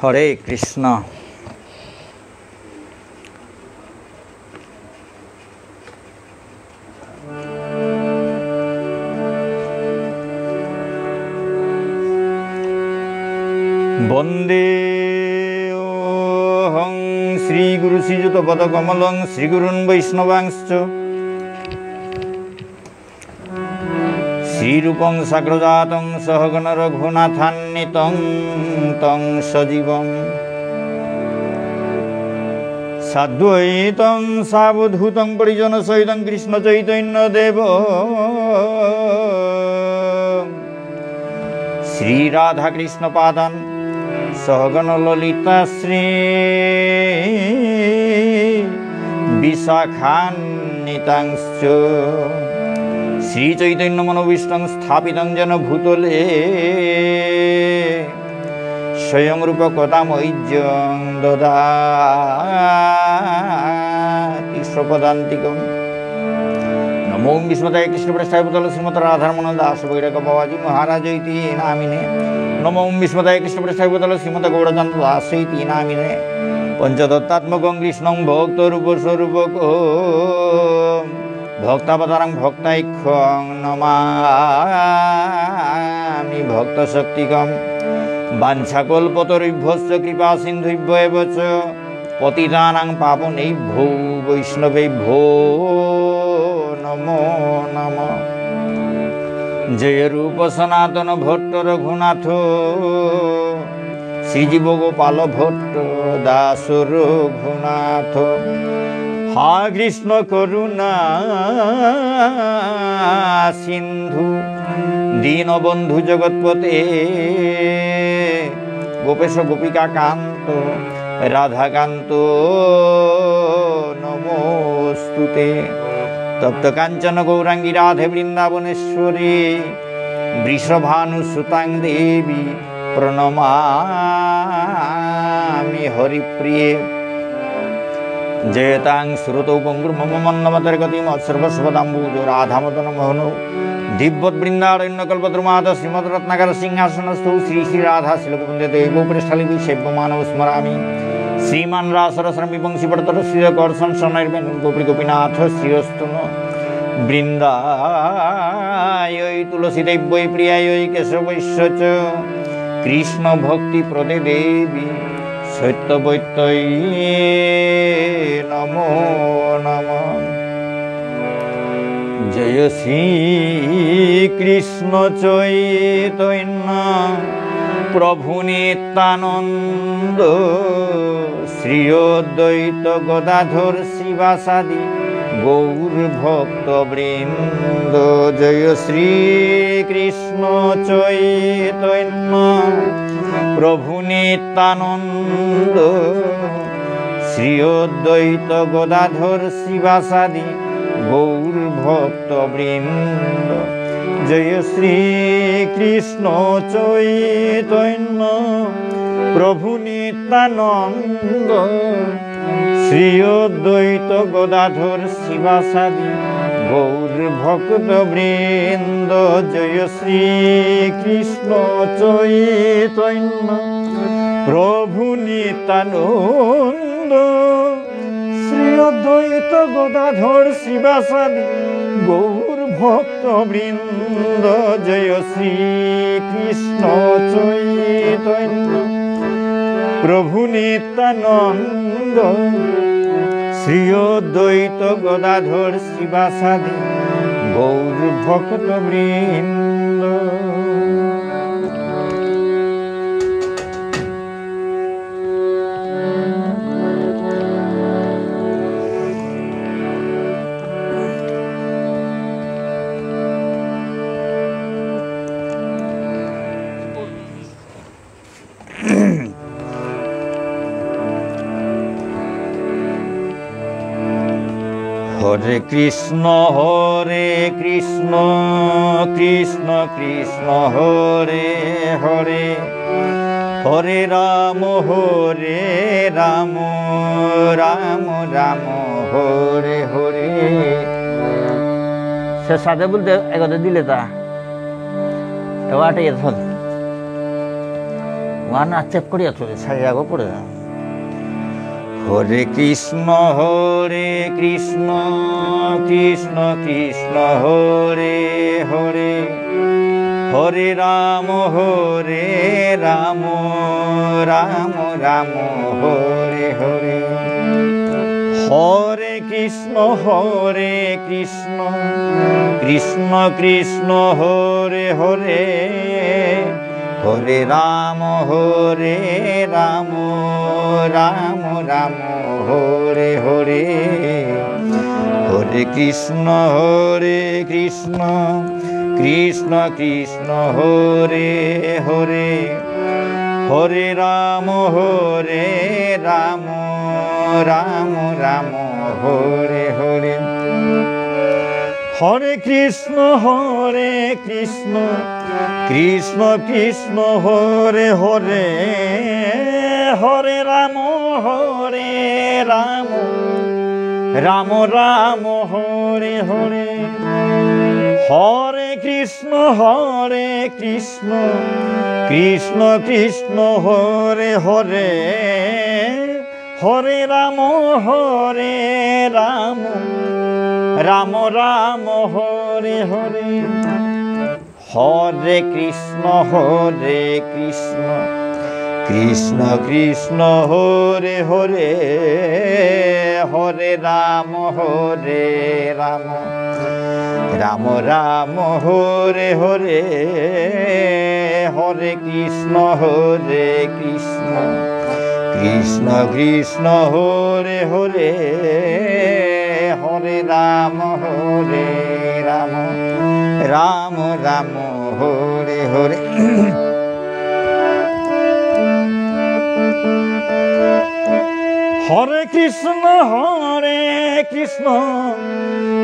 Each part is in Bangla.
হরে কৃষ্ণ। বন্দে অহং শ্রীগুরু শ্রীযুত পদকমলং শ্রীগুরুন বৈষ্ণবাংশ্চ শ্রীরূপং সাগ্রজাতং সহগণ রঘুনাথান্বিতং তং সজীবং সাদ্বৈতং সাবধূতং পরিজন সহিতং কৃষ্ণ চৈতন্য দেব শ্রী রাধা কৃষ্ণ পাদান সহগণ ললিতা শ্রী বিশাখান্বিতাংশ্চ শ্রী চৈতন্য মনোভীষ্টং স্থাপিতং যেন ভূতলে স্বয়ং রূপ কদামৈজ্যং দদাতি স্বপদান্তিকং। নমো বিষ্ণুপদায় কৃষ্ণপ্রেষ্ঠায় ভূতল শ্রীমত রাধারমণ দাস বৈরাগ বাবাজি মহারাজ ইতি নামিনে। নমো বিষ্ণুপদায় কৃষ্ণপ্রেষ্ঠায় ভূতল শ্রীমত গৌড়চন্দ্র দাস ইতি নামিনে। পঞ্চদত্তাত্মকং কৃষ্ণং ভক্তরূপ স্বরূপকং ভক্তাবতারং ভক্তাইখ্যং নমামি ভক্তশক্তিকং। বাঞ্ছাকল্পতরুভ্যশ্চ কৃপা সিন্ধুভ্য এব চ পতিতানাং পাবনেভ্যো বৈষ্ণবেভ্যো নমো নমঃ। জয় রূপ সনাতন ভট্ট রঘুনাথ শ্রীজীব গোপাল ভট্ট দাস রঘুনাথ। হা কৃষ্ণ করুণা সিন্ধু দীনবন্ধু জগৎপতে গোপেশ গোপিকা কান্ত রাধাকান্ত নমোস্তুতে। তপ্ত কাঞ্চন গৌরাঙ্গী রাধে বৃন্দাবনেশ্বরী বৃষভানুসুতাং দেবী প্রণমামি হরিপ্রিয়ে। জয়তাং শ্রুতৌ পঙ্গুর্মমন্নমতের গতিম সর্বস্বদাম্বুজ রাধামদন মোহন দিব্যবৃন্দারণ্য কল্পদ্রুমাদ শ্রীমদ রত্নাকর সিংহাসনস্থৌ শ্রী শ্রী রাধা শিলকুন্দে দেবপৃষ্ঠালিপি সেব্যমানৌ স্মরামি। শ্রীমান রাসরসরমি বংশীপটতর শ্রীকর্ষণ শনৈর্বেণ গোপী গোপীনাথ শ্রীয়স্তু বৃন্দায় তুলসী দেব্যৈ প্রিয়ায় কেশবৈশ্য চ কৃষ্ণ ভক্তি প্রদে দেবী সত্যবৈত্যৈ নমো নমঃ। জয় শ্রী কৃষ্ণ চৈতন্য প্রভু নিত্যানন্দ শ্রী অদ্বৈত গদাধর শিবাসাদি গৌর ভক্ত বৃন্দ। জয় শ্রী কৃষ্ণ চৈতন্য প্রভু নিত্যানন্দ শ্রী অদ্বৈত গদাধর শিবাসাদি গৌর ভক্ত বৃন্দ। জয় শ্রী কৃষ্ণ চৈতন্য প্রভু নিত্যানন্দ শ্রী অদ্বৈত গদাধর শিবাসাদি গৌর ভক্ত বৃন্দ। জয় শ্রী কৃষ্ণ চৈতন্য প্রভু নিত্যানন্দ শ্রী অদ্বৈত গদাধর শিবাসাদি গৌর ভক্ত বৃন্দ। জয় শ্রী কৃষ্ণ চৈতন্য প্রভু নিত্যানন্দ শ্রী অদ্বৈত গদাধর শিবাসাদি গৌর ভক্ত বৃন্দ। হরে কৃষ্ণ কৃষ্ণ কৃষ্ণ হরে হরে হরে রাম রাম রাম হরে হরে। সে সাথে বলতে একদা দিলে তা এবারটা এত ওয়ান আচ্ছেপ করিয়া চলে ছাই আগো পড়ে। হরে কৃষ্ণ কৃষ্ণ কৃষ্ণ হরে হরে হরে রাম রাম রাম হরে হরে। হরে কৃষ্ণ কৃষ্ণ কৃষ্ণ হরে হরে হরে রাম রাম রাম হরে হরে। হরে কৃষ্ণ কৃষ্ণ কৃষ্ণ হরে হরে হরে রাম রাম রাম হরে হরে। হরে কৃষ্ণ কৃষ্ণ কৃষ্ণ হরে হরে হরে রাম রাম রাম হরে হরে। হরে কৃষ্ণ কৃষ্ণ কৃষ্ণ হরে হরে হরে রাম রাম হরে হরে। হরে কৃষ্ণ কৃষ্ণ কৃষ্ণ হরে হরে হরে রাম রাম হরে হরে হরে কৃষ্ণ কৃষ্ণ কৃষ্ণ হরে হরে হরে রাম রাম হরে হরে। হরে কৃষ্ণ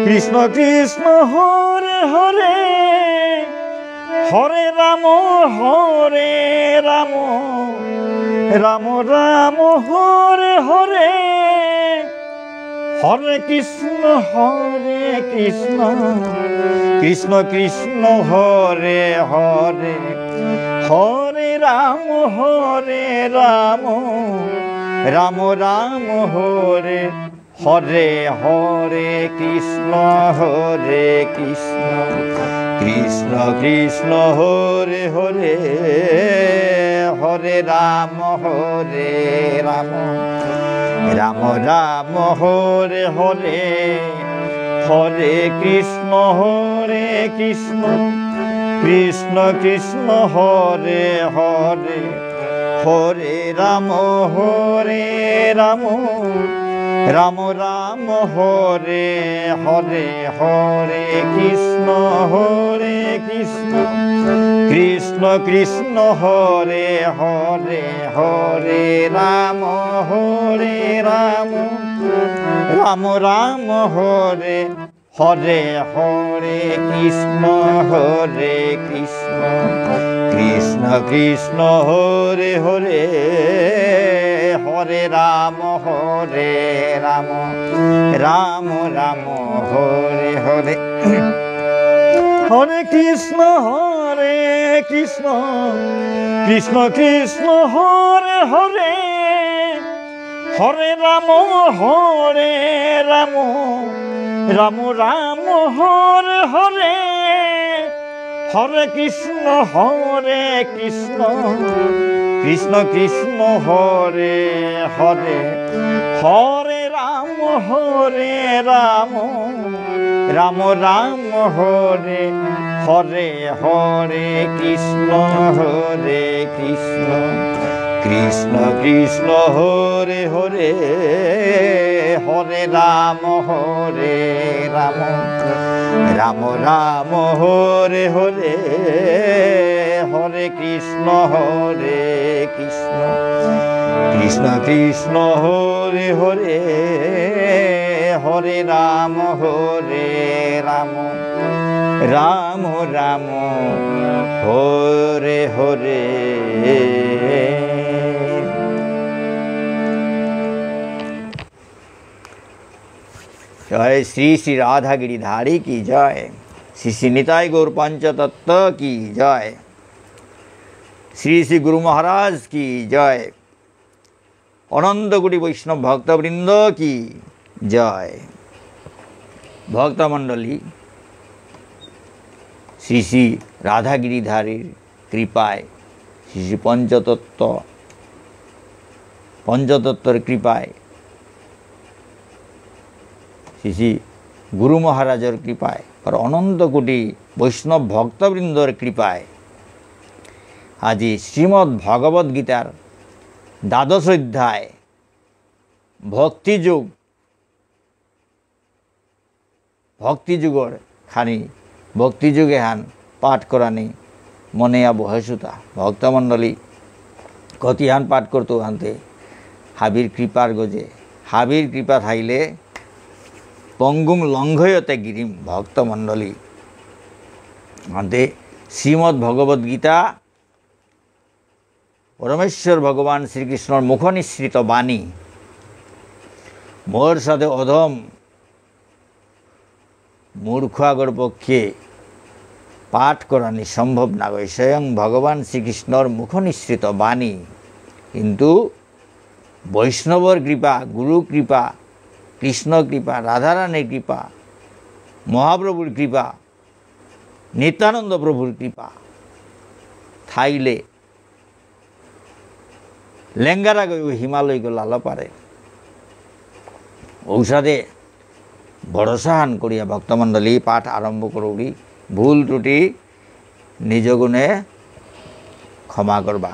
কৃষ্ণ কৃষ্ণ হরে হরে হরে রাম রাম হরে হরে হরে কৃষ্ণ কৃষ্ণ হরে হরে হরে রাম রাম হরে হরে হরে কৃষ্ণ কৃষ্ণ হরে হরে হরে রাম রাম হরে হরে হরে কৃষ্ণ কৃষ্ণ হরে হরে হরে রাম রাম হরে হরে হরে কৃষ্ণ কৃষ্ণ হরে হরে হরে রাম রাম হরে হরে হরে কৃষ্ণ কৃষ্ণ হরে হরে হরে রাম রাম হরে হরে। হরে কৃষ্ণ কৃষ্ণ হরে হরে হরে রাম রাম হরে হরে হরে কৃষ্ণ কৃষ্ণ হরে হরে হরে রাম রাম হরে হরে হরে কৃষ্ণ কৃষ্ণ হরে হরে হরে রাম রাম হরে হরে হরে কৃষ্ণ কৃষ্ণ হরে হরে হরে রাম রাম রাম হরে হরে। जय श्री श्री राधा गिरिधारी की जय, श्री श्री निताई गौर पंचतत्व की जय, श्री श्री गुरु महाराज की जय, अनंत कोटि वैष्णव भक्तवृंद की जय। भक्त मंडली श्री श्री राधा गिरिधारी कृपाय, श्री श्री पंचतत्वर कृपाय, श्री श्री गुरु महाराजर कृपाय और अनंत कोटि वैष्णव भक्तवृंदर कृपाय आज श्रीमद् भगवद गीतार द्वादश अध्याय भक्तियुगर खानी भक्तियुगे हान पाठ करानी मने बहसुता भक्तमंडली कति हान पाठ करतो हानते हाबिर कृपार गजे हाबिर कृपा थाइले पंगुम लंघयते गिरिम। भक्तमंडली हानते श्रीमद् भगवद गीता परमेश्वर भगवान श्रीकृष्णर मुखनिसृत बाणी मोर साथे अधम मूर्ख आगर पक्षे पाठ करानी सम्भव ना गई। स्वयं भगवान श्रीकृष्णर मुखनिसृत बाणी किन्तु वैष्णवर कृपा गुरु कृपा कृष्ण कृपा राधारानीर कृपा महाप्रभुर कृपा नित्यानंद प्रभुर कृपा थाइले लेंगारा गई हिमालय को लाल पारे औषधे भरोसाहान करिया भक्तमंडली पाठ आरम्भ करोगी। भूल त्रुटि निज गुणे क्षमा करबा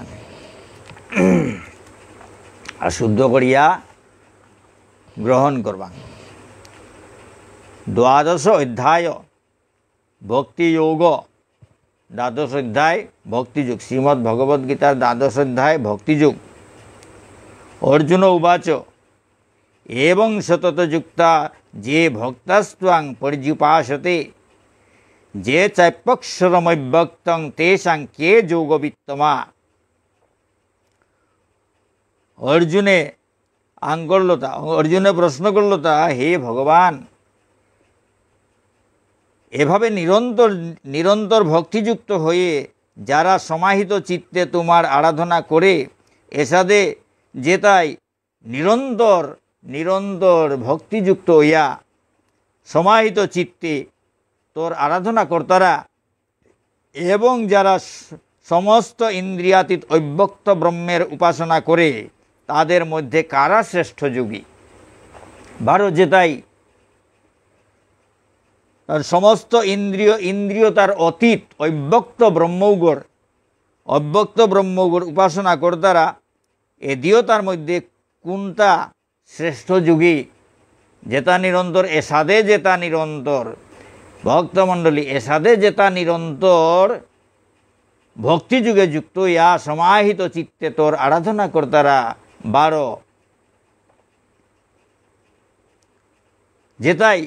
और शुद्ध करिया ग्रहण करबा। द्वादश अध्याय भक्ति योग द्वादश अध्याय भक्ति युग श्रीमद् भगवद गीता द्वादश अध्याय भक्ति युग। अर्जुन उवाच एवं सतत युक्ता जे भक्तास्त्वां पर्युपासते जे चैपक्षरमव्यक्तं तेषां के योगवित्तमा। अर्जुने आंगल्यता अर्जुने प्रश्न करलता हे भगवान एभावे निरंतर निरंतर भक्तियुक्त हये जारा समाहित चित्ते तुम्हार आराधना करे एसादे जेताई निरंतर निरंतर भक्तियुक्त हइया समाहित चित्ते तोर आराधना कर्तारा एवं जारा समस्त इंद्रियातीत अव्यक्त ब्रह्मेर उपासना करे तादेर मध्य कारा श्रेष्ठ योगी। बारो जेताई समस्त इंद्रिय इंद्रियतार अतीत अव्यक्त ब्रह्मौगर उपासना कर्तारा एदियोतार मध्य कुंता श्रेष्ठ योगी जेता निरंतर एसादे जेता निरंतर भक्तमंडली एसादे जेता निरंतर भक्ति युगे युक्त या समाहित चित्ते तोर आराधना कर्तारा बारो जेताई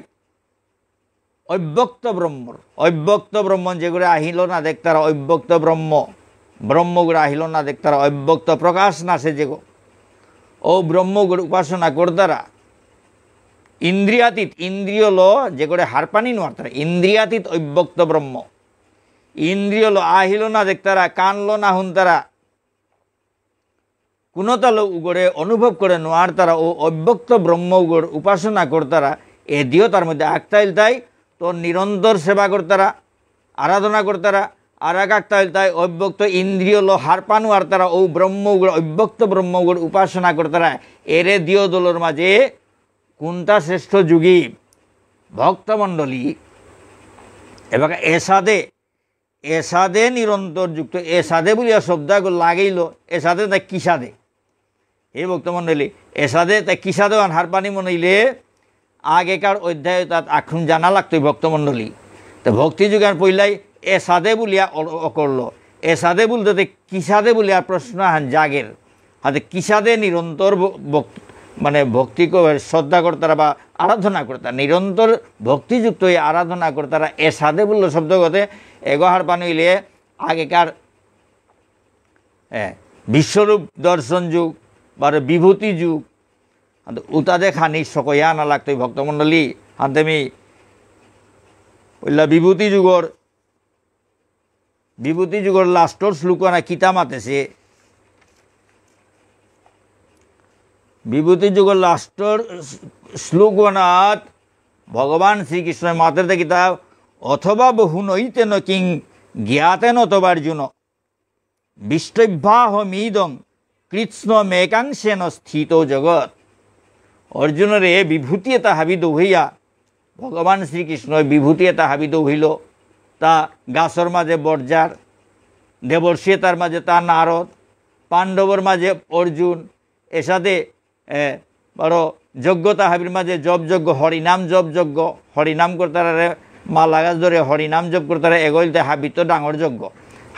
अव्यक्त ब्रह्म जेगुलो आहिल ना देखतारा अव्यक्त ब्रह्मगुड़ आहिल ना देखतारा अव्यक्त प्रकाश ना से जेगो ओ ब्रह्मगुड़ उपासना कर्तारा इंद्रियातीत इंद्रियलो जेगुड़े हारपानी नोड़तारा इंद्रियातीत अव्यक्त ब्रह्म इंद्रियलो आहिलो ना देखतारा कानलो ना हुनतारा कुनोतालो उगड़े अनुभव करे नोड़तारा ओ अव्यक्त ब्रह्म उगड़ उपासना कर्तारा एदियो तार मध्य आक्ताइल ताई तो निरंतर सेवा कर्तारा आराधना कर्तारा और एक आक्ताइल ताई अव्यक्त इंद्रियलो हारपानु आरतारा ओ ब्रह्म उगड़ अव्यक्त ब्रह्म उगड़ उपासना कर्तारा एरे दियो दोलर माझे कुंता श्रेष्ठ योगी। भक्तमंडली एबार एसादे एसादे निरंतर युक्त एसादे बोलिया शब्द लागेल एसादे ता किसादे हे भक्तमंडली एसादे ता किसादे हारपानी मनइले आगेकार अध्याय तात आखुन जाना लागतो भक्तमंडली तो भक्ति जुगान पहलाई एसादे बोलिया करलो एसादे बोलते किसादे बोलिया प्रश्न हान जागेर हाते किसादे निरंतर মানে ভক্তি শ্রদ্ধা কর্তারা বা আরাধনা কর্তা নিরন্তর ভক্তিযুক্ত এই আরাধনা কর্তারা এ সাদে বলল শব্দগতে এগোহার পানইলে আগেকার বিশ্বরূপ দর্শন যুগ বা বিভূতি যুগ উতাদে খানি সকয়া না লাগতো ভক্তমণ্ডলী হাতেমি ওইলা বিভূতি যুগর লাস্টর শ্লোকনা কিতা মাতেছে বিভূতি যুগর লাস্টর শ্লোকনাথ ভগবান শ্রীকৃষ্ণ মাতের কিতা অথবা বহু নৈতেন কিং জ্ঞাতেন অথবার্জুন বিষ্টভ্যাহমিদং কৃষ্ণ মেকাংশেন স্থিত জগৎ অর্জুনরে বিভূতি এটা হাবি দৌহিয়া ভগবান শ্রীকৃষ্ণ বিভূতি এটা হাবি দৌহিল তা গাছর মাঝে বর্জার দেবর্ষী তার মাঝে তা নারদ পাণ্ডবর মাঝে অর্জুন এর সাথে বড় যোগ্যতা হাবির মাঝে জপ যজ্ঞ হরিনাম জপ যজ্ঞ হরিনাম করতারে মালা গাছ ধরে হরিনাম জপ করতারে এগোইলতে হাবি তো ডাঙর যজ্ঞ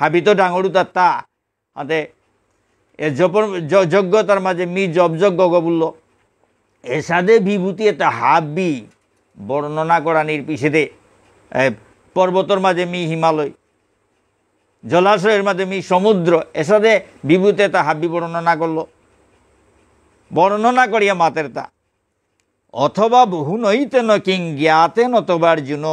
হাবি তো ডাঙরু তা হাতে এ জপর যোগ্যতার মাঝে মি জপ যজ্ঞ বলল এর সাথে বিভূতি এটা হাবি বর্ণনা করা নির্পিষেধে পর্বতর মাঝে মি হিমালয় জলাশয়ের মাঝে মি সমুদ্র এর সাথে বিভূতি এটা হাবি বর্ণনা করলো বর্ণনা করিয়া মাতের তা অথবা বহু নৈতেন কিং জ্ঞাতেন অথবার্জুন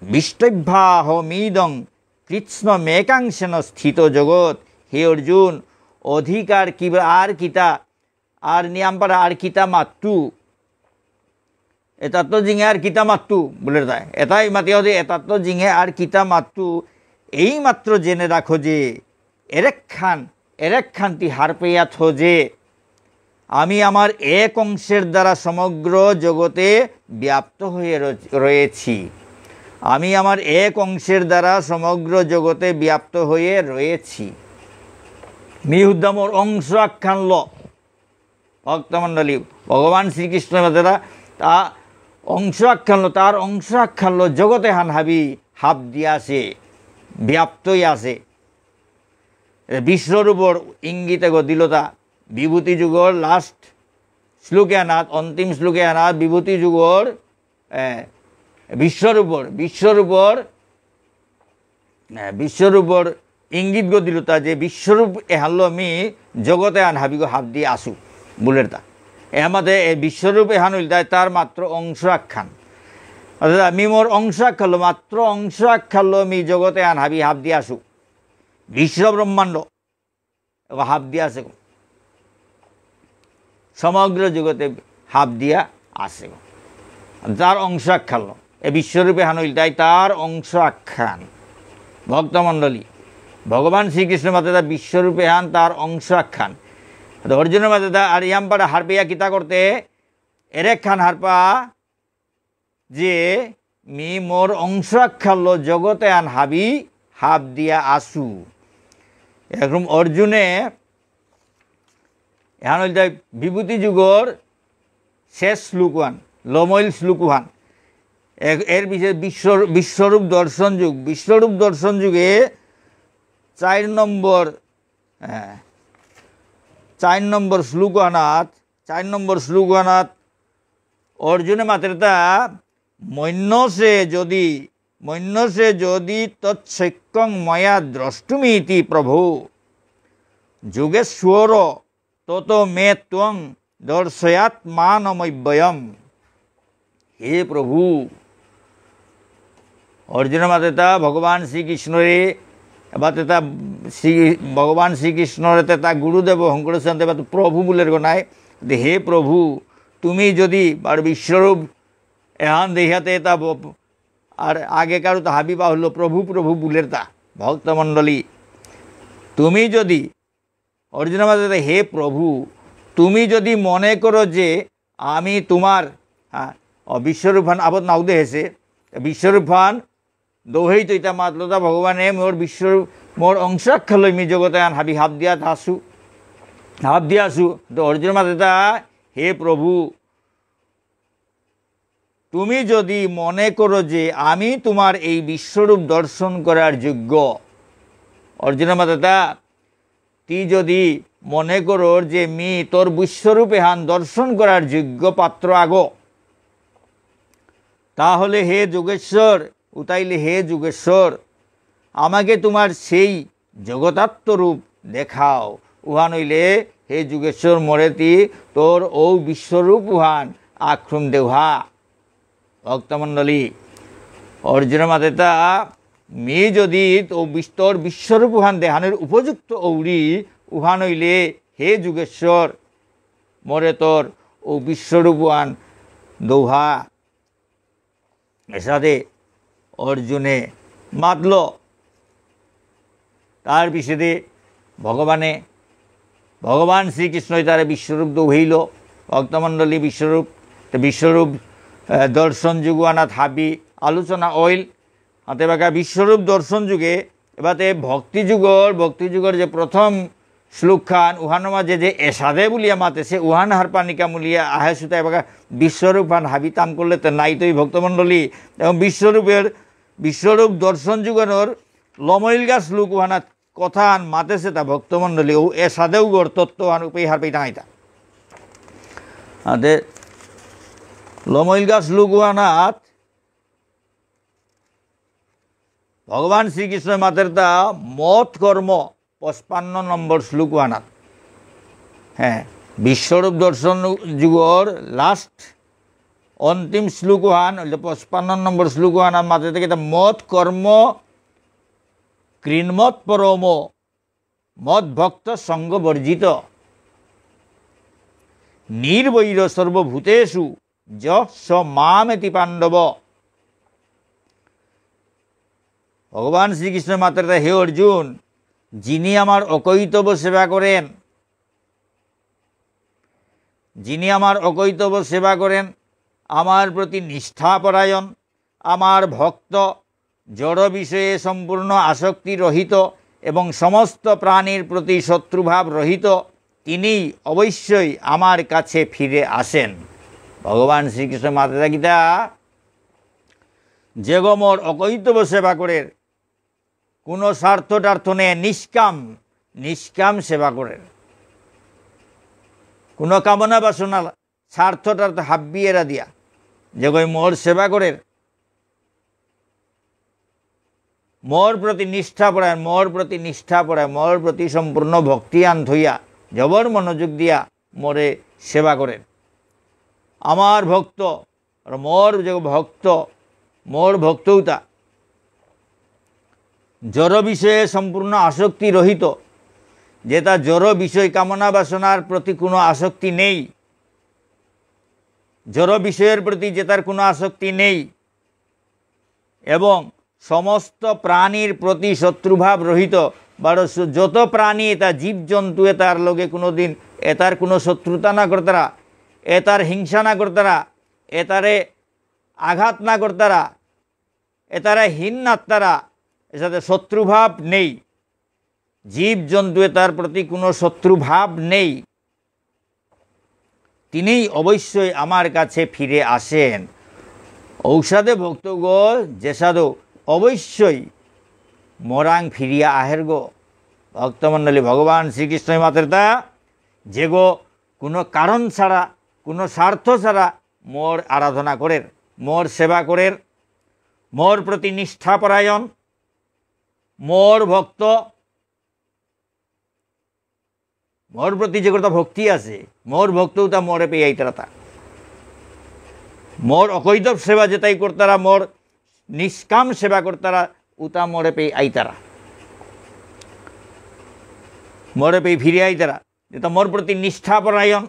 বিষ্টভ্যাহমিদং কৃষ্ণ মেকাংশেন স্থিত জগৎ হে অর্জুন অধিকার কি আর কিতা আর নিয়াম পারা আর কিতা মাত্তু এটা তো জিঙে আর কিতা মাত্তু বলে তাই এটাই মাতি হতে এটা তো জিঙে আর কিতা মাত্তু এই মাত্র জেনে রাখো যে এরেকখানটি হার পেয়াছ যে আমি আমার এক অংশের দ্বারা সমগ্র জগতে ব্যাপ্ত হয়ে রয়েছি আমি আমার এক অংশের দ্বারা সমগ্র জগতে ব্যাপ্ত হয়ে রয়েছি মি উদ্দামর অংশ আখ্যান ল ভক্তমণ্ডলী ভগবান শ্রীকৃষ্ণের দ্বারা তা অংশ আখ্যান তার অংশ আখ্যান জগতে হান হাবি হাব দিয়া আছে ব্যাপ্তই আছে বিশ্বরূপর ইঙ্গিতে দিলতা বিভূতি যুগর লাস্ট শ্লোকে আনাত অন্তিম শ্লোকে আনাত বিভূতি যুগর বিশ্বরূপর ইঙ্গিত দিলতা যে বিশ্বরূপ এহাল আমি জগতে আন হাবি হাব দিয়ে আসু বুলের তা এমাদে বিশ্বরূপ এহান হইল তার মাত্র অংশ আখ্যান অর্থাৎ আমি মোর অংশ আখ্যাল মাত্র অংশ আখ্যাল আমি জগতে আন হাবি হাব দিয়ে আসু বিশ্ব ব্রহ্মাণ্ড হাব দিয়ে আসে সমগ্র জগতে হাব দিয়া আসে তার অংশ আখ্যান এ বিশ্বরূপে হান হইল তার অংশ আখ্যান ভক্তমণ্ডলী ভগবান শ্রীকৃষ্ণ মাতে তা বিশ্বরূপে হান তার অংশ আখ্যান অর্জুনের মাঝে আর ইয়াম্পাটা হারপিয়া কিতা করতে এরেক খান হারপা যে মি মোর অংশ আখ্যাল জগতে আন হাবি হাব দিয়া আসু এরকম অর্জুনে এখন হইল বিভূতি যুগর শেষ শ্লোকান লমইল শ্লোকান এর বিষয়ে বিশ্বরূপ দর্শন যুগে 4 নম্বর শ্লোকানাথ অর্জুনে মাত্রতা মন্য সে যদি তৎসৈক্যং ময়া দ্রষ্টুমিতি প্রভু যোগেশ্বর তত মে ত্বং দর্শয়াৎ মানমব্যয়ম হে প্রভু অর্জুনের মাত্রতা ভগবান শ্রীকৃষ্ণরে এবার তা ভগবান শ্রীকৃষ্ণরে তা গুরুদেব শঙ্করাচার্য এবার প্রভু বুলের গনায় হে প্রভু তুমি যদি আর বিশ্বরূপ এহান দেহাতে তা আর আগেকার তো হাবিবা হলো প্রভু বুলের তা ভক্তমণ্ডলী তুমি যদি অর্জুন মাঝে হে প্রভু তুমি যদি মনে করো যে আমি তোমার বিশ্বরূপান আবদ নাও দেহেছে বিশ্বরূপান দৌহেই তো ইতা মাতলতা ভগবানে মোর অংশ আখ্যাল মি জগতে আন হাবি হাব দিয়া আসু তো অর্জুন মাঝে তা হে প্রভু তুমি যদি মনে করো যে আমি তোমার এই বিশ্বরূপ দর্শন করার যোগ্য অর্জুনের মাতা তি যদি মনে করোর যে মি তোর বিশ্বরূপ এহান দর্শন করার যোগ্য পাত্র আগো, তাহলে হে যোগেশ্বর উতাইলে হে যোগেশ্বর আমাকে তোমার সেই জগতাত্মরূপ দেখাও। উহা নইলে হে যোগেশ্বর মরেতি তোর ও বিশ্বরূপ উহান আক্রম দেওহা। ভক্তমণ্ডলী অর্জুন মাতেতা মি যদি তোর বিশ্বরূপ উহান দেহানের উপযুক্ত ঔরি, উহা নইলে হে যোগেশ্বর মরে তোর ও বিশ্বরূপ উহান দৌহা। এসাদে অর্জুনে মাতল। তার পিছনে ভগবান শ্রীকৃষ্ণই তার বিশ্বরূপ দৌহিল। ভক্তমণ্ডলী বিশ্বরূপ দর্শন যুগানাথ হাবি আলোচনা অইল হাতে বাঁকা বিশ্বরূপ দর্শন যুগে। এবারে ভক্তিযুগর যে প্রথম শ্লোক খান উহানোর মাঝে যে এসাদে বলিয়া মাতেছে উহান হারপানিকা মুলিয়া আহে সুতা এবার বিশ্বরূপ হান হাবি তাম করলে তো নাই তৈ ভক্তমণ্ডলী। এবং বিশ্বরূপ দর্শন যুগানোর লমইলগা শ্লোক উহানা কথা আন মাতেছে তা ভক্তমণ্ডলী ও এসাদেও গড় তত্ত্ব আন উপে হারপেই টাঙাইতা হাতে লমইলগা শ্লোক উহানাত ভগবান শ্রীকৃষ্ণ মাতের তা মত কর্ম 55 নম্বর শ্লোক আনাত। হ্যাঁ, বিশ্বরূপ দর্শন যুগর লাস্ট অন্তিম শ্লোক আন 55 নম্বর শ্লোক আনার মাঝে থেকে মত কর্ম কৃন্মত পরম মদ ভক্ত সঙ্গ বর্জিত নির্বৈর সর্বভূতেষু স মামেতি পাণ্ডব। ভগবান শ্রীকৃষ্ণ মাত্রা হে অর্জুন যিনি আমার অকৈতব সেবা করেন, আমার প্রতি নিষ্ঠাপরায়ণ, আমার ভক্ত, জড় বিষয়ে সম্পূর্ণ আসক্তি রহিত এবং সমস্ত প্রাণীর প্রতি শত্রুভাব রহিত, তিনি অবশ্যই আমার কাছে ফিরে আসেন। ভগবান শ্রীকৃষ্ণ মাতা গীতা যে গমর অকৈতব সেবা করেন, কোনো স্বার্থটার্থ নেই, নিষ্কাম সেবা করেন, কোনো কামনা বাসনা স্বার্থটার্থ হাব্বি এরা দিয়া যে গই মোর সেবা করেন, মোর প্রতি নিষ্ঠা পড়ায়, মোর প্রতি সম্পূর্ণ ভক্তি আন থইয়া জবর মনোযোগ দিয়া মোরে সেবা করেন। আমার ভক্ত আর মোর ভক্তৌতা জড় বিষয়ে সম্পূর্ণ আসক্তি রহিত, যে তার জড় বিষয় কামনা বাসনার প্রতি কোনো আসক্তি নেই, জড় বিষয়ের প্রতি যে তার কোনো আসক্তি নেই এবং সমস্ত প্রাণীর প্রতি শত্রুভাব রহিত, বারো যত প্রাণী এটা জীবজন্তু এটার লগে কোনো দিন এটার কোনো শত্রুতা না করতারা, এটার হিংসা না করতারা, এটারে আঘাত না করতারা, এটারা হীন নাত্তারা, এর সাথে শত্রুভাব নেই, জীবজন্তু তার প্রতি কোনো শত্রুভাব নেই, তিনিই অবশ্যই আমার কাছে ফিরে আসেন। ঔষধে ভক্তগো যে সাধু অবশ্যই মরাং ফিরিয়া আহের গো। ভক্তমণ্ডলী ভগবান শ্রীকৃষ্ণ মাত্রতা যে গো কোনো কারণ ছাড়া, কোনো স্বার্থ ছাড়া মোর আরাধনা করেন, মোর সেবা করেন, মোর প্রতি নিষ্ঠাপরায়ণ, মোর ভক্ত, মোর প্রতি যে কথা ভক্তি আছে, মোর ভক্তও তা মোরে পেয়ে তারা, মোর অকৈতব সেবা যেটাই করতারা, মোর নিষ্কাম সেবা করতারা উতা মোরে পেয়ে আইতারা, মোরে পেয়ে ফিরে আইতারা, যেটা মোর প্রতি নিষ্ঠাপরায়ণ,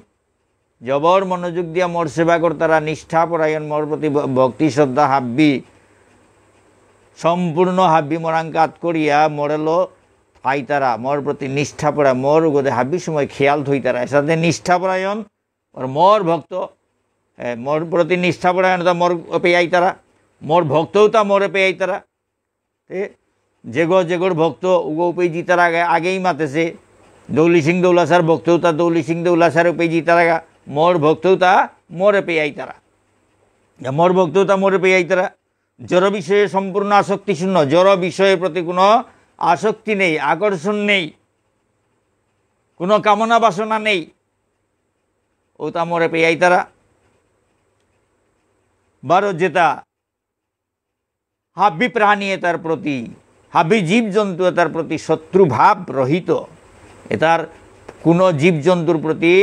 জবর মনোযোগ দিয়া মোর সেবা করতারা, নিষ্ঠাপরায়ণ, মোর প্রতি ভক্তি শ্রদ্ধা হাব্বি, সম্পূর্ণ হাব্বি মোরাঙ্কাত করিয়া মরেলো আইতারা, মোর প্রতি নিষ্ঠাপরা, মোর গোদে হাব্বির সময় খেয়াল থইতারা, এর সাথে নিষ্ঠাপরায়ণ আর মোর ভক্ত, মোর প্রতি নিষ্ঠাপরায়ণতা মোর পেয়ে আইতারা, মোর ভক্তও তা মোরে পেয়ে আইতারা। যেগোর ভক্ত উগো পেয়ে জিতার আগেই মাতেছে, দৌলি সিং দৌলাসার ভক্তও তা দৌলি সিং দৌলাসারও পেয়ে জিতার আগা, মোর ভক্তও তা মোরে পেয়ে আইতারা, মোর ভক্তও তা মোরে পেয়ে আইতারা। জড় বিষয়ে সম্পূর্ণ আসক্তি শূন্য, জড় বিষয়ের প্রতি কোনো আসক্তি নেই, আকর্ষণ নেই, কোনো কামনা বাসনা নেই, ও তা মরে পেয়াই তারা। বারো যেটা হাব্বি প্রাণী তার প্রতি, হাব্বি জীবজন্তু তার প্রতি শত্রুভাব রহিত, এটার কোনো জীবজন্তুর প্রতি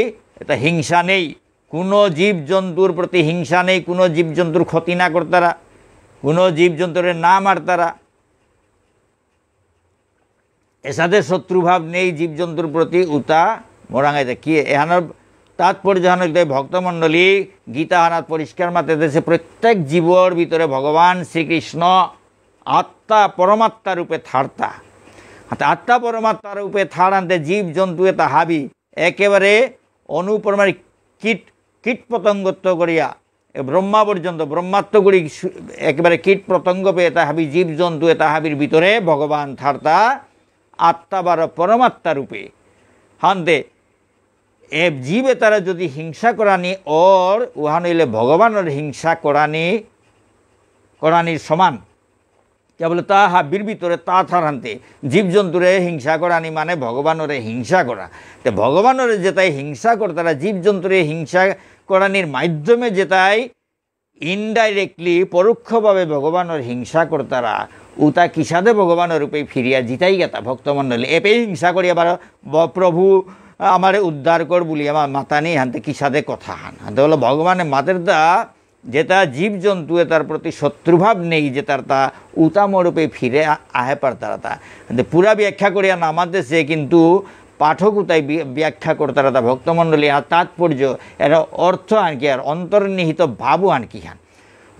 এটা হিংসা নেই, কোনো জীবজন্তুর প্রতি হিংসা নেই, কোনো জীবজন্তুর ক্ষতি না করতারা, কোনো জীবজন্তুর না মারতারা, এসাদের শত্রুভাব নেই জীবজন্তুর প্রতি, উতা মোরাঙ্গাইতে কি এহানোর তাৎপর্য ভক্তমণ্ডলী গীতা হানাত পরিষ্কার মাতে দেশে প্রত্যেক জীবর ভিতরে ভগবান শ্রীকৃষ্ণ আত্মা পরমাত্মা রূপে থার্তা, আত্মা পরমাত্মা রূপে থার আনতে জীবজন্তু এটা হাবি একেবারে অনুপরমারি কীট কীট পতঙ্গত্ব করিয়া ব্রহ্মা পর্যন্ত ব্রহ্মাত্ম করি একেবারে কীট পতঙ্গ পেয়ে এটা হাবি জীবজন্তু এটা হাবির ভিতরে ভগবান থার্তা আত্মা বার পরমাত্মা রূপে হানতে এ জীবে তারা যদি হিংসা করানি ওর উহা নইলে ভগবানের হিংসা করানির সমান, কেবল তা হাবির ভিতরে তা থারান্তে জীবজন্তুরে হিংসা করানি মানে ভগবানরে হিংসা করা। তো ভগবানরে যেটাই হিংসা করতারা জীবজন্তুরে হিংসা করানির মাধ্যমে যেটাই ইনডাইরেক্টলি পরোক্ষভাবে ভগবানের হিংসা করতারা উতা কিসাদে ভগবানের রূপে ফিরিয়া জিতাই গেতা ভক্তমণ্ডলী এপেই হিংসা করি আবার প্রভু আমারে উদ্ধার কর বলি আমার মাতা নেই হানতে কিসাদে কথা হানতে হলো ভগবানের মাতের দা যেটা জীবজন্তু তার প্রতি শত্রুভাব নেই যে তার তা উতামরূপে ফিরে আহে পার তারা তা পুরা ব্যাখ্যা করিয়া নামার দেশে কিন্তু পাঠক উতাই ব্যাখ্যা করতারা তা ভক্তমণ্ডলী আর তাৎপর্য এর অর্থ আনকি আর অন্তর্নিহিত ভাবও আনকি হান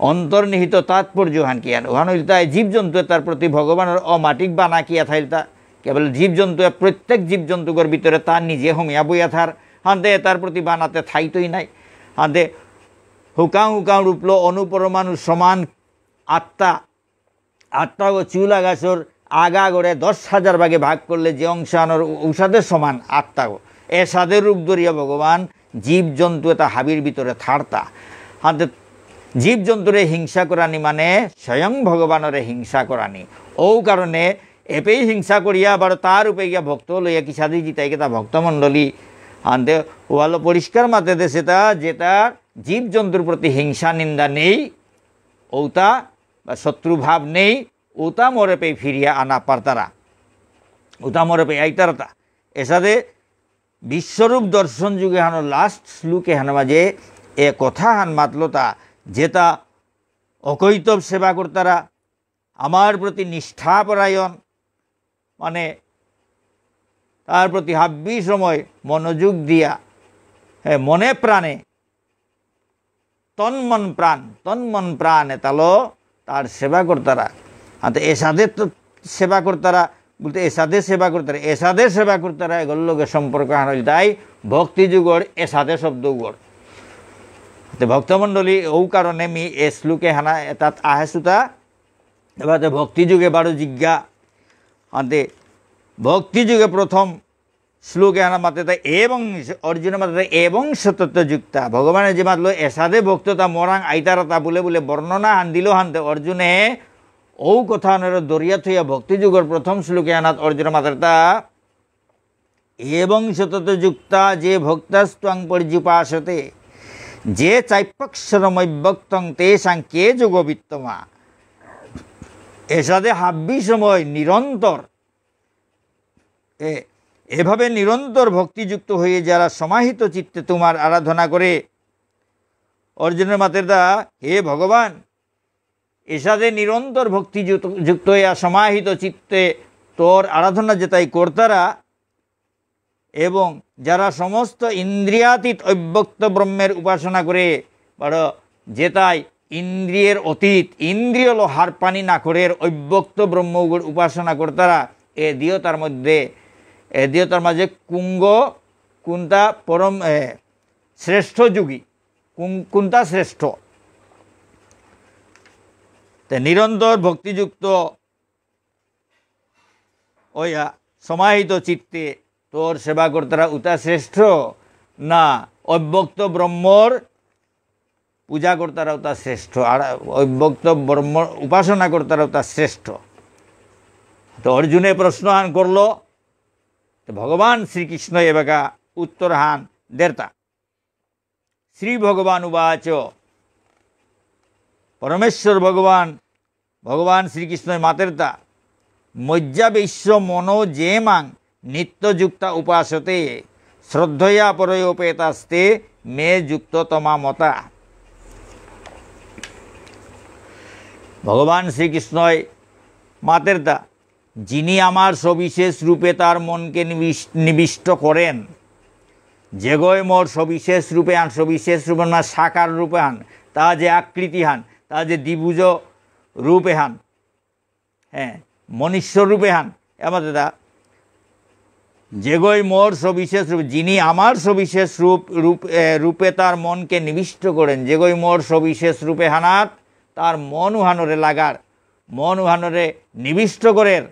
অন্তর্নিহিত তাৎপর্য হানকি হান ওখানে তাই জীবজন্তু তার প্রতি ভগবানের অমাটিক বানা কিয়া থাইলতা কেবল জীবজন্তু প্রত্যেক জীবজন্তুকর ভিতরে তার নিজে হমিয়া বইয়া থার হানতে তার প্রতি বানাতে থাইতই নাই হানতে হুকাং হুকাং রূপলো অনুপরমাণু সমান আত্মা ও চুলা গাছর আগা গড়ে 10,000 ভাগে ভাগ করলে যে অংশ আনোর ঔষধের সমান আত্মা এ সাদের রূপ ধরিয়া ভগবান জীবজন্তু এটা হাবির ভিতরে থারতা হাতে জীবজন্তুরে হিংসা করানি মানে স্বয়ং ভগবানরে হিংসা করানি ও কারণে এপেই হিংসা করিয়া আবার তার রূপে গিয়া ভক্ত লইয়া কি সাদি জিতাই তা ভক্তমণ্ডলী আনতে ওয়ালো পরিষ্কার মাতে দেশে তা যেটা জীবজন্তুর প্রতি হিংসা নিন্দা নেই ওতা বা শত্রুভাব নেই ওতা মরে পেয়ে ফিরিয়া আনা পারতারা ওতা মরে পেয়ে আইতারতা এসাদে বিশ্বরূপ দর্শন যুগে হানো লাস্ট শ্লোকে হান মাঝে এ কথা হান মাতলতা যেটা অকৈতব সেবা করতারা আমার প্রতি নিষ্ঠাপরায়ণ মানে তার প্রতি হাব্বি সময় মনোযোগ দিয়া মনে প্রাণে তন্মন প্রাণ এতালো তার সেবা করতারা আচ্ছা এসাদের তো সেবা করতারা বলতে এসাদের সেবা করতারা এসাদের সেবা করতারা এগুলোর লোকে সম্পর্ক আনল তাই ভক্তিযুগর এসাদে শব্দগর ভক্তমণ্ডলী ও কারণে মি এ শ্লোকে হানা তাত আহেসুতা এবার ভক্তিযুগে বারো জিজ্ঞা আনতে ভক্তিযুগে প্রথম শ্লোকে হানা মাতে তাই এবং অর্জুনের মাতে এবং সতত্ব যুক্তা ভগবানের যে মাতলো এসাদে ভক্ততা মরাং আইতারতা বলে বলে বর্ণনা হান দিল হানতে অর্জুনে ও কথা দরিয়া থইয়া ভক্তিযুগের প্রথম শ্লোকে আনাত অর্জুনের মাতারতা এবং সতত যুক্তা যে ভক্তাস্ত্বং পর্যুপাসতে যে চাইপক্ষরমভক্তং তেষাং কে যোগবিত্তমা এসাদে হাব্বি সময় নিরন্তর এভাবে নিরন্তর ভক্তিযুক্ত হয়ে যারা সমাহিত চিত্তে তোমার আরাধনা করে অর্জুনের মাতেরদা হে ভগবান এসাদে নিরন্তর ভক্তিযুক্ত হইয়া সমাহিত চিত্তে তোর আরাধনা যেটাই কর্তারা এবং যারা সমস্ত ইন্দ্রিয়াতীত অব্যক্ত ব্রহ্মের উপাসনা করে বড় যেটাই ইন্দ্রিয়ের অতীত ইন্দ্রিয় হার পানি না করে অব্যক্ত ব্রহ্ম উপাসনা কর্তারা এ দিয়তার মাঝে কোনটা পরম শ্রেষ্ঠ যুগী কোনটা শ্রেষ্ঠ নিরন্তর ভক্তিযুক্ত ওইয়া সমাহিত চিত্তে তোর সেবা কর্তারা উতা শ্রেষ্ঠ না অব্যক্ত ব্রহ্মর পূজা কর্তারা উতা শ্রেষ্ঠ আর অব্যক্ত ব্রহ্ম উপাসনা কর্তারা উতা শ্রেষ্ঠ তো অর্জুনে প্রশ্ন আন করলো भगवान श्रीकृष्ण एवका उत्तरहान देरता श्री भगवान उवाच परमेश्वर भगवान श्रीकृष्ण मातेरता मज्जावैश्य मनो जे मां नित्ययुक्ता उपासते श्रद्धया परयोपेतास्ते मे युक्ततमा मता। भगवान श्रीकृष्ण मातेरता जिनी आमार सविशेष रूपे तार मन के निविष्ट करें जेगोय मोर सविशेष रूपे हान सविशेष रूपे ना साकार रूपे हान ता जे आकृति हान ता जे द्विभुज रूपे हान मनुष्य रूपे हान एमादेता जेगोय मोर सविशेष रूप जिनी आमार सविशेष रूपे तार मन के निविष्ट करें जेगोय मोर सविशेष रूपे हानात तार मन उहानरे लागार मन उहानरे निविष्ट करें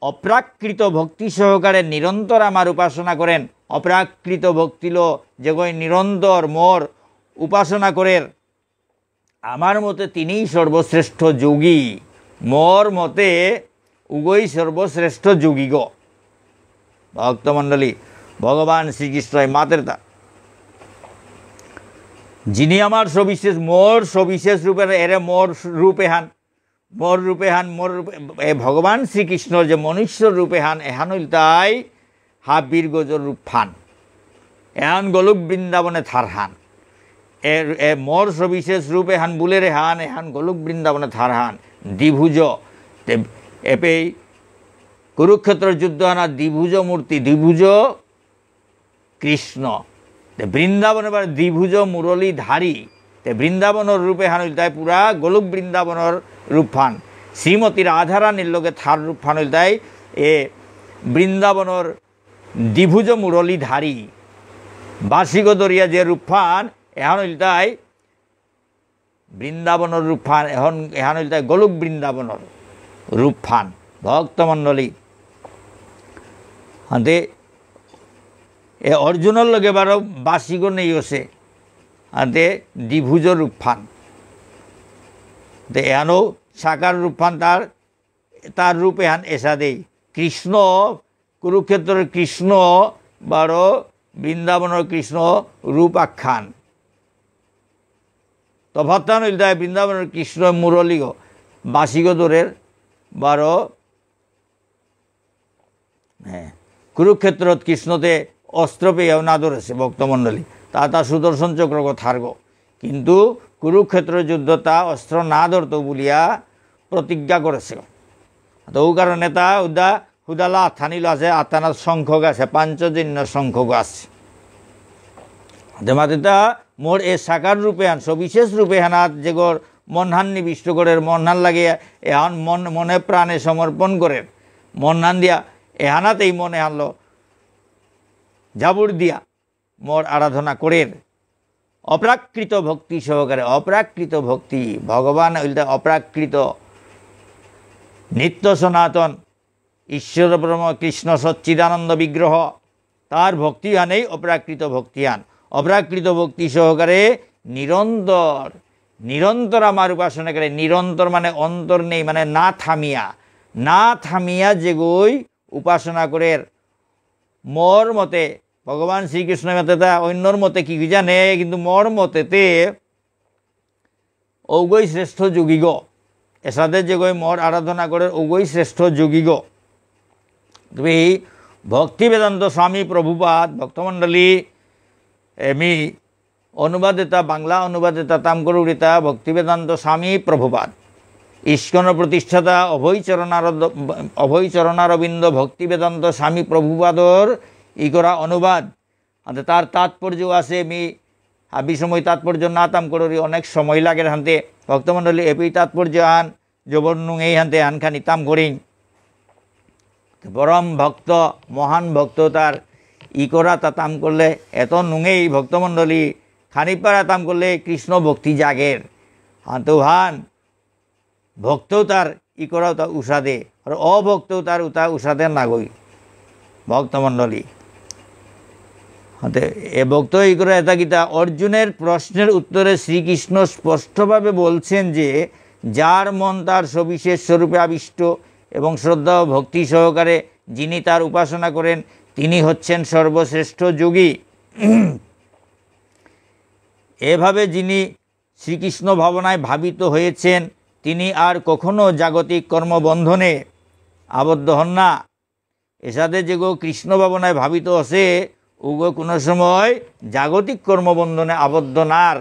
अप्राकृत भक्ति सहकारे निरंतर आमार उपासना करें अप्राकृत भक्तिलो जेगोय निरंतर मोर उपासना करें आमार मते तिनिई सर्वश्रेष्ठ योगी मोर मते उगोई सर्वश्रेष्ठ योगी गो। भक्तमंडली भगवान श्रीकृष्ण मातेरता जिनी आमार सविशेष मोर सविशेष रूपे एरे मोर रूपे हान मोर रूपे भगवान श्रीकृष्ण जो मनुष्य रूपे हान एहान ताई हाबीर गजर रूप फान एहान गोलक बृंदावने थार हान ए मोर सविशेष रूपे हान बुले रे हान एहान गोलक बृंदावने थार हान द्विभुज एपे कुरुक्षेत्र युद्ध हाना द्विभुज मूर्ति द्विभुज कृष्ण बृंदावन द्विभुज मुरलीधारी बृंदावनर रूपे हान पूरा गोलक बृंदावनर रूपफान श्रीमती राधारानीर लोके थार रूपफान ए बृंदावनर द्विभुज मुरलीधारी बासिक दरिया जे रूपफान एहान बृंदावनर रूपफान एहान गोलक बृंदावनर रूपफान। भक्तमंडली हाते ए अर्जुनर लगे बारो बासिक नहीं से हाते द्विभुज रूपफान एहानो साकार रूपफान तार रूपे हान ऐसा दे कृष्ण कुरुक्षेत्र कृष्ण बारो बृंदावनर कृष्ण रूप आख्यान तफात्तान बृंदावनर कृष्ण मुरली बासिक दौरेर बारो कुरुक्षेत्र कृष्णते अस्त्र पे ना धरेছে भक्तमंडली ता सुदर्शन चक्र को थारगो किन्तु कुरुक्षेत्र युद्धता अस्त्र ना धरतो बुलिया प्रतिज्ञा करेছে तो कारण उदा हुदाला आथानिल आछे आथाना संख्यक आछे पांचजन्य संख्यक आछे माता मोर ए साकार रूपे हान सविशेष रूपे हानात जेगोर मनहान निविष्ट करे मनहान लागे एहान मन मने प्राणे समर्पण करे मनहान दिया एहानातेई मने हानलो जाबुर दिया मोर आराधना करे अप्राकृत भक्ति सहकारे अप्राकृत भक्ति भगवान अप्राकृत नित्य सनातन ईश्वर ब्रह्म कृष्ण सच्चिदानंद विग्रह तार भक्तियान अप्राकृत भक्तियान अप्राकृत भक्ति सहकारे निरंतर निरंतर आमार उपासना करे निरंतर माने अंतर नहीं माने ना थामिया जेगोई उपासना करे मोर मते भगवान श्रीकृष्ण मते अन्यर मते कि जाने किन्तु मोर मतेते ओगोई श्रेष्ठ योगी गो एसादे जेगोई मोर आराधना करे ओगोई श्रेष्ठ योगी गो। তুমি भक्ति वेदांत स्वामी प्रभुपाद भक्तमंडली एमी अनुवादिता बांगला अनुवादिता तामकरुड़िता भक्ति वेदांत स्वामी प्रभुपाद इस्कन प्रतिष्ठाता अभय चरणारविंद भक्ति वेदांत स्वामी प्रभुपादर इकरा अनुवाद तार तात्पर्य आछे मी हाबी समय तात्पर्य ना तामकरुरी अनेक समय लागे हानते भक्तमंडली एपी तात्पर्य आन जबरनुंग हानते आनखानी ताम करी परम भक्त महान भक्त तार इकरा ता ताम करले एत नुंगे भक्तमंडली खानिपाड़ा ताम करले कृष्ण भक्ति जागेर हाँ तो हान भक्त तार इकरा ता उषादे और अभक्त तार उता उषादे ना गई भक्तमंडली हाँ ए भक्त इकरा एता गीता अर्जुनेर प्रश्नेर उत्तरे श्रीकृष्ण स्पष्टभावे बोलছেন যে যার মন তার সবিশেষ স্বরূপে আবিষ্ট এবং শ্রদ্ধা ও ভক্তি সহকারে যিনি তার উপাসনা করেন তিনি হচ্ছেন সর্বশ্রেষ্ঠ যোগী। এভাবে যিনি শ্রীকৃষ্ণ ভাবনায় ভাবিত হয়েছেন তিনি আর কখনো জাগতিক কর্মবন্ধনে আবদ্ধ হন না। এসাদে যেগো কৃষ্ণ ভাবনায় ভাবিত আছে ওগো কোনো সময় জাগতিক কর্মবন্ধনে আবদ্ধ নার।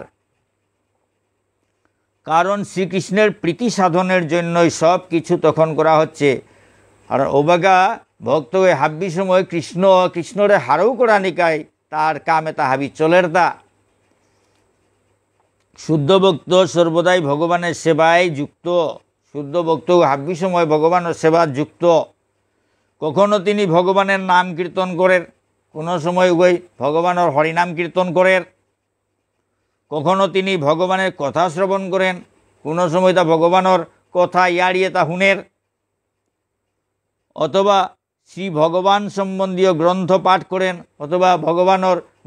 কারণ শ্রীকৃষ্ণের প্রীতি সাধনের জন্যই সব কিছু তখন করা হচ্ছে। আর ওবাগা ভক্ত হয়ে হাব্বি সময় কৃষ্ণরে হারও করা নিকায় তার কামে তা হাবি চলের তা। শুদ্ধ ভক্ত সর্বদাই ভগবানের সেবায় যুক্ত। শুদ্ধ ভক্ত হাব্বি সময় ভগবানের সেবা যুক্ত। কখনো তিনি ভগবানের নাম কীর্তন করেন, কোনো সময় উভয় ভগবানের হরিনাম কীর্তন করেন। কখনো তিনি ভগবানের কথা শ্রবণ করেন, কোনো সময় তা ভগবানের কথা ইয়াড়িয়ে তা শুনের। অথবা শ্রী ভগবান সম্বন্ধীয় গ্রন্থ পাঠ করেন, অথবা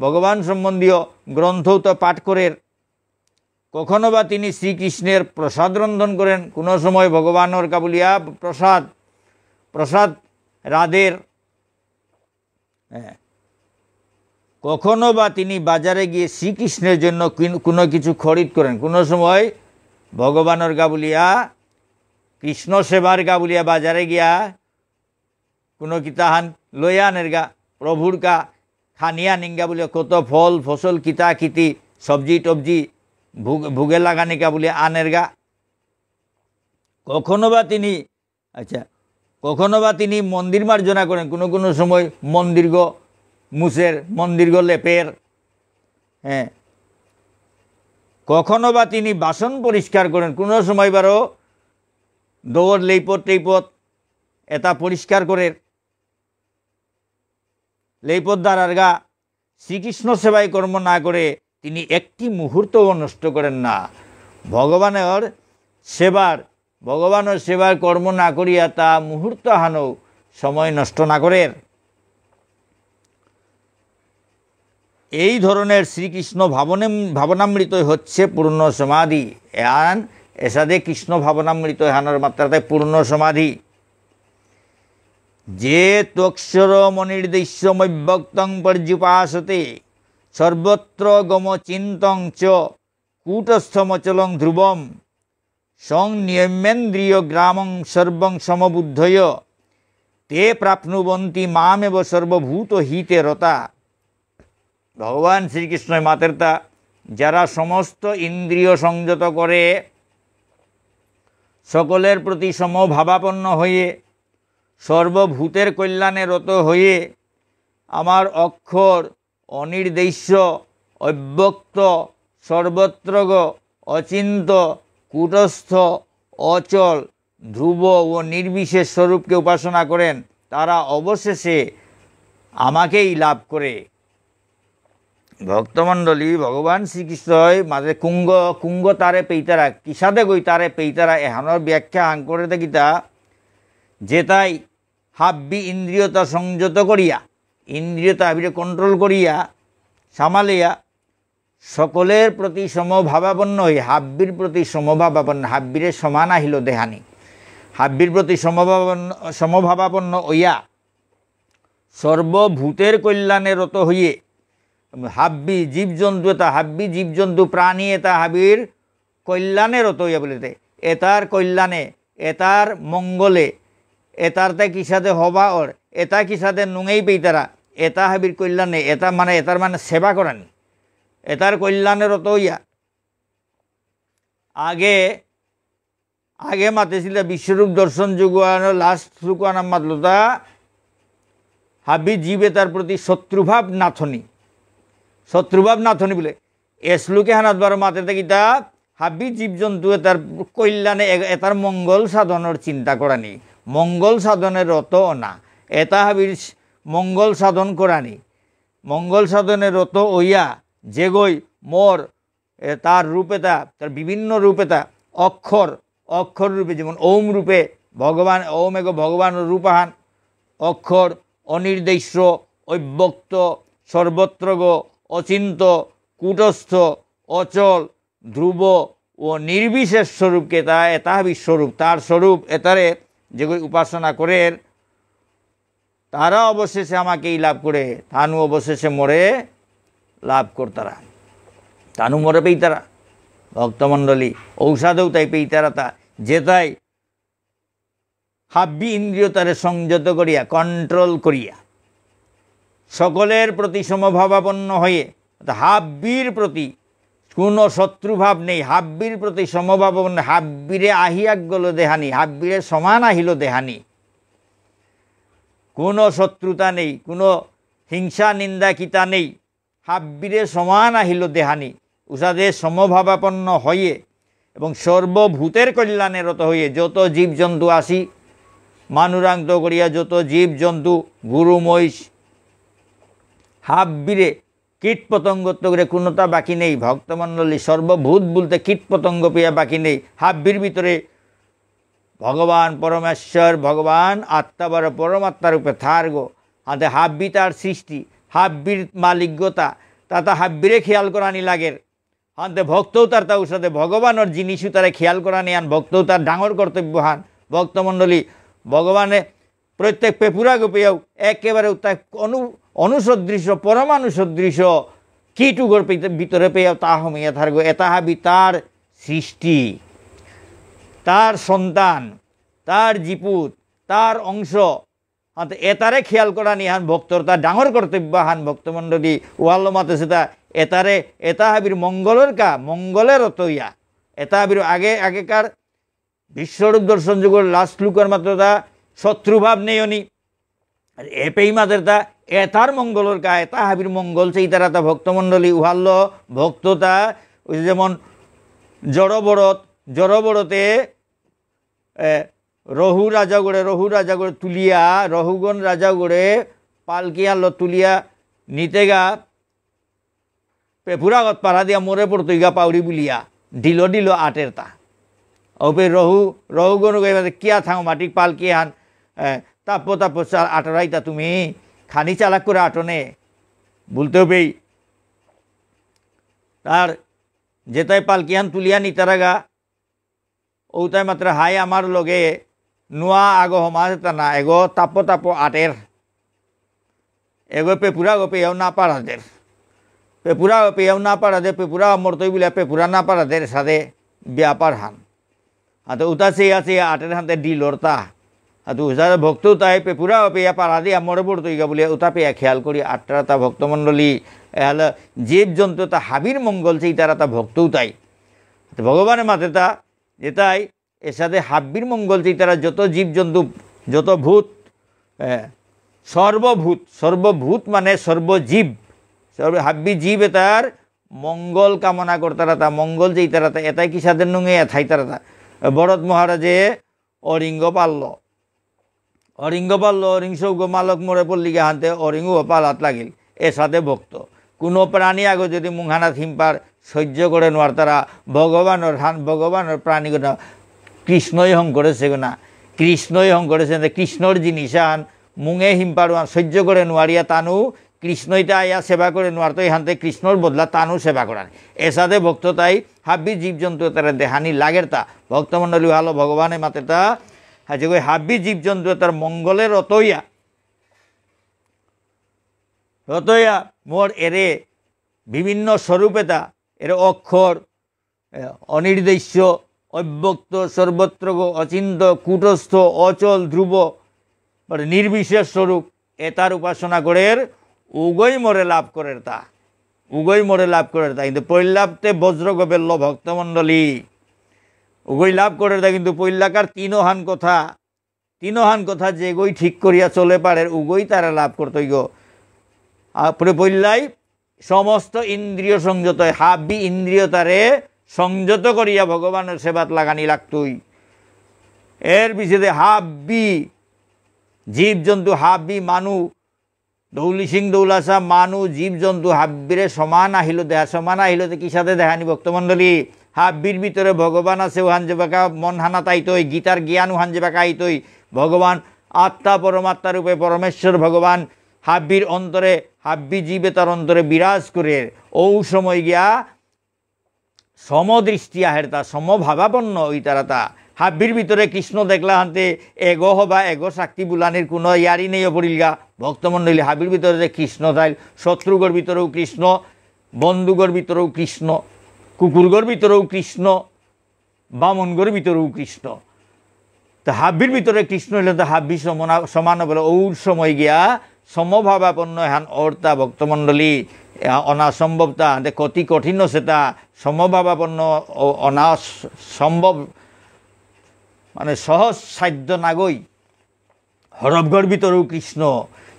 ভগবান সম্বন্ধীয় গ্রন্থও তো পাঠ করেন। কখনো বা তিনি শ্রীকৃষ্ণের প্রসাদ রন্ধন করেন, কোনো সময় ভগবানের কাবুলিয়া প্রসাদ রাধের। কখনো বা তিনি বাজারে গিয়ে শ্রীকৃষ্ণের জন্য কোনো কিছু খরিদ করেন, কোনো সময় ভগবানের গাবুলিয়া কৃষ্ণ সেবার গাবুলিয়া বাজারে গিয়া কোনো কিতাহান লইয়া আনের গা প্রভুর কা খানিয়া নিঙ্গা বলিয়া কত ফল ফসল কিতা কিতি সবজি টবজি ভুগে লাগানিকা বলে আনের গা। কখনো বা তিনি মন্দির মার্জনা করেন, কোনো সময় মন্দির মুসের মন্দির লেপের। হ্যাঁ, কখনো বা তিনি বাসন পরিষ্কার করেন, কোনো সময় বারও দৌড় লেইপত এটা পরিষ্কার করে লেইপত দ্বারার গা। শ্রীকৃষ্ণ সেবায় কর্ম না করে তিনি একটি মুহূর্তও নষ্ট করেন না। ভগবানের সেবার কর্ম না করিয়া তা মুহূর্ত হানও সময় নষ্ট না করেন। এই ধরনের শ্রীকৃষ্ণ ভাবনামৃত হচ্ছে পূর্ণ সমাধি। এসাদে কৃষ্ণ ভাবনামৃত হানোর মাত্রাতে পূর্ণ সমাধি। যে ত্বক্ষর মনির্দেশ্যমভ্যক্তং পর্যুপাসতে সর্বত্র গম চিন্তং চ কূটস্থমচলং ধ্রুবম সংনিয়মেন্দ্রিয় গ্রামং সর্বং সমবুদ্ধয় তে প্রাপ্নুবন্তি মামেব সর্বভূত হিতে রতা। ভগবান শ্রীকৃষ্ণ মাতেরতা যারা সমস্ত ইন্দ্রিয় সংযত করে সকলের প্রতি সমভাবাপন্ন হয়ে সর্বভূতের কল্যাণে রত হয়ে আমার অক্ষর অনির্দেশ্য অব্যক্ত সর্বত্রগ অচিন্ত কূটস্থ অচল ধ্রুব ও নির্বিশেষ স্বরূপকে উপাসনা করেন তারা অবশেষে আমাকেই লাভ করে। ভক্তমণ্ডলী ভগবান শ্রীকৃষ্ণ মাঝে কুঙ্গ তারে পেইতারা কিসাদে গই তারে পেইতারা এহানোর ব্যাখ্যা হাং করে দেখিতা যে তাই হাব্বি ইন্দ্রিয়তা সংযত করিয়া ইন্দ্রিয়তা হাবিরে কন্ট্রোল করিয়া সামালিয়া সকলের প্রতি সমভাবাপন্ন হই হাব্বির প্রতি সমভাবাপন্ন হাব্বিরে সমান আহিল দেহানি হাব্বির প্রতি সমভাবাপন্ন হইয়া সর্বভূতের কল্যাণে রত হইয়ে হাব্বি জীবজন্তু প্রাণী এটা হাবির কল্যাণে রত হইয়া বলিতে এটার কল্যাণে এটার মঙ্গলে এটারতে কিসাদে হবা ওর এটা কিসাদে নুঙেই পেইতারা এটা হাবির কল্যাণে এটার মানে সেবা করানি এটার কল্যাণে রত হইয়া আগে মাতেছিল বিশ্বরূপ দর্শন যুগানো লাস্ট যুগানাম মাতলতা হাবি জীবে তার প্রতি শত্রুভাব নাথনি বলে এসলুকে হানাত বার মাতে থাকিতা হাবি জীবজন্তু তার কল্যাণে এটার মঙ্গল সাধনের চিন্তা করানি মঙ্গল সাধনের রত না এটা হাবির মঙ্গল সাধন করানি মঙ্গল সাধনের রত হইয়া যেগই মোর তার রূপেতা তার বিভিন্ন রূপেতা অক্ষর রূপে যেমন ওম রূপে ভগবান ওম এগো ভগবানের রূপাহান অক্ষর অনির্দেশ্য অব্যক্ত সর্বত্রগ অচিন্ত কূটস্থ অচল ধ্রুব ও নির্বিশেষ স্বরূপকে এটা বিস্বরূপ তার স্বরূপ এটারে যে উপাসনা করে তারা অবশেষে আমাকেই লাভ করে তানু অবশেষে মরে লাভ করতারা তানু মরে পেইতারা ভক্তমণ্ডলী ঔষধও তাই পেইতারা তা যেটাই হাব্বি ইন্দ্রিয় তারে সংযত করিয়া কন্ট্রোল করিয়া সকলের প্রতি সমভাবাপন্ন হয়ে হাব্বির প্রতি কোনো শত্রুভাব নেই হাব্বির প্রতি সমভাবাপন্ন হাব্বিরে আহিয়াক গেল দেহানি হাব্বিরে সমান আহিল দেহানি কোনো শত্রুতা নেই কোনো হিংসা নিন্দা কিতা নেই হাব্বিরে সমান আহিল দেহানি উষাদে সমভাবাপন্ন হয়ে এবং সর্বভূতের কল্যাণে রত হয়ে যত জীবজন্তু আসি মানুরাঙ্গ করিয়া যত জীবজন্তু গুরু মহিষ হাব্বিরে কীট পতঙ্গত্ব করে কোনোটা বাকি নেই ভক্তমণ্ডলী সর্বভূত বলতে কীট পতঙ্গ পেয়া বাকি নেই হাব্বির ভিতরে ভগবান পরমেশ্বর ভগবান আত্মাবার পরমাত্মা রূপে থার্গ হাতে হাব্বি তার সৃষ্টি হাব্বির মালিকতা তা হাব্বিরে খেয়াল করানি লাগের হাতে ভক্তও তার তা উসাদে ভগবানের জিনিসও তারা খেয়াল করানি আন ভক্তও তার ডাঙর কর্তব্য হান ভক্তমণ্ডলী ভগবানে প্রত্যেক পেপুরা গোপেও একেবারে তার অনুসদৃশ্য পরমাণু সদৃশ কীটুগর ভিতরে পেয়েও তা হমিয়া থার্গ এটা হাবি তার সৃষ্টি তার সন্তান তার জিপুত তার অংশ হাতে এতারে খেয়াল করা নি হান ভক্তর তার ডাঙর কর্তব্য হান ভক্তমণ্ডলী ওয়াল্ল মাতে সেটা এতারে এটা হাবির মঙ্গলের কা মঙ্গলের অতইয়া এটা হাবির আগেকার বিশ্বরূপ দর্শন যুগের লাস্ট লুকের মাত্র তা শত্রুভাব নেই অনি এপেই মাদের তা এতার মঙ্গলের কা এটা হাবির মঙ্গল সেই তারা তা ভক্তমণ্ডলী উহাল্ল ভক্ততা ওই যেমন জড়বড়তে রহু রাজাগড়ে তুলিয়া রহুগণ রাজাগড়ে পালকি আনলো তুলিয়া নিতে গা পেপুরাগত পাড়া দিয়া মরে পড়তো গা পাউরি বুলিয়া দিল আটের তা ওপে রহুগণ কিয়া থাও মাটিক পালকি হান তাপ আটরাইতা তুমি খানি চালাক করে আটনে বলতেও পেই তার যেটাই পালকিহান তুলিয়া নিতারা গা ওটাই মাত্র হাই আমার লগে নোয়া আগো হমাতা না এগো তাপ আটের এগো পেপুরা গো পেয়াও না পারাদের পেপুরা পেয়াও না পারাদে পেপুরা মরতই বলে পেপুরা না পারাদের সাথে ব্যাপার হান হাতে উতা সে আছে আটের হাতে ডিলর তা হাতে উষা ভক্ত তাই পেপুরা পেয়া পারা দিয়া মরে পড়তই গা বলে উতা পেয়া খেয়াল করি আটটা তা ভক্তমণ্ডলী এহলে জীবজন্তু তা হাবির মঙ্গল সেই তারা তা ভক্তও তাই ভগবানের মাথে তা যেটাই এর সাথে হাব্বির মঙ্গল সেই তারা যত জীবজন্তু যত ভূত সর্বভূত মানে সর্বজীব হাব্বি জীব তার মঙ্গল কামনা করতারা তা মঙ্গল যেই তারা তা এটাই কি সাথে নুঙে এথাই তারা তা ভরত মহারাজে অরিঙ্গ পালল অরিংসৌগ মালক মরে পল্লিকে হানতে অরিঙ্গ পালাত লাগিল এর সাথে ভক্ত কোনো প্রাণী আগে যদি মুহানা থিম্পার সহ্য করে নোয়ার তারা ভগবানের প্রাণীগুলো কৃষ্ণই হং করেছে না কৃষ্ণই হং করেছে কৃষ্ণর জিনিস আন মুঙে হিম্পার সহ্য করে নোয়ারিয়া তানু কৃষ্ণইটা আয়া সেবা করে নোয়ার তো এখান থেকে কৃষ্ণর বদলা তানু সেবা করার এর সাথে ভক্ত তাই হাব্বি জীবজন্তু তারা দেহানি লাগের তা ভক্তমণ্ডলী ভালো ভগবানের মাতে তা যে ওই হাব্বি জীবজন্তু তার মঙ্গলের রতইয়া মোর এরে বিভিন্ন স্বরূপে তা এর অক্ষর অনির্দেশ্য অব্যক্ত সর্বত্র অচিন্ত কূটস্থ অচল ধ্রুব নির্বিশেষ স্বরূপ এটার উপাসনা করে উগই মরে লাভ করের তা কিন্তু পৈলাভতে বজ্র গোবেল্য ভক্তমণ্ডলী উগই লাভ করে তা কিন্তু পৈলাকার তিনহান কথা যে গই ঠিক করিয়া চলে পারে উগই তারা লাভ করতই গো আপরে পৈলাই সমস্ত ইন্দ্রিয় সংযত হাব্বি ইন্দ্রিয় তারে সংযত করিয়া ভগবানের সেবাত লাগানি লাগতই এর পিছনে হাব্বি জীবজন্তু হাব্বি মানু দৌলি সিং দৌলাসা মানু জীবজন্তু হাব্বিরে সমান আহিল কি সাথে দেখানি ভক্তমণ্ডলী হাব্বির ভিতরে ভগবান আছে ওহান যে বাকা মন হানা তাইতই গীতার জ্ঞান ওহান যে বাকা আইতই ভগবান আত্মা পরমাত্মা রূপে পরমেশ্বর ভগবান হাব্বির অন্তরে হাব্বি জীবে তার অন্তরে বিরাজ করে ও সময় গিয়া সমদৃষ্টি আহের তা সমভাবাপন্ন ওই তারা তা হাব্বির ভিতরে কৃষ্ণ দেখলা হানতে এগো হবা এগো শক্তি বুলানির কোনো ইয়ারি নেই পড়িলগা ভক্তমণ্ডলী। হাবির ভিতরে যে কৃষ্ণ তাইল, শত্রুগর ভিতরেও কৃষ্ণ, বন্দুকর ভিতরেও কৃষ্ণ, কুকুরগর ভিতরেও কৃষ্ণ, বামনগর ভিতরেও কৃষ্ণ। তো হাব্বির ভিতরে কৃষ্ণ হইলে তো হাব্বি সমান বলে ওর সময় গিয়া সমভাবাপন্ন হান অর্তা ভক্তমণ্ডলী অনাসম্ভবতা কতি কঠিন সেটা সমভাবাপন্ন অনাসম্ভব মানে সহজ সাধ্য নাগই। হরবগড় ভিতরেও কৃষ্ণ,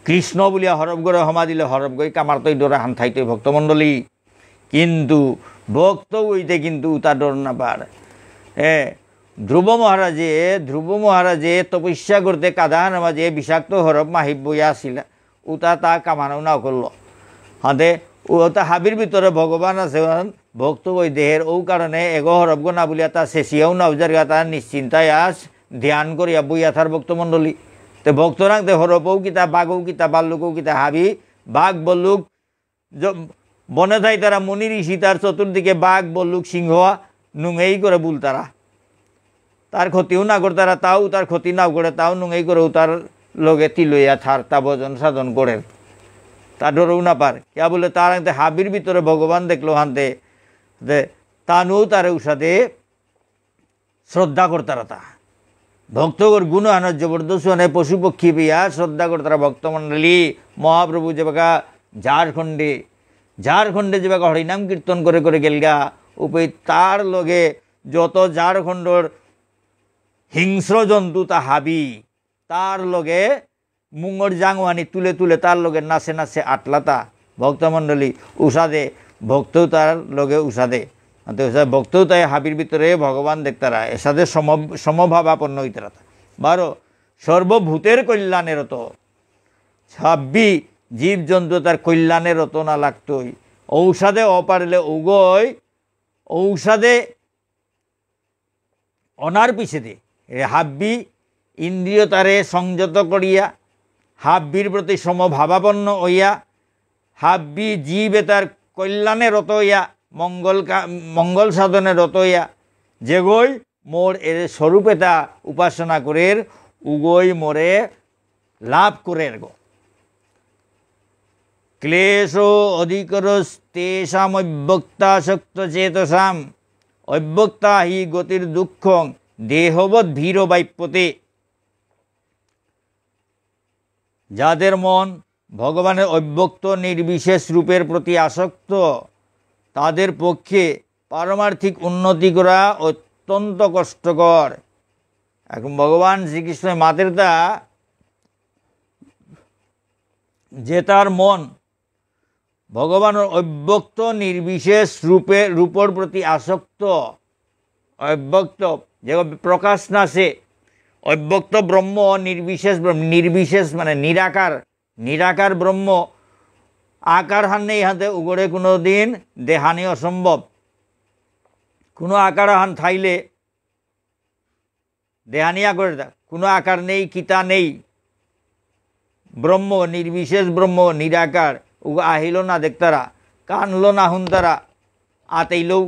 কৃষ্ণ বলিয়া হরবগড়ে হমা দিলে হরবগই কামারতই ডোরা হান থাইতই ভক্তমণ্ডলী। কিন্তু ভক্ত হইতে কিন্তু উতা ডর না পার। ধ্রুব মহারাজে তপস্যা করতে কাদাহার মাঝে বিষাক্ত হরব মাহিব বইয়া আসিলা, উতা তা কামানো না করলো। হাতে ওটা হাবির ভিতরে ভগবান আছে ভক্ত ওই দেহের ও কারণে এগো হরবগ না বলিয়া তা শেষিয়াও না উজারিয়া তার নিশ্চিন্তায় আস ধ্যান করিয়া বইয়া থার ভক্তমণ্ডলী। তো ভক্তরাং তে হরবও কিতা বাঘও কিতা বাল্লুকও কিতা হাবি বাঘ বল্লুক বনে থাই তারা মুনি ঋষি তার চতুর্দিকে বাঘ বল্লুক সিংহ নুঙেই করে বুল তারা, তার ক্ষতিও না করে তারা, তাও তার ক্ষতি নাও করে, তাও নুঙেই করেও তার লগে তিলইয়া থার তা ভজন সাধন করে, তা ডরও না পার। কেয়া বলে তার আনতে হাবির ভিতরে ভগবান দেখলো হানতে যে তানুও তার উষাদে শ্রদ্ধা করতারা। তা ভক্তগর গুণ আনার জবরদস্ত আনে পশু পক্ষী পিয়া শ্রদ্ধা করতারা ভক্তমণ্ডলী। মহাপ্রভু যে বাকা ঝাড়খণ্ডে যে বাকা হরিনাম কীর্তন করে করে গেলগা উপে তার লগে যত ঝাড়খণ্ডর হিংস্র জন্তু তা হাবি তার লগে মুঙর জাংওয়ানি তুলে তুলে তার লগে নাচে নাচে আটলাতা ভক্তমণ্ডলী উষাদে ভক্তও তার লগে উষাদে ভক্তও তাই হাবির ভিতরে ভগবান দেখতারা এসাদে সমভাবাপন্ন হইতারা। 12 সর্বভূতের কল্যাণের রত ছাব্বি জীবজন্তু তার কল্যাণের রত না লাগতই। ঔষধে অপারিলে উগয় ঔষধে অনার পিছে দে হাব্বি ইন্দ্রিয় তারে সংযত করিয়া হাব্বির প্রতি সমভাবাপন্ন হইয়া হাব্বি জীবে তার কল্যাণে রত হইয়া মঙ্গল সাধনে রত হইয়া যেগই মোর এর স্বরূপে তা উপাসনা করে উগই মোরে লাভ করে গো। ক্লেশ অধিকর তেষাম অব্যক্তাসক্ত চেতসাম অব্যক্তা হি গতির দুঃখং দেহবৎ ভীর বাপ্যতে। যাদের মন ভগবানের অব্যক্ত নির্বিশেষ রূপের প্রতি আসক্ত তাদের পক্ষে পারমার্থিক উন্নতি করা অত্যন্ত কষ্টকর। এখন ভগবান শ্রীকৃষ্ণের মাতের তা যে তার মন ভগবানের অব্যক্ত নির্বিশেষ রূপর প্রতি আসক্ত, অব্যক্ত যে প্রকাশ না সে অব্যক্ত ব্রহ্ম নির্বিশেষ মানে নিরাকার ব্রহ্ম আকার হান নেই হাতে উগড়ে কোনো দিন দেহানি অসম্ভব। কোনো আকার হান থাইলে দেহানিয়া করে কোনো আকার নেই কিতা নেই ব্রহ্ম নির্বিশেষ ব্রহ্ম নিরাকার উগ আহিল না দেখতারা কানলো না হুন তারা আতেইলেও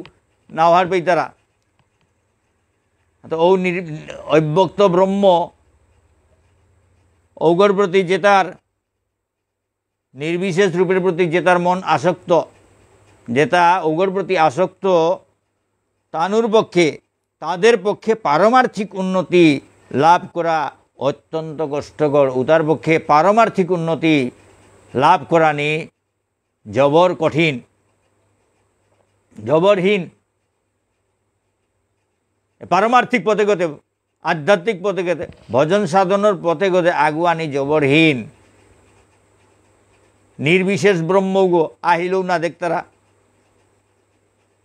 না হার পেতারা। তো ও অব্যক্ত ব্রহ্ম ঔগর প্রতি যে তার নির্বিশেষ রূপের প্রতি যে তার মন আসক্ত যেটা ঔগর প্রতি আসক্ত তানুর পক্ষে তাদের পক্ষে পারমার্থিক উন্নতি লাভ করা অত্যন্ত কষ্টকর। উতার পক্ষে পারমার্থিক উন্নতি লাভ করা নি জবর কঠিন জবরহীন। পারমার্থিক পথে গতে আধ্যাত্মিক পথে গতে ভজন সাধনের পথে গতে আগুয়ানি জবরহীন। নির্বিশেষ ব্রহ্মগ আহিলেও না দেখতারা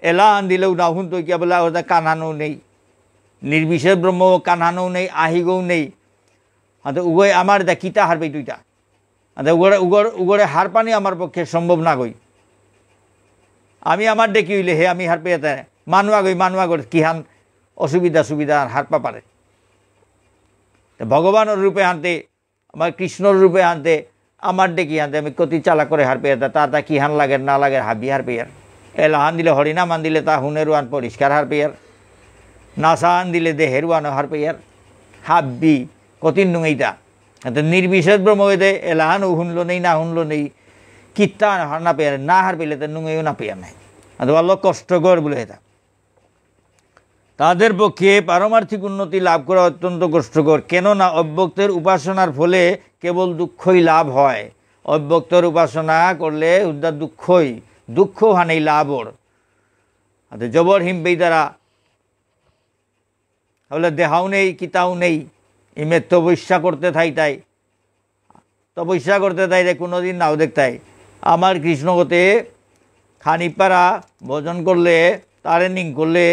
এলা আন দিলেও না হুন তো কে বলে ওটা কানানো নেই নির্বিশেষ ব্রহ্ম কানানো নেই আহিগও নেই। হাতে উগয় আমার দা কিতা হারবে দুইটা হাতে উগরে হার পানি আমার পক্ষে সম্ভব না গই। আমি আমার ডেকি হইলে হে আমি হার পেয়ে মানুয়া গই কিহান অসুবিধা সুবিধা হার পা পারে। ভগবানের রূপে আনতে আমার কৃষ্ণর রূপে আনতে আমার ডেকি আনতে আমি কতি চালা করে হার পেয়ে তা কি হান লাগে না লাগে হাবি হার পেয়ার এলা হান দিলে হরিনাম আন দিলে তা হুনেরও আন পরিষ্কার হার পেয়ার। নাসান দিলে দে হেরুয়ানো হার পেয়ার হাব্বি কতিন নুঙইটা নির্বিশেষ ব্রহ্ম হইতে এলাহান শুনলো নেই না শুনলো নেই কিত্তা হার না পেয়ার না হার পেলে তো নুঙেও না পেয়ার নাই ভালো কষ্টকর বলে এটা তাদের পক্ষে পারমার্থিক উন্নতি লাভ করা অত্যন্ত কষ্টকর, কেননা অব্যক্তের উপাসনার ফলে কেবল দুঃখই লাভ হয়। অব্যক্তের উপাসনা করলে উদ্ধার দুঃখ হানেই লাভর জবর হিমবেই দ্বারা বলে দেহাও নেই কিতাও নেই ইমের তপস্যা করতে থাই তপস্যা করতে থাই রে কোনোদিন নাও দেখতাই আমার কৃষ্ণগতে খানিপাড়া ভজন করলে তারে নিং করলে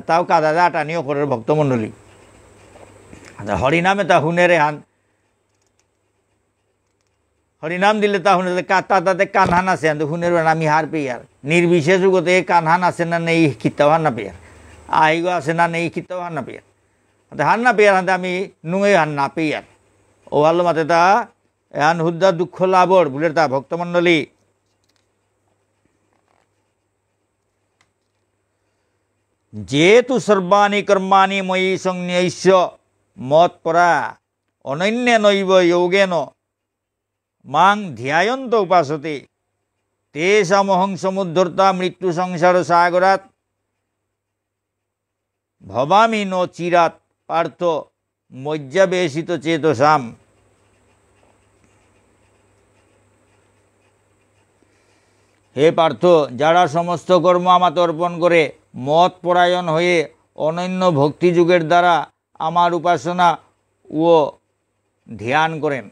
তাও কাদা টানিও করে ভক্তমণ্ডলী হরিনামে তা হুনেরে হান হরিনাম দিলে তা হুনে তাতে কানহান আছে হুনের আমি হার পেয়ার নির্বিশেষ যুগতে কানহান আছে না নেই খিত্তাও হান না পেয়ার আহিগো আছে না নেই খিত্তাও হান না পেয়ার হান না পেয়ার হাতে আমি নুঙে হান না পেয়ার ও ভালো মাতে তা হান হুদ্দা দুঃখ লাভর বলে তা ভক্তমণ্ডলী যেহেতু সর্বাণি কর্মাণি ময়ি সংন্যস্য মত পরা অনন্য নৈব যোগেন মাং ধ্যায়ন্ত উপাসতে তেষামহং সমুদ্ধর্তা মৃত্যু সংসার সাগরাত ভবামি ন চিরাত পার্থ মজ্জাবেশিত চেতসাম। হে পার্থ, যারা সমস্ত কর্ম আমাতে অর্পণ করে মত পরায়ণ হয়ে অনন্য ভক্তিযুগের দ্বারা আমার উপাসনা ও ধ্যান করেন,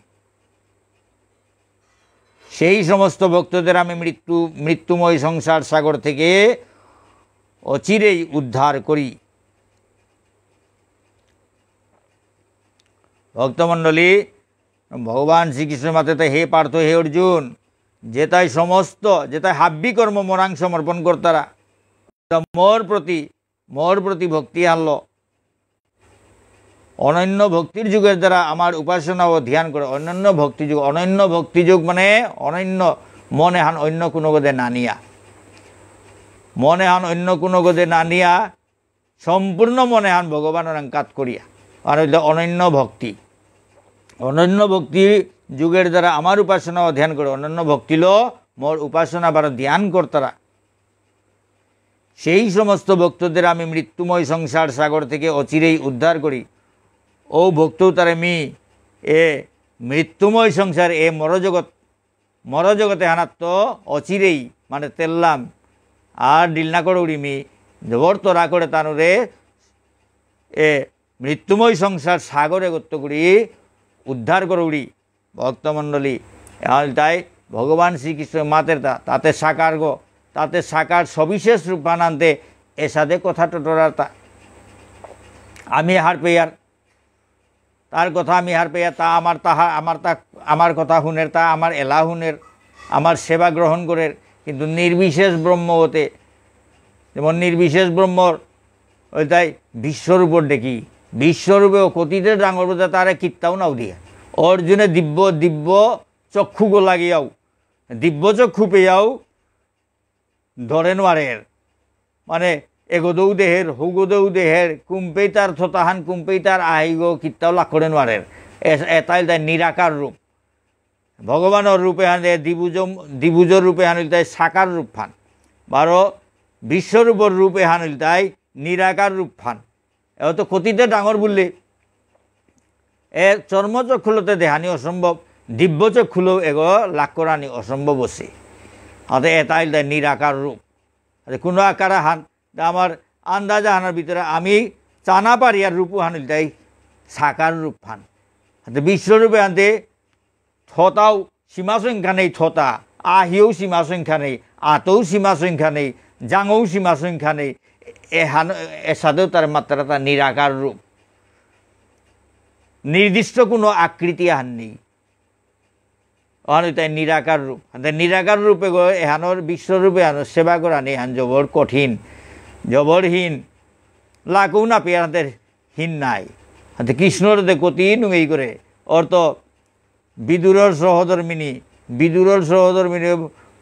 সেই সমস্ত ভক্তদের আমি মৃত্যুময় সংসার সাগর থেকে অচিরেই উদ্ধার করি। ভক্তমণ্ডলী, ভগবান শ্রীকৃষ্ণ মাতে হে পার্থ, হে অর্জুন, যেটাই হাব্বি কর্ম মরাং সমর্পণ করতারা মোর প্রতি ভক্তি আনল, অনন্য ভক্তির যুগের দ্বারা আমার উপাসনা ও ধ্যান করে। অনন্য ভক্তিযুগ মানে অনন্য মনে হান অন্য কোনো গদে না নিয়া সম্পূর্ণ মনে হান ভগবানের কাজ করিয়া আর হইল অনন্য ভক্তি যুগের দ্বারা আমার উপাসনা ও ধ্যান করে। অনন্য ভক্তি লো মোর উপাসনা বার ধ্যান করতারা, সেই সমস্ত ভক্তদের আমি মৃত্যুময় সংসার সাগর থেকে অচিরেই উদ্ধার করি। ও ভক্ত তারে এ মৃত্যুময় সংসার এ মরজগতে হানাত্ম অচিরেই মানে তেললাম আর ডিল না করে উড়ি জবর তোরা করে তানুরে এ মৃত্যুময় সংসার সাগরে গত্য করি উদ্ধার করে উড়ি। ভক্তমণ্ডলী, তাই ভগবান শ্রীকৃষ্ণ মাতের তাতে সাকার সবিশেষ রূপ বানান্তে এসাদে কথা টটরার আমি হার পেয়ার তার কথা আমি হার পেয়ার তা আমার কথা হুনের, তা আমার এলা হুনের, আমার সেবা গ্রহণ করে। কিন্তু নির্বিশেষ ব্রহ্ম হতে যেমন নির্বিশেষ ব্রহ্মর ওই তাই বিশ্বরূপর দেখি বিশ্বরূপেও কতিতে ডাঙর বোঝা তারে কিত্তাও নাও দিয়া অর্জুনে দিব্য চক্ষু গো লাগিয়াও দিব্য চক্ষু পেয়াও ধরে নোয়ারের মানে এগোদৌ দেহের হুগোদৌ দেহের কুম্পেই তার থতাহান কুম্পেই তার আহিগো কিত্তাও লাখ করে নোয়ারের এটাই তাই নিরাকার রূপ। ভগবানের রূপে হান দ্বিভুজর রূপে হানিল তাই সাকার রূপ ফান বারো বিশ্বরূপর রূপে হানিল তাই নিরাকার রূপ ফান। এত কতিতে ডাঙর বললে চর্মচক্ষুলতে দেহানি অসম্ভব, দিব্য চক্ষুলেও এগো লাখ করানি অসম্ভব আছে। হাতে এটাই তাই নিরাকার রূপ। কোনো আকার হান আমার আন্দাজা হানার ভিতরে আমি চানা পারি আর রূপ হানিল তাই সাকার রূপ ফান। হাতে বিশ্বরূপে আনতে থতাও সীমা সংখ্যা নেই, থতা আহিও সীমা সংখ্যা নেই, আতও সীমা সংখ্যা নেই, জাঙও সীমা সংখ্যা নেই। এসাদেও তার মাত্রা তার নিরাকার রূপ, নির্দিষ্ট কোনো আকৃতি হান নেই, তাই নিরাকার রূপ। নিরাকার রূপে গো এহানোর বিশ্বরূপে হানোর সেবা করানি হান জবর কঠিন জবরহীন লাকও না পেয়ার হাতের হীন নাই। হাতে কৃষ্ণর কতি নুঙেই করে ওর তো বিদুরের সহধর্মিনী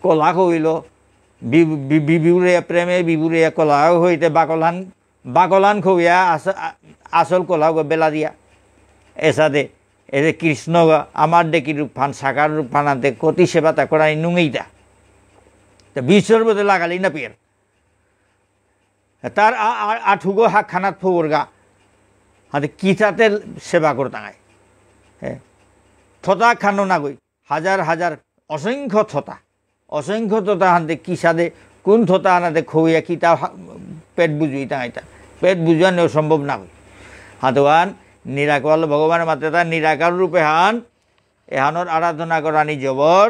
কলা হইল বিবুরে প্রেমে বিবুরে কলা হইতে বাকলহান বাকলান খুবিয়া আসল কোলাও বেলা দিয়া এসাদে এ যে কৃষ্ণ আমার ডেকি রূপ ফান সাকার রূপ ফানাতে কতি সেবা তা করাই নুঙেইতা তা বিশ্বর বোধে লাগালি না পের তার আঠুগো হাক খানাত ফৌরগা হাতে কিতাতে সেবা করতাঙায় হ্যাঁ থতা খানো না গই হাজার হাজার অসংখ্য থতা হাতে কি সাদে কোন থতা আনাতে খইয়া কিতা পেট বুঝুই তাঙাইতা পেট বুঝানো সম্ভব না গই হাতওয়ান নিরাকার ভগবানের মাত্রে তার নিরাকার রূপে হান এহানোর আরাধনা করানি জবর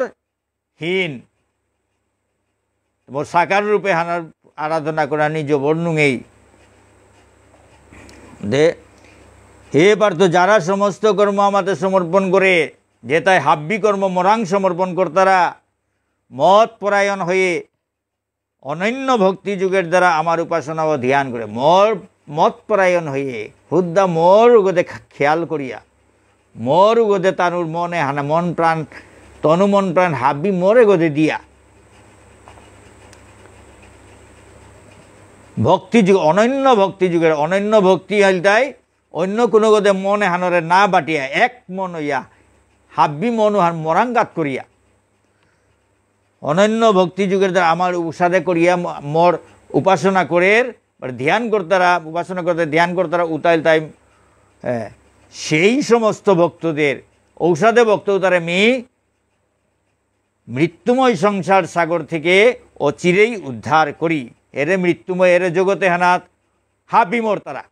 হীন সাকার রূপে হানার আরাধনা করানি জবর নুঙেই দে এবার তো যারা সমস্ত কর্ম আমাদের সমর্পণ করে যে তাই হাব্বি কর্ম মরাং সমর্পণ কর্তারা মত পরায়ণ হয়ে অনন্য ভক্তি যুগের দ্বারা আমার উপাসনা ও ধ্যান করে মত পরায়ণ হয়ে হুদ্দা মোর উগদে খেয়াল করিয়া মোর উগদে তানুর মনে হানা মন প্রাণ তনু মন প্রাণ হাব্বি মোরে গদে দিয়া ভক্তি যুগ অনন্য ভক্তি যুগের অনন্য ভক্তি হালতাই অন্য কোনো গদে মনে হানরে না বাটিয়া এক মন হইয়া হাব্বি মন হান মরাঙ্গাত করিয়া অনন্য ভক্তি যুগের দ্বারা আমার উসাদে করিয়া মোর উপাসনা করে ধ্যান কর্তারা উপাসনা করতে ধ্যান কর্তারা উতাইল তাই সেই সমস্ত ভক্তদের ঔষধে ভক্ত তারা মৃত্যুময় সংসার সাগর থেকে অচিরেই উদ্ধার করি এরে মৃত্যুময় এরে জগতে হানাত হাবি মোর তারা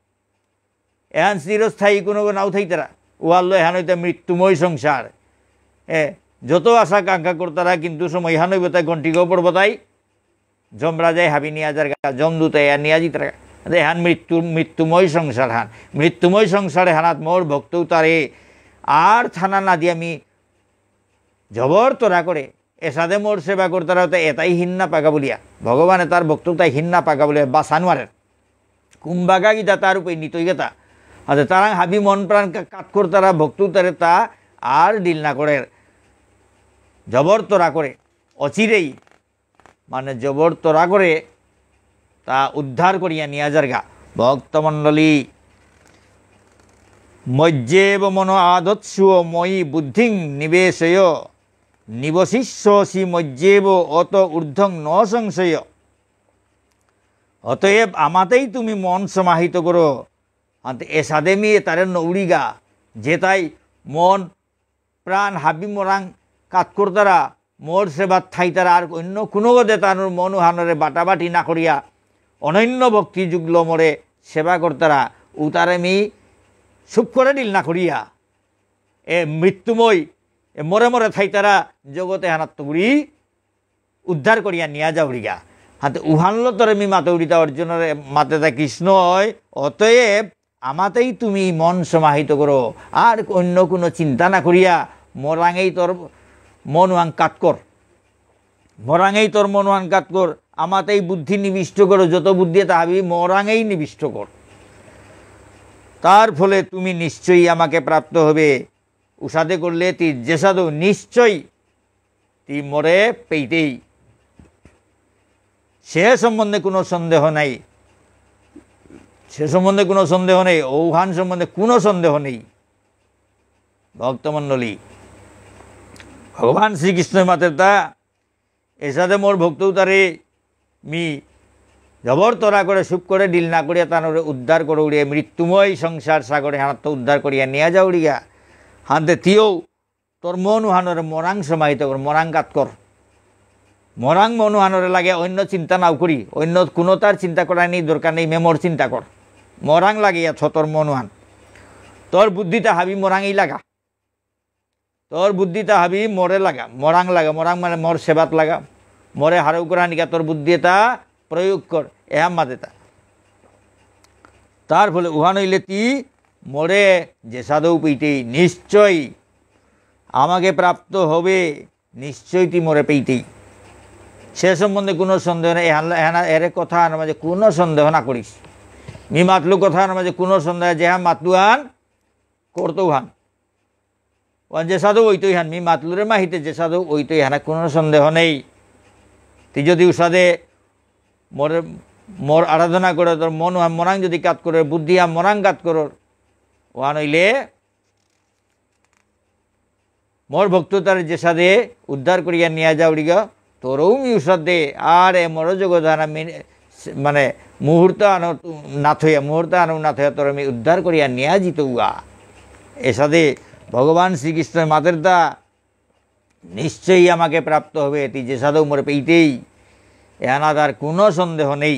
এহান চিরস্থায়ী কোনো নাও থাই তারা ওয়াল্লো এহান হইতে মৃত্যুময় সংসার যত আশা কাঙ্ক্ষা করতারা কিন্তু সময় এহান হইব তাই ঘন্টিকেও পড়ব তাই যমরাজায় হাবি নিয়ে যার যমদূতে নিয়ে জিত এহান মৃত্যুময় সংসার হান মৃত্যুময় সংসারে হানাত মোর ভক্ত তারে আর থানা না দিয়ে আমি জবর তোরা করে এসাদে মোর সেবা করতারা হতে এটাই হিন্না পাকা বলিয়া ভগবানে তার ভক্ত তাই হিন্না পাকা বলিয়া বা সানোয়ারের কুম্বাগা গীতা তার উপরে নিতই গেতা আচ্ছা তারা হাবি মন প্রাণ কাট করতারা ভক্ত তারে তা আর ডিল না করে জবর তোরা করে অচিরেই মানে জবর তোরা করে তা উদ্ধার করিয়া নিয়া যারগা ভক্তমণ্ডলী মজ্জেব মন আদৎসু মই বুদ্ধিং নিবেশয় নিবশিষ্যসি মজ্জেব অত ঊর্ধ্বং ন সংশয় অতএব আমাতেই তুমি মন সমাহিত করো এসাদে মিয়ে তারে নৌড়িগা যে তাই মন প্রাণ হাবি মরাং কাত করতারা মোর সেবার থাই তারা আর অন্য কোনো গদে তানোর মন হানরে বাটাবাটি না করিয়া অনন্য ভক্তি যুগল মরে সেবা করতারা উতারে মি সুপ করে দিল না করিয়া মৃত্যুময় মরে মরে থাই তারা জগতে হানাত্তগুড়ি উদ্ধার করিয়া নিয়া যাওড়িগা হাতে উহানল তরে মি মাতে উড়িতা অর্জনের মাতে তা কৃষ্ণ হয় অতএব আমাতেই তুমি মন সমাহিত করো আর অন্য কোনো চিন্তা না করিয়া মরাঙেই তোর মনুয়াং কাট কর মরাঙেই তোর মনুয়াং কাট কর আমাতেই বুদ্ধি নিবিষ্ট করো যত বুদ্ধি তাহাবি মরাঙেই নিবিষ্ট কর তার ফলে তুমি নিশ্চয়ই আমাকে প্রাপ্ত হবে উষাদে করলে তি যেসাদু নিশ্চয়ই তি মরে পেইতেই সে সম্বন্ধে কোনো সন্দেহ নাই সে সম্বন্ধে কোনো সন্দেহ নেই ঔহান সম্বন্ধে কোনো সন্দেহ নেই ভক্তমণ্ডলী ভগবান শ্রীকৃষ্ণের মাতের তা এসাদে মোর ভক্ত তারে মি জবর তরা করে সুপ করে ডিল না করিয়া তানরে উদ্ধার করে উড়িয়া মৃত্যুময় সংসার সাগরে হানাত উদ্ধার করিয়া নিয়ে যা উড়িয়া হাতে তিও তোর মনুহানরে মরাং সমাহিত কর মরাং কাত কর মরাং মনুহানরে লাগে অন্য চিন্তা নাও করি অন্য কোনো তার চিন্তা করার নেই দরকার নেই মেমোর চিন্তা কর মরাং লাগিয়া ছ তোর মনুহান তোর বুদ্ধিটা হাবি মরাঙই লাগা তোর বুদ্ধিটা হাবি মরে লাগা মরাং মানে মোর সেবাত লাগা মরে হারউ করা নিকা তোর বুদ্ধি এটা প্রয়োগ কর এহাম মাতেতা তার ফলে উহা নইলে তি মরে যে সাধু পেইতেই নিশ্চয়ই আমাকে প্রাপ্ত হবে নিশ্চয়ই তি মরে পেইতেই সে সম্বন্ধে কোনো সন্দেহ নেই এহানা এর কথা মাঝে কোনো সন্দেহ না করিস মি মাতলু কথা মাঝে কোনো সন্দেহ যে হ্যাঁ মাতলু হান করতেও হান যে সাধু ওইতই হান মি মাতলুরে মাহিতে যে সাধু ওইতই হানা কোনো সন্দেহ নেই তুই যদি উষাদে মরে মোর আরাধনা করে তোর মন মনাং যদি কাত করে বুদ্ধি মনাং কাত কর ওয়া নইলে মোর ভক্ত তার যে সাদে উদ্ধার করিয়া নিয়ে যাওড়িগ তোরও মিউসদ দে আর এ মোর জগধানা মানে মুহূর্ত আনো নাথ হইয়া তোর আমি উদ্ধার করিয়া নিয়া জিত উয়া এ সাদে ভগবান শ্রীকৃষ্ণের মাতের দা নিশ্চয়ই আমাকে প্রাপ্ত হবে এটি যে সাধু মোর পেইতেই এনাদার কোনো সন্দেহ নেই।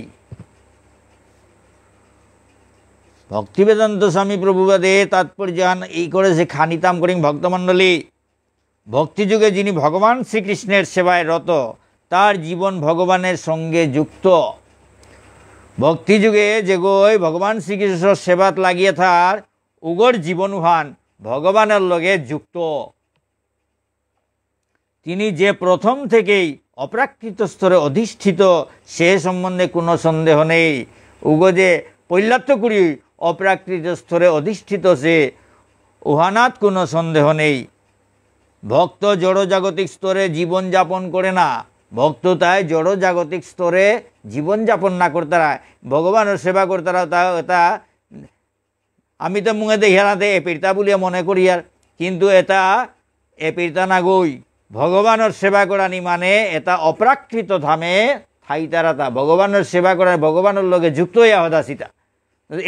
ভক্তিবেদান্ত স্বামী প্রভুপাদে তাৎপর্যান এই করেছে খানিতাম করিং ভক্তমণ্ডলী। ভক্তিযুগে যিনি ভগবান শ্রীকৃষ্ণের সেবায় রত তার জীবন ভগবানের সঙ্গে যুক্ত। ভক্তিযুগে যে গই ভগবান শ্রীকৃষ্ণ সেবাত লাগিয়ে থার উগর জীবনহান ভগবানের লগে যুক্ত। তিনি যে প্রথম থেকেই অপ্রাকৃত স্তরে অধিষ্ঠিত সে সম্বন্ধে কোনো সন্দেহ নেই। উগো যে পৈলাত্য করি অপ্রাকৃত স্তরে অধিষ্ঠিত সে উহানাত কোনো সন্দেহ নেই। ভক্ত জড়জাগতিক স্তরে জীবনযাপন করে না। ভক্ত তাই জড়জাগতিক স্তরে জীবনযাপন না করতারা ভগবানের সেবা করতারা এটা আমি তো মুখে দেখে না এ পীড়তা বলিয়া মনে করি আর কিন্তু এটা এ পীড়তা না গই ভগবানের সেবা করানি মানে এটা অপ্রাকৃত ধামে থাইতারা তা ভগবানের সেবা করার ভগবানের লগে যুক্ত হইয়া হতা সীতা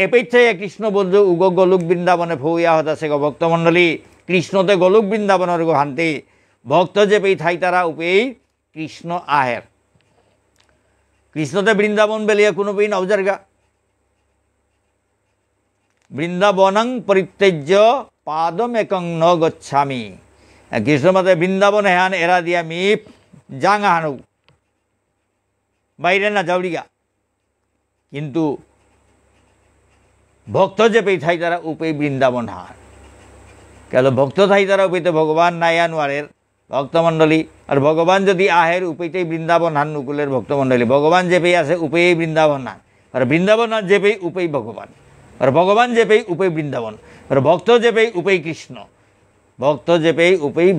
এপেক্ষায় কৃষ্ণ বলছে উগ গোলুক বৃন্দাবনে ফৌয়া হতা সে ভক্তমণ্ডলী কৃষ্ণতে গোলুক বৃন্দাবনের গো হান্তি ভক্ত যে পেই থাইতারা উপেই কৃষ্ণ আহের কৃষ্ণতে বৃন্দাবন বেলিয়া কোনো পেই নবজারগা বৃন্দাবনং পরিত্যজ্য পাদম একং ন গচ্ছামি। কৃষ্ণ মাতে বৃন্দাবন হেন এরা দিয়া মি জাঙা হানু বাইরে না যাওড়িগা কিন্তু ভক্ত যে পেই থাই তারা উপেই বৃন্দাবন হান কেন ভক্ত থাই তারা উপেতে ভগবান নায়ানোয়ারের ভক্তমণ্ডলী আর ভগবান যদি আহের উপেতেই বৃন্দাবন হান নুকুলের ভক্তমণ্ডলী ভগবান যে পেই আছে উপেই বৃন্দাবন হান আর বৃন্দাবন হান যে পেই উপেই ভগবান আর ভগবান যে পেই উপেই বৃন্দাবন আর ভক্ত যে পেই উপেই কৃষ্ণ ভক্ত যে পেই উপেই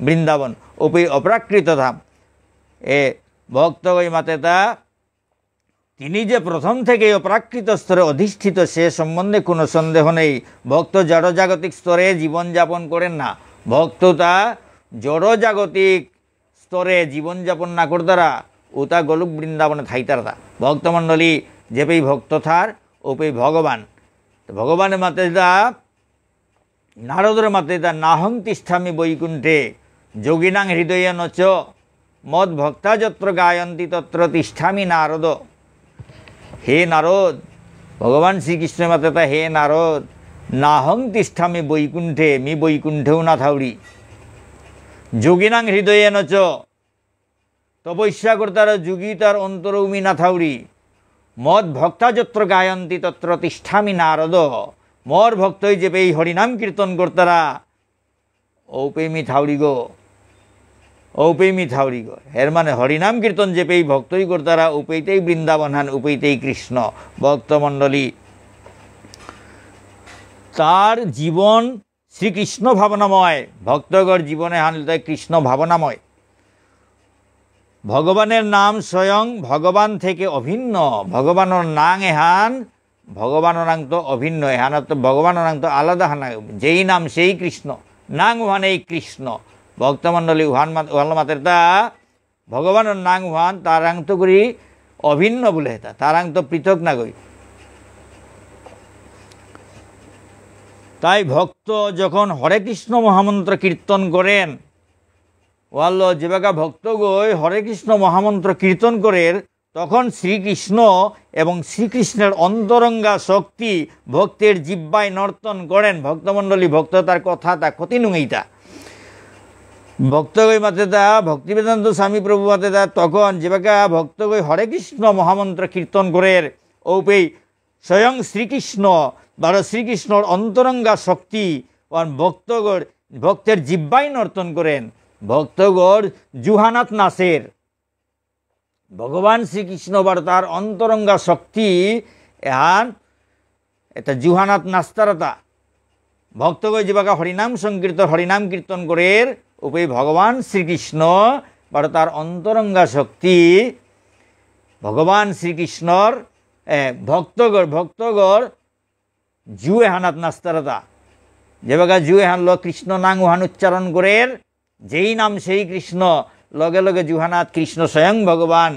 বৃন্দাবন উপেই অপ্রাকৃত ধাম এ ভক্ত ওই মাতেতা তিনি যে প্রথম থেকে অপ্রাকৃত স্তরে অধিষ্ঠিত সে সম্বন্ধে কোনো সন্দেহ নেই। ভক্ত জড়জাগতিক স্তরে জীবনযাপন করেন না ভক্ত তা জড়জাগতিক স্তরে জীবনযাপন না করতারা ও তা গোলুক বৃন্দাবনে থাইতারা তা ভক্তমণ্ডলী যে পেই ভক্ত থার ও পেই ভগবান ভগবানের মাতে দা নারদের মাতে দা নাহং তিষ্ঠামি বৈকুণ্ঠে যোগিনাং হৃদয়ে নচ মদ ভক্তা যত্র গায়ন্তি তত্র তিষ্ঠামি নারদ। হে নারদ ভগবান শ্রীকৃষ্ণের মাতে তা হে নারদ নাহং তিষ্ঠামি বৈকুণ্ঠে মি বৈকুণ্ঠেও না থাউড়ি যোগিনাং হৃদয়ে নচ তপস্যা করতার যোগী তার অন্তরও মি না থাউড়ি মদ ভক্তা যত্র গায়ন্তি তত্র তিষ্ঠামি নারদ। মোর ভক্তই যে পেই হরিনাম কীর্তন করতারা ঔপেমি থাউড়ি গো ঔপেমি থাউড়ি গো এর মানে হরিনাম কীর্তন যে পেই ভক্তই করতারা উপেইতেই বৃন্দাবন হান উপেইতেই কৃষ্ণ। ভক্তমণ্ডলী তার জীবন শ্রীকৃষ্ণ ভাবনাময় ভক্তগর জীবনে হান কৃষ্ণ ভাবনাময়। ভগবানের নাম স্বয়ং ভগবান থেকে অভিন্ন ভগবানের নাং এহান ভগবানের নাম তো অভিন্ন এহান তো ভগবানের নাম তো আলাদা হানা যেই নাম সেই কৃষ্ণ নাং উহান এই কৃষ্ণ। ভক্তমণ্ডলী উহান মাতের তা ভগবানের নাং উহান তার আং তো করি অভিন্ন বলে তার আং তো পৃথক না করি। তাই ভক্ত যখন হরে কৃষ্ণ মহামন্ত্র কীর্তন করেন ওয়াল্ল যেবাকা ভক্ত গই হরে কৃষ্ণ মহামন্ত্র কীর্তন করেন তখন শ্রীকৃষ্ণ এবং শ্রীকৃষ্ণের অন্তরঙ্গা শক্তি ভক্তের জিহ্বায় নর্তন করেন। ভক্তমণ্ডলী ভক্ত তার কথা তা ক্ষতি নুঙেইতা ভক্তগই মাতে দা ভক্তিবেদান্ত স্বামী প্রভু মাতে দা তখন যেবাকা ভক্তগই হরে কৃষ্ণ মহামন্ত্র কীর্তন করেন ঔপেই স্বয়ং শ্রীকৃষ্ণ বা শ্রীকৃষ্ণর অন্তরঙ্গা শক্তি ভক্তগর ভক্তের জিহ্বায় নর্তন করেন ভক্তগর জুহানাত নাচের ভগবান শ্রীকৃষ্ণ বার তার অন্তরঙ্গা শক্তি এহান এটা জুহানাত নাস্তারতা ভক্তগয় যেবাকা হরিনাম সংকীর্তন হরিনাম কীর্তন করে উপে ভগবান শ্রীকৃষ্ণ বার তার অন্তরঙ্গা শক্তি ভগবান শ্রীকৃষ্ণর ভক্তগর জুয়ে হানাত নাস্তারতা যেভাবে জুয়ে হানলো কৃষ্ণ নাং ওহান উচ্চারণ করের যেই নাম সেই কৃষ্ণ লগে লগে জুহানাত কৃষ্ণ স্বয়ং ভগবান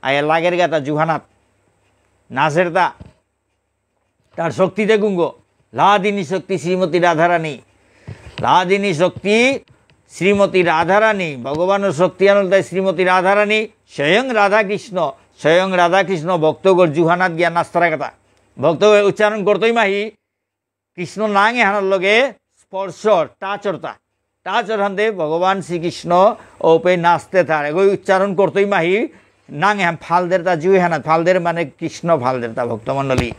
আয় লাগের গাতা জুহানাত নাচের তা তার শক্তি দেখুঙ্গ লাদিনী শক্তি শ্রীমতী রাধারানী লাদিনী শক্তি শ্রীমতী রাধারানী ভগবানের শক্তি আনল তাই শ্রীমতী রাধারানী স্বয়ং রাধাকৃষ্ণ ভক্তগর জুহানাত গিয়া নাস্তারা কথা ভক্ত উচ্চারণ করতোই মাহি কৃষ্ণ নাঙে হানার লগে স্পর্শ টাচ হানতে ভগবান শ্রীকৃষ্ণ ওপে নাচতে থার এগোই উচ্চারণ করতোই মাহি নাঙে হান ফালদের তা জুয়ে হানাত ফালদের মানে কৃষ্ণ ফালদের তা ভক্তমণ্ডলী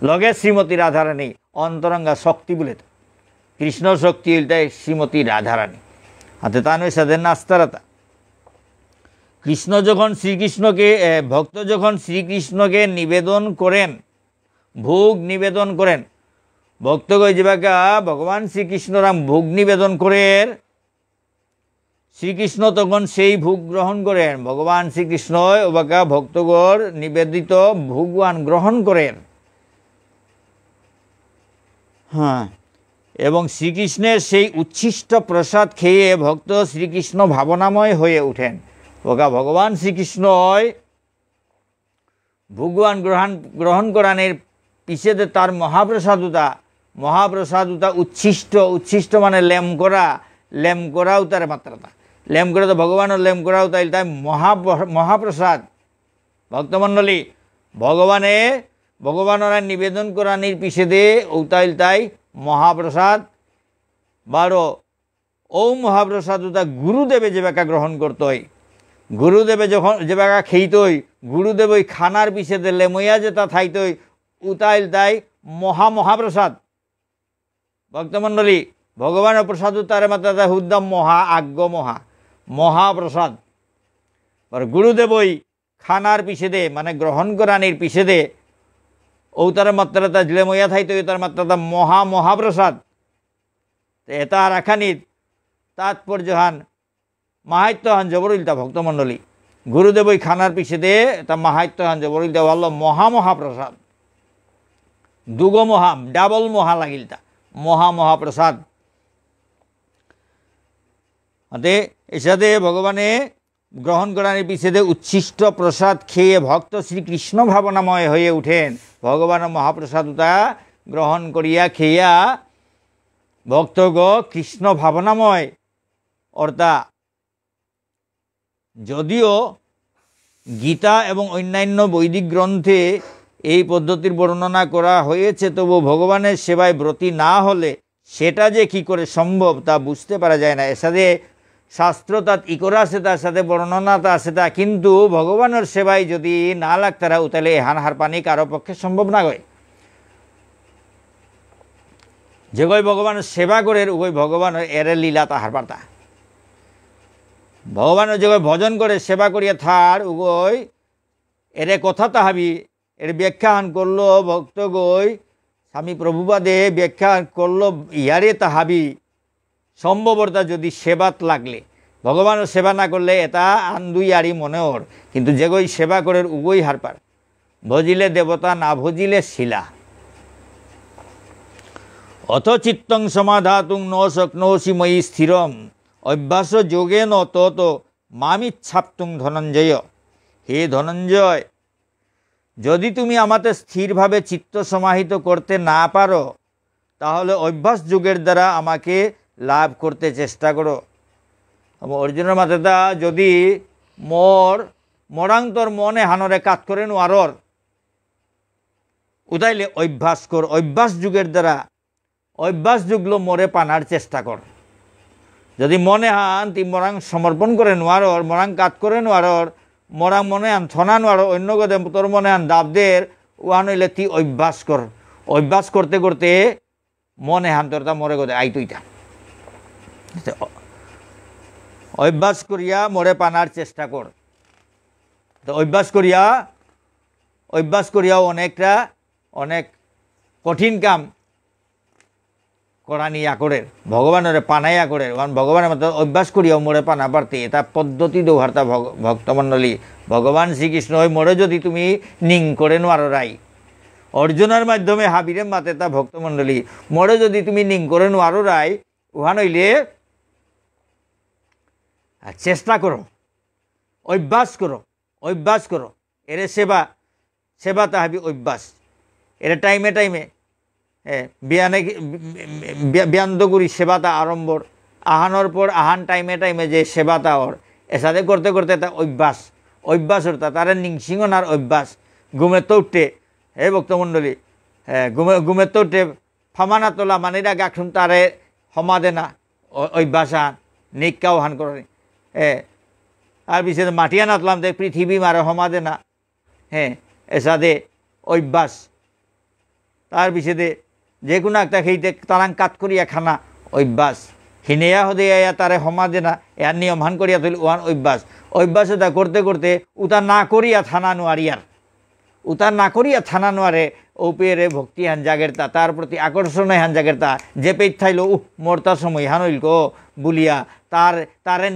লগে শ্রীমতী রাধারানী অন্তরঙ্গা শক্তি বলে কৃষ্ণ শক্তি তাই শ্রীমতী রাধারানী হাতে তা নয় সাদের নাস্তারাতা কৃষ্ণ যখন শ্রীকৃষ্ণকে ভক্ত যখন শ্রীকৃষ্ণকে নিবেদন করেন ভোগ নিবেদন করেন ভক্তগণ যেবাকা ভগবান শ্রীকৃষ্ণরাম ভোগ নিবেদন করেন শ্রীকৃষ্ণ তখন সেই ভোগ গ্রহণ করেন ভগবান শ্রীকৃষ্ণ ওবাকা ভক্তগণ নিবেদিত ভোগবান গ্রহণ করেন হ্যাঁ এবং শ্রীকৃষ্ণের সেই উচ্ছিষ্ট প্রসাদ খেয়ে ভক্ত শ্রীকৃষ্ণ ভাবনাময় হয়ে ওঠেন ওকা ভগবান শ্রীকৃষ্ণ ভগবান গ্রহণ করানের পিছেতে তার মহাপ্রসাদতা উচ্ছিষ্ট মানে লেম করাও তার মাত্রাতা লেম করে তো ভগবানের লেম করাও তাই তাই মহাপ্রসাদ ভক্তমণ্ডলী ভগবানের নিবেদন করানির পিছেদে ঔতাইল তাই মহাপ্রসাদ বারো ও মহাপ্রসাদতা গুরুদেবে যেবাকা গ্রহণ করতই গুরুদেবে যখন যেবাকা খেইতই গুরুদেব ওই খানার পিছেদে লেমইয়া যেটা থাইতই উতাইল তাই মহাপ্রসাদ ভক্তমণ্ডলী ভগবানের প্রসাদ তারে মাত্রা হুদ্দাম মহাপ্রসাদ গুরুদেবই খানার পিছেদে মানে গ্রহণ করানির পিছেদে ও তার মাত্রাটা লেমইয়া থাইতই তার মাত্রাটা মহাপ্রসাদ এটা রাখানির তাৎপর্যহান মাহাত্যহান জবরুলতা ভক্তমণ্ডলী গুরুদেব ওই খানার পিছেদে এটা মাহাত্যহান জবরুলতা ভালো মহাপ্রসাদ দুগো ডাবল মহা লাগিলতা মহাপ্রসাদ হাতে এসাদে ভগবানে গ্রহণ করার পিছেদে উচ্ছিষ্ট প্রসাদ খেয়ে ভক্ত শ্রীকৃষ্ণ ভাবনাময় হয়ে উঠেন ভগবানের মহাপ্রসাদতা গ্রহণ করিয়া খেয়া ভক্তগ কৃষ্ণ ভাবনাময় অর্থাৎ যদিও গীতা এবং অন্যান্য বৈদিক গ্রন্থে এই পদ্ধতির বর্ণনা করা হয়েছে তবু ভগবানের সেবায় ব্রতী না হলে সেটা যে কি করে সম্ভব তা বুঝতে পারা যায় না এর সাথে শাস্ত্র তাত ই করা আছে তার সাথে বর্ণনাটা আছে তা কিন্তু ভগবানের সেবায় যদি না লাগতারা তাহলে হার পানি কারো পক্ষে সম্ভব না গয় যে গই ভগবানের সেবা করে ওই ভগবানের এর লীলা তাহার পারতা ভগবানের যে ভজন করে সেবা করিয়া থার উগই এর কথা তাহাবি এর ব্যাখ্যান করলো ভক্ত গই স্বামী প্রভুপাদে ব্যাখ্যা করলো ইয়ারে তাহাবি সম্ভবতা যদি সেবাত লাগলে ভগবানের সেবা না করলে এটা আন্দুই আরি মনে ওর কিন্তু যে গই সেবা করে উগই হার পার ভজিলে দেবতা না ভজিলে শিলা অথ চিত্তং সমাধাতুং ন শক্নোসি ময়ি স্থিরম অভ্যাস যোগে ন তত মামিচ্ছাপ্তুং ধনঞ্জয় হে ধনঞ্জয় যদি তুমি আমাতে স্থিরভাবে চিত্ত সমাহিত করতে না পারো তাহলে অভ্যাস যুগের দ্বারা আমাকে লাভ করতে চেষ্টা করো অর্জুনের মাথাটা যদি মরান্তর মনে হানরে কাজ করে নোয়ারর উতাইলে অভ্যাস কর অভ্যাস যুগের দ্বারা অভ্যাস যুগলো মরে পানার চেষ্টা কর যদি মনে হান তুই মরাং সমর্পণ করে নোয়ারর মরাং কাজ করে নোয়ারর মরাং মনে আন থনা নোয়ার অন্য গদে তোর মনে আন দাবদের ওয়ান হইলে তুই অভ্যাস কর অভ্যাস করতে করতে মনে হান তোর তা মরে গদে আই তুইটা অভ্যাস করিয়া মরে পানার চেষ্টা কর তো অভ্যাস করিয়াও অনেক কঠিন কাম করানি আকরের ভগবানের পানাই আকরের ওখান ভগবানের মতো অভ্যাস করিয়াও মোড়ে পানা পারতে এটা পদ্ধতি দৌহার্তা ভক্তমণ্ডলী ভগবান শ্রীকৃষ্ণ ওই মোড়ে যদি তুমি নিং করে নোয়ারো রাই অর্জুনের মাধ্যমে হাবিরে মাতে তা ভক্তমণ্ডলী মোড়ে যদি তুমি নিং করে নোয়ারো রাই ওখান হইলে চেষ্টা করো অভ্যাস করো এর সেবা তাহাবি অভ্যাস এর টাইমে ব্যান্দগুড়ি সেবাতা আরম্ভর আহানোর পর আহান টাইমে যে সেবাতা ওর এসাদে করতে করতে তা অভ্যাস ওরতা তার নিংসিংনার অভ্যাস ঘুমের তো উঠতে হে ভক্তমণ্ডলী হ্যাঁ ঘুমের তো উঠতে ফামানা তোলা মানিরা গাখুন তারে সমাদে না অভ্যাস আহান নিকাও হান করে আর পিছিয়ে মাটিয়া নাতলাম যে পৃথিবী মারে সমাদে না হ্যাঁ এসাদে অভ্যাস তার পিছিয়ে যে কোনো একটা খেইতে তারাং কাট করিয়া খানা অভ্যাস হিনেয়া হদেয়া তারে সমাজে না এর নিয়ম হান করিয়া তুলি ওয়ান অভ্যাস এটা করতে করতে উতা না করিয়া থানা নোয়ারে ওপেরে ভক্তি হান জাগেরতা তার প্রতি আকর্ষণ হান জাগেরতা যে পেট থাইল মরতা সময় হান হইল বলিয়া তারে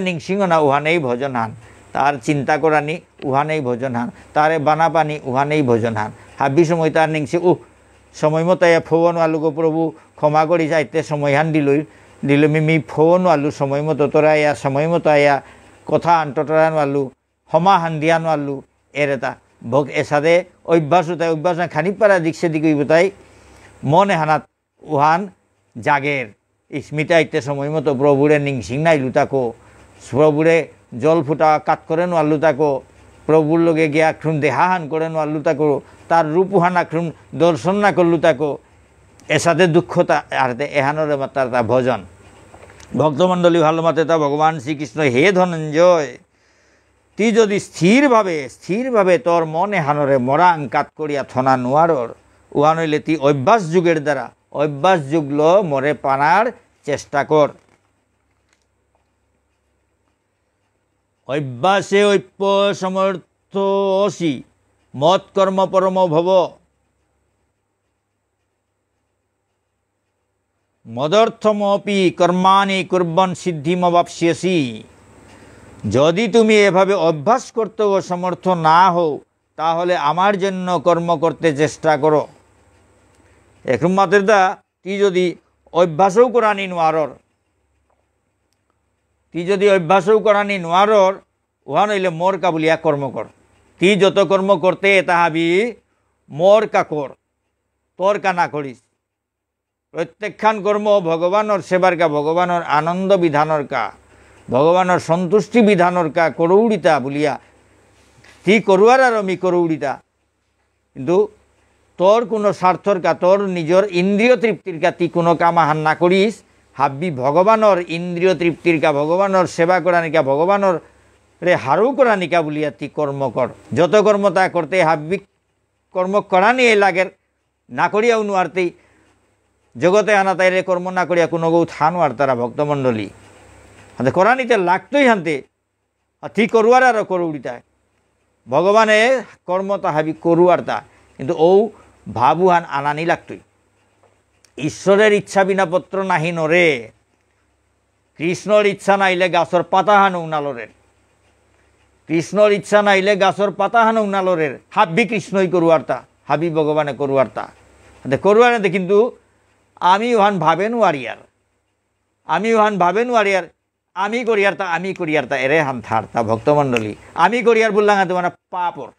নিংসিংহ না ওহানেই ভজন হান তার চিন্তা করানি উহানেই ভজন হান তারে বানা পানি উহানেই ভজন হান হাবি সময় তার নিংসি সময় মতো ফোন আলুকে প্রভু ক্ষমা করি যাইতে সময় হান দিল মি ফোন আলু সময় মতো তোরা সময় মতো কথা আন্তরা আলু ক্ষমা হান দিয়া আলু এর এটা ভোগ এসাদে অভ্যাস খানি পারা দিক সেদিক তাই মনে হানাত উহান জাগের স্মিতা আইতে সময় মতো প্রভুরে নিংসিং নাইলু তাকো প্রভুরে জল ফুটা কাট করে নোয়াল্লু তাকো প্রভুর লগে গিয়া খুন দেহাহান করে নোয়াল্লু তাকো তার রূপহানা খুন দর্শন না করলু তাকো এসাদে দুঃখতা আর এহানরে মাতার তা ভজন ভক্তমণ্ডলী ভালো মাতে তা ভগবান শ্রীকৃষ্ণ হে ধনঞ্জয় তুই যদি স্থিরভাবে তোর মনে হানরে মরাং কাট করিয়া থনা নোয়ারর উহা নইলে তুই অভ্যাস যুগের দ্বারা অভ্যাস যুগল মরে পানার চেষ্টা কর অভ্যাসে ঐক্য সমর্থ অসি মত কর্ম পরম ভব মদর্থমপি কর্মাণি কুর্বন সিদ্ধিমবাপ্স্যসি যদি তুমি এভাবে অভ্যাস করতে সমর্থ না হও তাহলে আমার জন্য কর্ম করতে চেষ্টা করো এখন মাত্রদা তুই যদি অভ্যাসও করানি নোয়ারর উহা নইলে মোর কা বলিয়া কর্ম কর তুই যত কর্ম করতে তাহাবি মোর কা কর তোর কা না করিস প্রত্যেকখান কর্ম ভগবানের সেবার কা ভগবানের আনন্দ বিধানের কা ভগবানের সন্তুষ্টি বিধানের কা করৌড়িতা বলিয়া তুই করুয়ার আর আমি করৌড়িতা কিন্তু তোর কোনো স্বার্থর কা তোর নিজের ইন্দ্রিয় তৃপ্তির কা তুই কোনো কাম আহান না করিস হাবি ভগবানের ইন্দ্রিয় তৃপ্তির কা ভগবানের সেবা করানিকা ভগবানের রে হারু করানিকা বলিয়া তুই কর্ম কর যত কর্ম তা করতে হাবি কর্ম করানি এই লাগের না করিয়াও নোয়ারতেই জগতে আনা তাইরে কর্ম না করিয়া কোনো গৌ থান আর তারা ভক্তমণ্ডলী হাতে করানিতে লাগতোই হানতে তুই করুয়ার আরও করুড়িতা ভগবানে কর্ম তা হাবি করুয়ার তা কিন্তু ও ভাবুহান আনানি লাগতোই ঈশ্বরের ইচ্ছা বিনা পত্র নাহি নরে কৃষ্ণর ইচ্ছা নাইলে গাছর পাতাহান উনালরের কৃষ্ণর ইচ্ছা নাইলে গাছর পাতাহান উনালরের হাবি কৃষ্ণই করুয়ার্তা হাবি ভগবানে করুয়ার্তা করুয়ারে কিন্তু আমি ওহান ভাবেন ওয়ারিয়ার আমি করিয়ার্তা এরে হান থার তা ভক্তমণ্ডলী আমি করিয়ার বললাম তোমার পাপর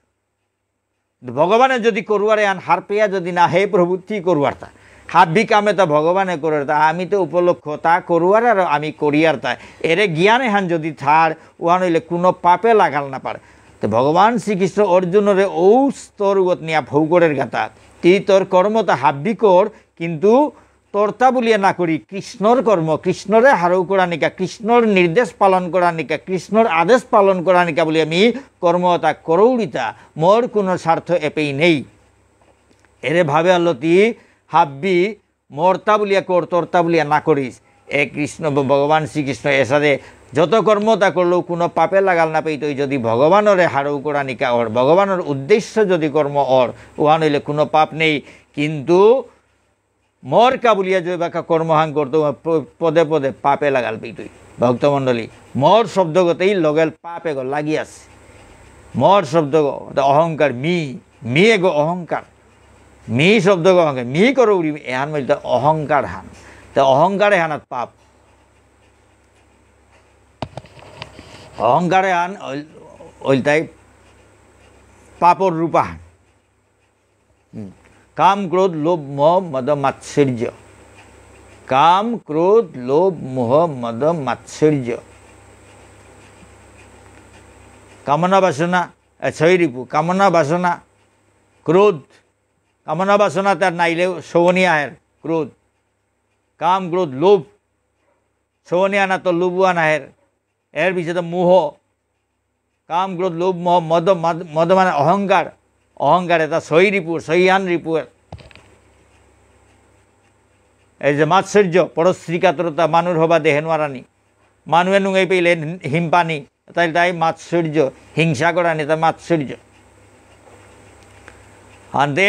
ভগবানের যদি করুয়ারে আন হার পেয়া যদি না হে প্রভু তুই করুয়ার্তা হাবি কামে তা ভগবানে করুয়ার্তা আমি তো উপলক্ষ তা করুয়ার আর আমি করিয়ার্তা এরে জ্ঞানে হান যদি থার ওহান হইলে কোনো পাপে লাগাল না পারে তো ভগবান শ্রীকৃষ্ণ অর্জুনরে ও স্তরগত নিয়া ভৌগরের গাতা তুই তোর কর্ম তা হাব্বি কর কিন্তু তোরতা বলিয়া না করি কৃষ্ণর কর্ম কৃষ্ণরে হারৌ করা নিকা কৃষ্ণর নির্দেশ পালন করা নিকা কৃষ্ণর আদেশ পালন করা নিকা বলি আমি কর্মতা করৌড়িতা মোর কোনো স্বার্থ এপেই নেই এরে ভাবে আল্লতি হাব্বি মোরতা বলিয়া কর তোরতা বলিয়া না করিস এ কৃষ্ণ ভগবান শ্রীকৃষ্ণ এসাদে যত কর্মতা করলেও কোনো পাপে লাগাল না পেই তুই যদি ভগবানরে হারৌ করা নিকা ওর ভগবানের উদ্দেশ্য যদি কর্ম ওর উহা নইলে কোনো পাপ নেই কিন্তু মোর কাবুলিয়া যে বাকা কর্মহাং করতো পদে পদে পাপে লাগাল পেতই ভক্তমণ্ডলী মোর শব্দগতেই লগেল পাপে গো লাগি আছে মোর শব্দ অহংকার মি এগো অহংকার মি শব্দ গো অহংকার মি করো উড়ি এহান মধ্যে অহংকার হান তা অহংকারে হানাত পাপ অহংকারে হান ওইটাই পাপর রূপা হান কাম ক্রোধ লোভ মোহ মদ মাৎসর্য কাম ক্রোধ লোভ মোহ মদ মাৎসর্য কামনা বাসনা ছয়রিপু কামনা বাসনা ক্রোধ কামনা বাসনা তার নাইলে শোভনীয় আয়ের ক্রোধ কাম ক্রোধ লোভ শোভনীয় না তো লোভুয়ান আয়ের এর পিছনে মোহ কাম ক্রোধ লোভ মোহ মদ মদ মানে অহংকার অহংকার এটা ছয়রিপুর ছয়ান রিপুর এই যে মাৎসর্য পরশ্রীকাতরতা মানুষ হবা দেহে নোয়ারানি মানুহে নুঙাই পেলে হিমপানি তাই তাই মাৎসর্য হিংসা করানি তা মাৎসর্য আনতে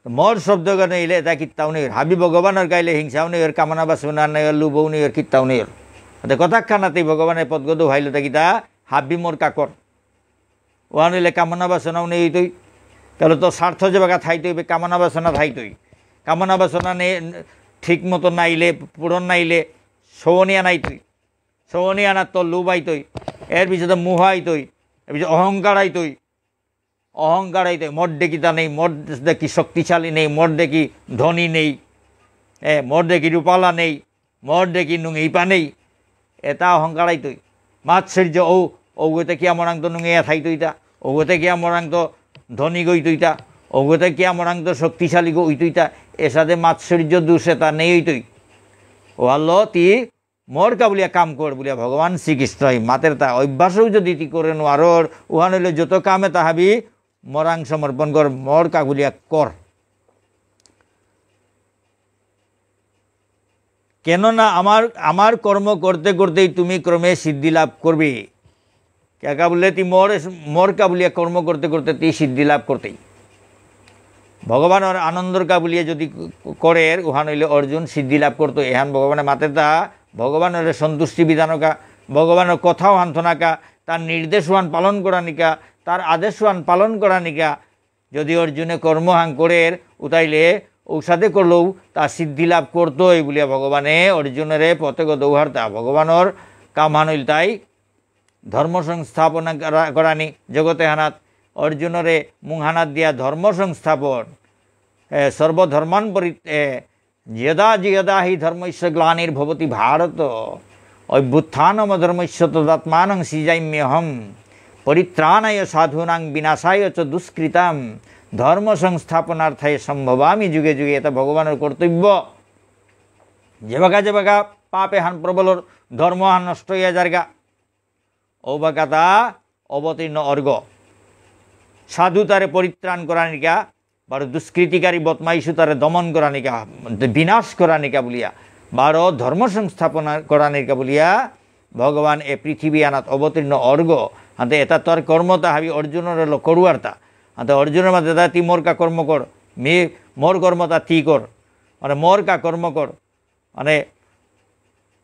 মোর শব্দ গাইলে এটা কিত্তাও নেই হাবি ভগবানের গাইলে হিংসাও নেই ওর কামনা বাসনা নেই ওর লুবও নেই ওর কিত্তাও নেই ওর কথা খানাতেই ভগবানের পদগত ভাইল তা কিতা হাবি মোর কাকর ওহান হইলে কামনা বাসনাও নেই তুই তাহলে তো স্বার্থ যে বাগা থাই তৈবে কামনা বাসনা থাই তুই কামনা বাসনা নে ঠিক মতো নাইলে পূরণ নাইলে শোভনীয়া নাই তুই শোভনীয়া না তোর লোভ আই তুই এর পিছনে মুহ আই তুই এর পিছনে অহংকার আই তুই অহংকার আই তুই মোর দেখিতা নেই মোর দেখি শক্তিশালী নেই মোর দেখি ধনী নেই মোর দেখি রূপালা নেই মোর দেখি নুঙিপা নেই এটা অহংকার আই তুই মাৎসর্য ওগতে কিয়া মরাং তো নুঙিয়া থাই তুইতা ওগতে কিয়া মরাং তো ধনী গই তুইতা ওগতে কিয়া মরাং তো শক্তিশালী গই তুইতা এর সাথে মাৎসর্য দোষে তা নেই তুই ও আল্লাহ তি মোর কাবুলিয়া কাম কর বলিয়া ভগবান শ্রীকৃষ্ণ মাতের তা অভ্যাসও যদি তি করে নোয়ারর উহান হইলে যত কামে তাহাবি মরাং সমর্পণ কর মোর কাবুলিয়া কর কেননা আমার কর্ম করতে করতেই তুমি ক্রমে সিদ্ধি লাভ করবে ক্যাকা বললে তুই মোর কাবুলিয়া কর্ম করতে করতে তুই সিদ্ধি লাভ করতেই ভগবানের আনন্দর কাবুলিয়া যদি করে উহান হইলে অর্জুন সিদ্ধি লাভ করতো এহান ভগবানের মাতে তা ভগবানের সন্তুষ্টি বিধানকা ভগবানের কথাও হান্তনাকা তার নির্দেশওয়ান পালন করা নিকা তার আদেশওয়ান পালন করা নিকা যদি অর্জুনে কর্মহাং করে উতাইলে ঔষধে করলেও তা সিদ্ধি লাভ করতোই বলিয়া ভগবানে অর্জুনের পথেগ দৌহার্তা ভগবানের কামহান হইল তাই ধর্ম সংস্থাপনা করানি জগতে হানাত অর্জুনরে মুহানাত দিয়া ধর্ম সংস্থাপন সর্বধর্মান যদা যদা হি ধর্মস্য গ্লানির্ভবতি ভারত অভ্যুত্থানম ধর্মস্য তদাত্মানং সৃজাম্যহম পরিত্রাণায় সাধূনাং বিনাশায় চ দুষ্কৃতাম ধর্ম সংস্থাপনার্থায় সম্ভবামি যুগে যুগে এটা ভগবানের কর্তব্য যে বাগা পাপে হান প্রবলর ধর্ম হান নষ্ট হইয়া যারগা ও বাগা তা অবতীর্ণ অর্ঘ সাধু তারে পরিত্রাণ করা নিকা বারো দুষ্কৃতিকারী বদমাইশু তারে দমন করা নিকা বিনাশ করা নিকা বলিয়া বারো ধর্ম সংস্থাপনা করা নিকা বলিয়া ভগবান এ পৃথিবী আনাত অবতীর্ণ অর্ঘ হাতে এটা তোর কর্মতা হাবি অর্জুনের হলো করুয়ার্তা হাতে অর্জুনের মাঝে তা তি মোর কা কর্ম কর মোর কর্মতা তি কর মানে মোর কা কর্ম কর মানে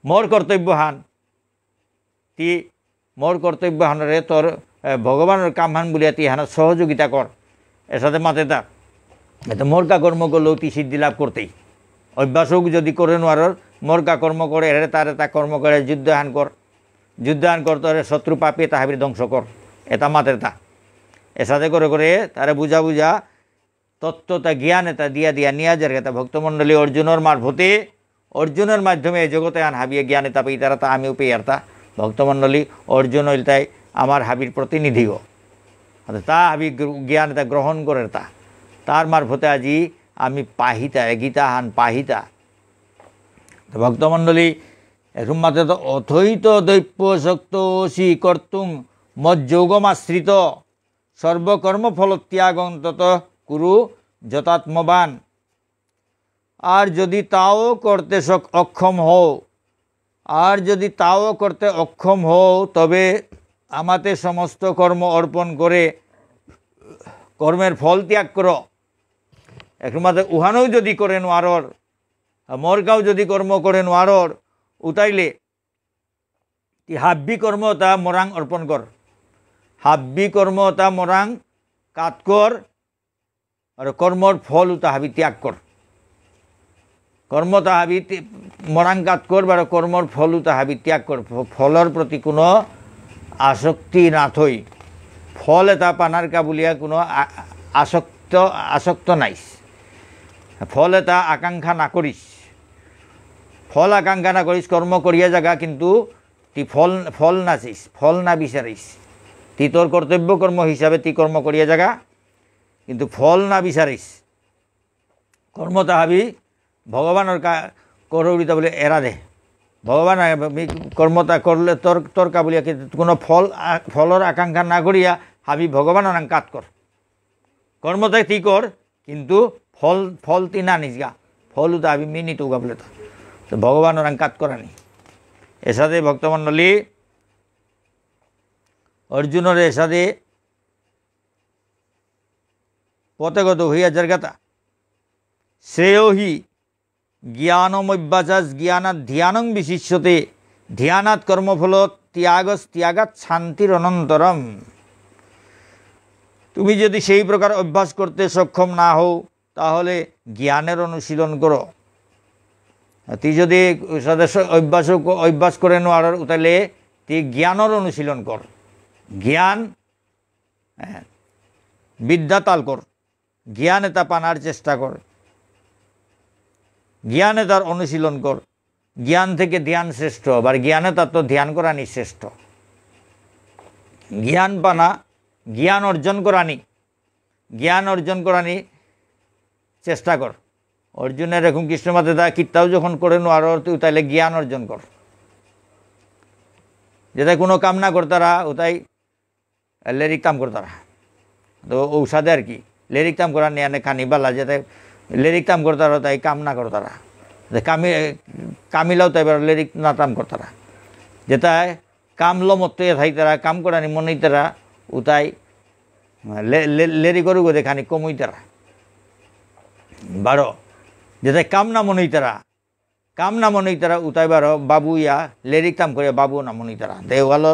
মোর কর্তব্য হান তি মোর কর্তব্য হানরে তোর ভগবানের কাম হান বলিয়া তি হান সহযোগিতা কর এর সাথে মাতে তা এতে মোর কা কর্ম করলেও তি সিদ্ধি লাভ করতেই অভ্যাসক যদি করে নোয়ার মোর কা কর্ম করে এরে তারে তা কর্ম করে যুদ্ধান কর তোরে শত্রু পাপিয়ে তাহাবির ধ্বংস কর এটা মাতের তা এর সাথে করে করে তারে বুঝা তত্ত্বতা জ্ঞান এটা দিয়া নিয়া যার এটা ভক্তমণ্ডলী অর্জুনের মারফতে অর্জুনের মাধ্যমে জগতে আন হাবিয়ে জ্ঞান এটা পেয়ে তারা তা আমিও পেয়ে আর তা ভক্তমণ্ডলী অর্জুন হইল তাই আমার হাবির প্রতিনিধিও তা হাবি জ্ঞান এটা গ্রহণ করে তার মারফতে আজি আমি পাহিতা গীতা হান পাহিতা ভক্তমণ্ডলী এরকম মাত্র তো অথৈত দৈপ্য শক্তসি কর্তুং মজ্যোগমাশ্রিত সর্বকর্মফল ত্যাগং তত কুরু যতাত্মবান আর যদি তাও করতে অক্ষম হও তবে আমাতে সমস্ত কর্ম অর্পণ করে কর্মের ফল ত্যাগ করো এখন মাঝে উহানও যদি করে নোয়ারর মরগাঁও যদি কর্ম করে নোয়ারর উতাইলে হাব্বি কর্ম তা মরাং অর্পণ কর, হাব্বি কর্ম তা মরাং কাত কর, আর কর্মর ফল তাহাবি ত্যাগ কর। কর্ম তাহাবি মরাং কাত কর বা কর্মর ফল তাহাবি ত্যাগ কর। ফলর প্রতি কোনো আসক্তি না থই, ফল এটা পানার কাবুলিয়া কোনো আসক্ত নাইস, ফল এটা আকাঙ্ক্ষা না করিস, ফল আকাঙ্ক্ষা না করিস, কর্ম করিয়া জাগা কিন্তু তি ফল নাচিস, ফল না বিচারিস। তি তোর কর্তব্য কর্ম হিসাবে তি কর্ম করিয়া জাগা কিন্তু ফল না বিচারিস। কর্ম তাহাবি ভগবানের করৌরিতা বলে এরা দে, ভগবান কর্মতা করলে তোর কাবুলিয়া কিন্তু কোনো ফলর আকাঙ্ক্ষা না করিয়া হাবি ভগবানের কাত কর। কর্মতাই তি কর কিন্তু ফল তি না নিস গা, ফল তো হাবি মিনিত গা বলে তো ভগবানের কাত করানি। এসাদে ভক্তমণ্ডলী অর্জুনের এসাদে পথগত হইয়া জর্গাতা শ্রেয় হি জ্ঞানমভ্যাসাস জ্ঞানাৎ ধ্যানং বিশিষ্যতে ধ্যানাৎ কর্মফল ত্যাগাৎ শান্তির অনন্তরম। তুমি যদি সেই প্রকার অভ্যাস করতে সক্ষম না হও তাহলে জ্ঞানের অনুশীলন করো। তুই যদি অভ্যাস করে নোয়ার তাহলে তুই জ্ঞানের অনুশীলন কর, জ্ঞান বিদ্যা তাল কর, জ্ঞান এটা পানার চেষ্টা কর, জ্ঞানে তার অনুশীলন কর। জ্ঞান থেকে ধ্যান শ্রেষ্ঠ, আবার জ্ঞানে তার তো ধ্যান করানি শ্রেষ্ঠ। জ্ঞান পানা জ্ঞান অর্জন করানি চেষ্টা কর। অর্জুনের এরকম কৃষ্ণ মাতে দা কীর্তাও যখন করে নোয়ার তুই তাইলে জ্ঞান অর্জন কর। যেটাই কোনো কাম না করতারা ওটাই লেরিক কাম করতারা, তো ঔষধে আর কি লেরিক কাম করা নিয়ে আনে খানি বালা, যেটাই লেরিক কাম করতারা তাই কাম না করতারা, কামিলাও তাই এবার লেরিক না কাম করতারা। যেটাই কামলো মতো থাইতারা কাম করানি মনেইতারা ওটাই লেরি করু গোদে খানি কমইতারা বারো। যেটাই কাম না মনেইতারা উতাই বারো বাবু ইয়া লেরিক কাম করে বাবু না মনেইতারা। দে ভালো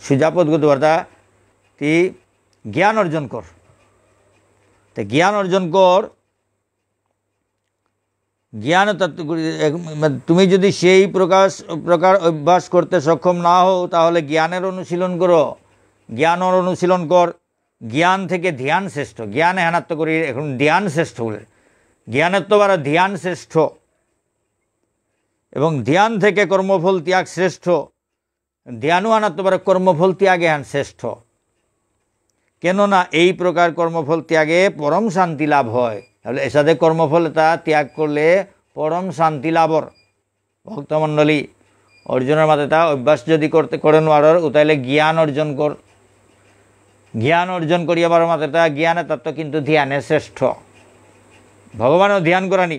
সুজাপদ গত বার্তা তি জ্ঞান অর্জন কর, তো জ্ঞান অর্জন কর। জ্ঞান তুমি যদি সেই প্রকার অভ্যাস করতে সক্ষম না হও তাহলে জ্ঞানের অনুশীলন করো, জ্ঞানের অনুশীলন কর। জ্ঞান থেকে ধ্যান শ্রেষ্ঠ, জ্ঞান হেনাত্ম করি এখন ধ্যান শ্রেষ্ঠ বলে, জ্ঞানের তো বারা ধ্যান শ্রেষ্ঠ এবং ধ্যান থেকে কর্মফল ত্যাগ শ্রেষ্ঠ। ধ্যানও আনাত্ম বারা কর্মফল ত্যাগে হান শ্রেষ্ঠ, কেননা এই প্রকার কর্মফল ত্যাগে পরম শান্তি লাভ হয়। তাহলে এর সাথে কর্মফল তা ত্যাগ করলে পরম শান্তি লাভর। ভক্তমণ্ডলী অর্জুনের মাঝে তা অভ্যাস যদি করে নোয়ার তাইলে জ্ঞান অর্জন কর। জ্ঞান অর্জন করি আবার মাঝে তা জ্ঞানের তত্ত্ব কিন্তু ধ্যানের শ্রেষ্ঠ। ভগবানও ধ্যান করানি,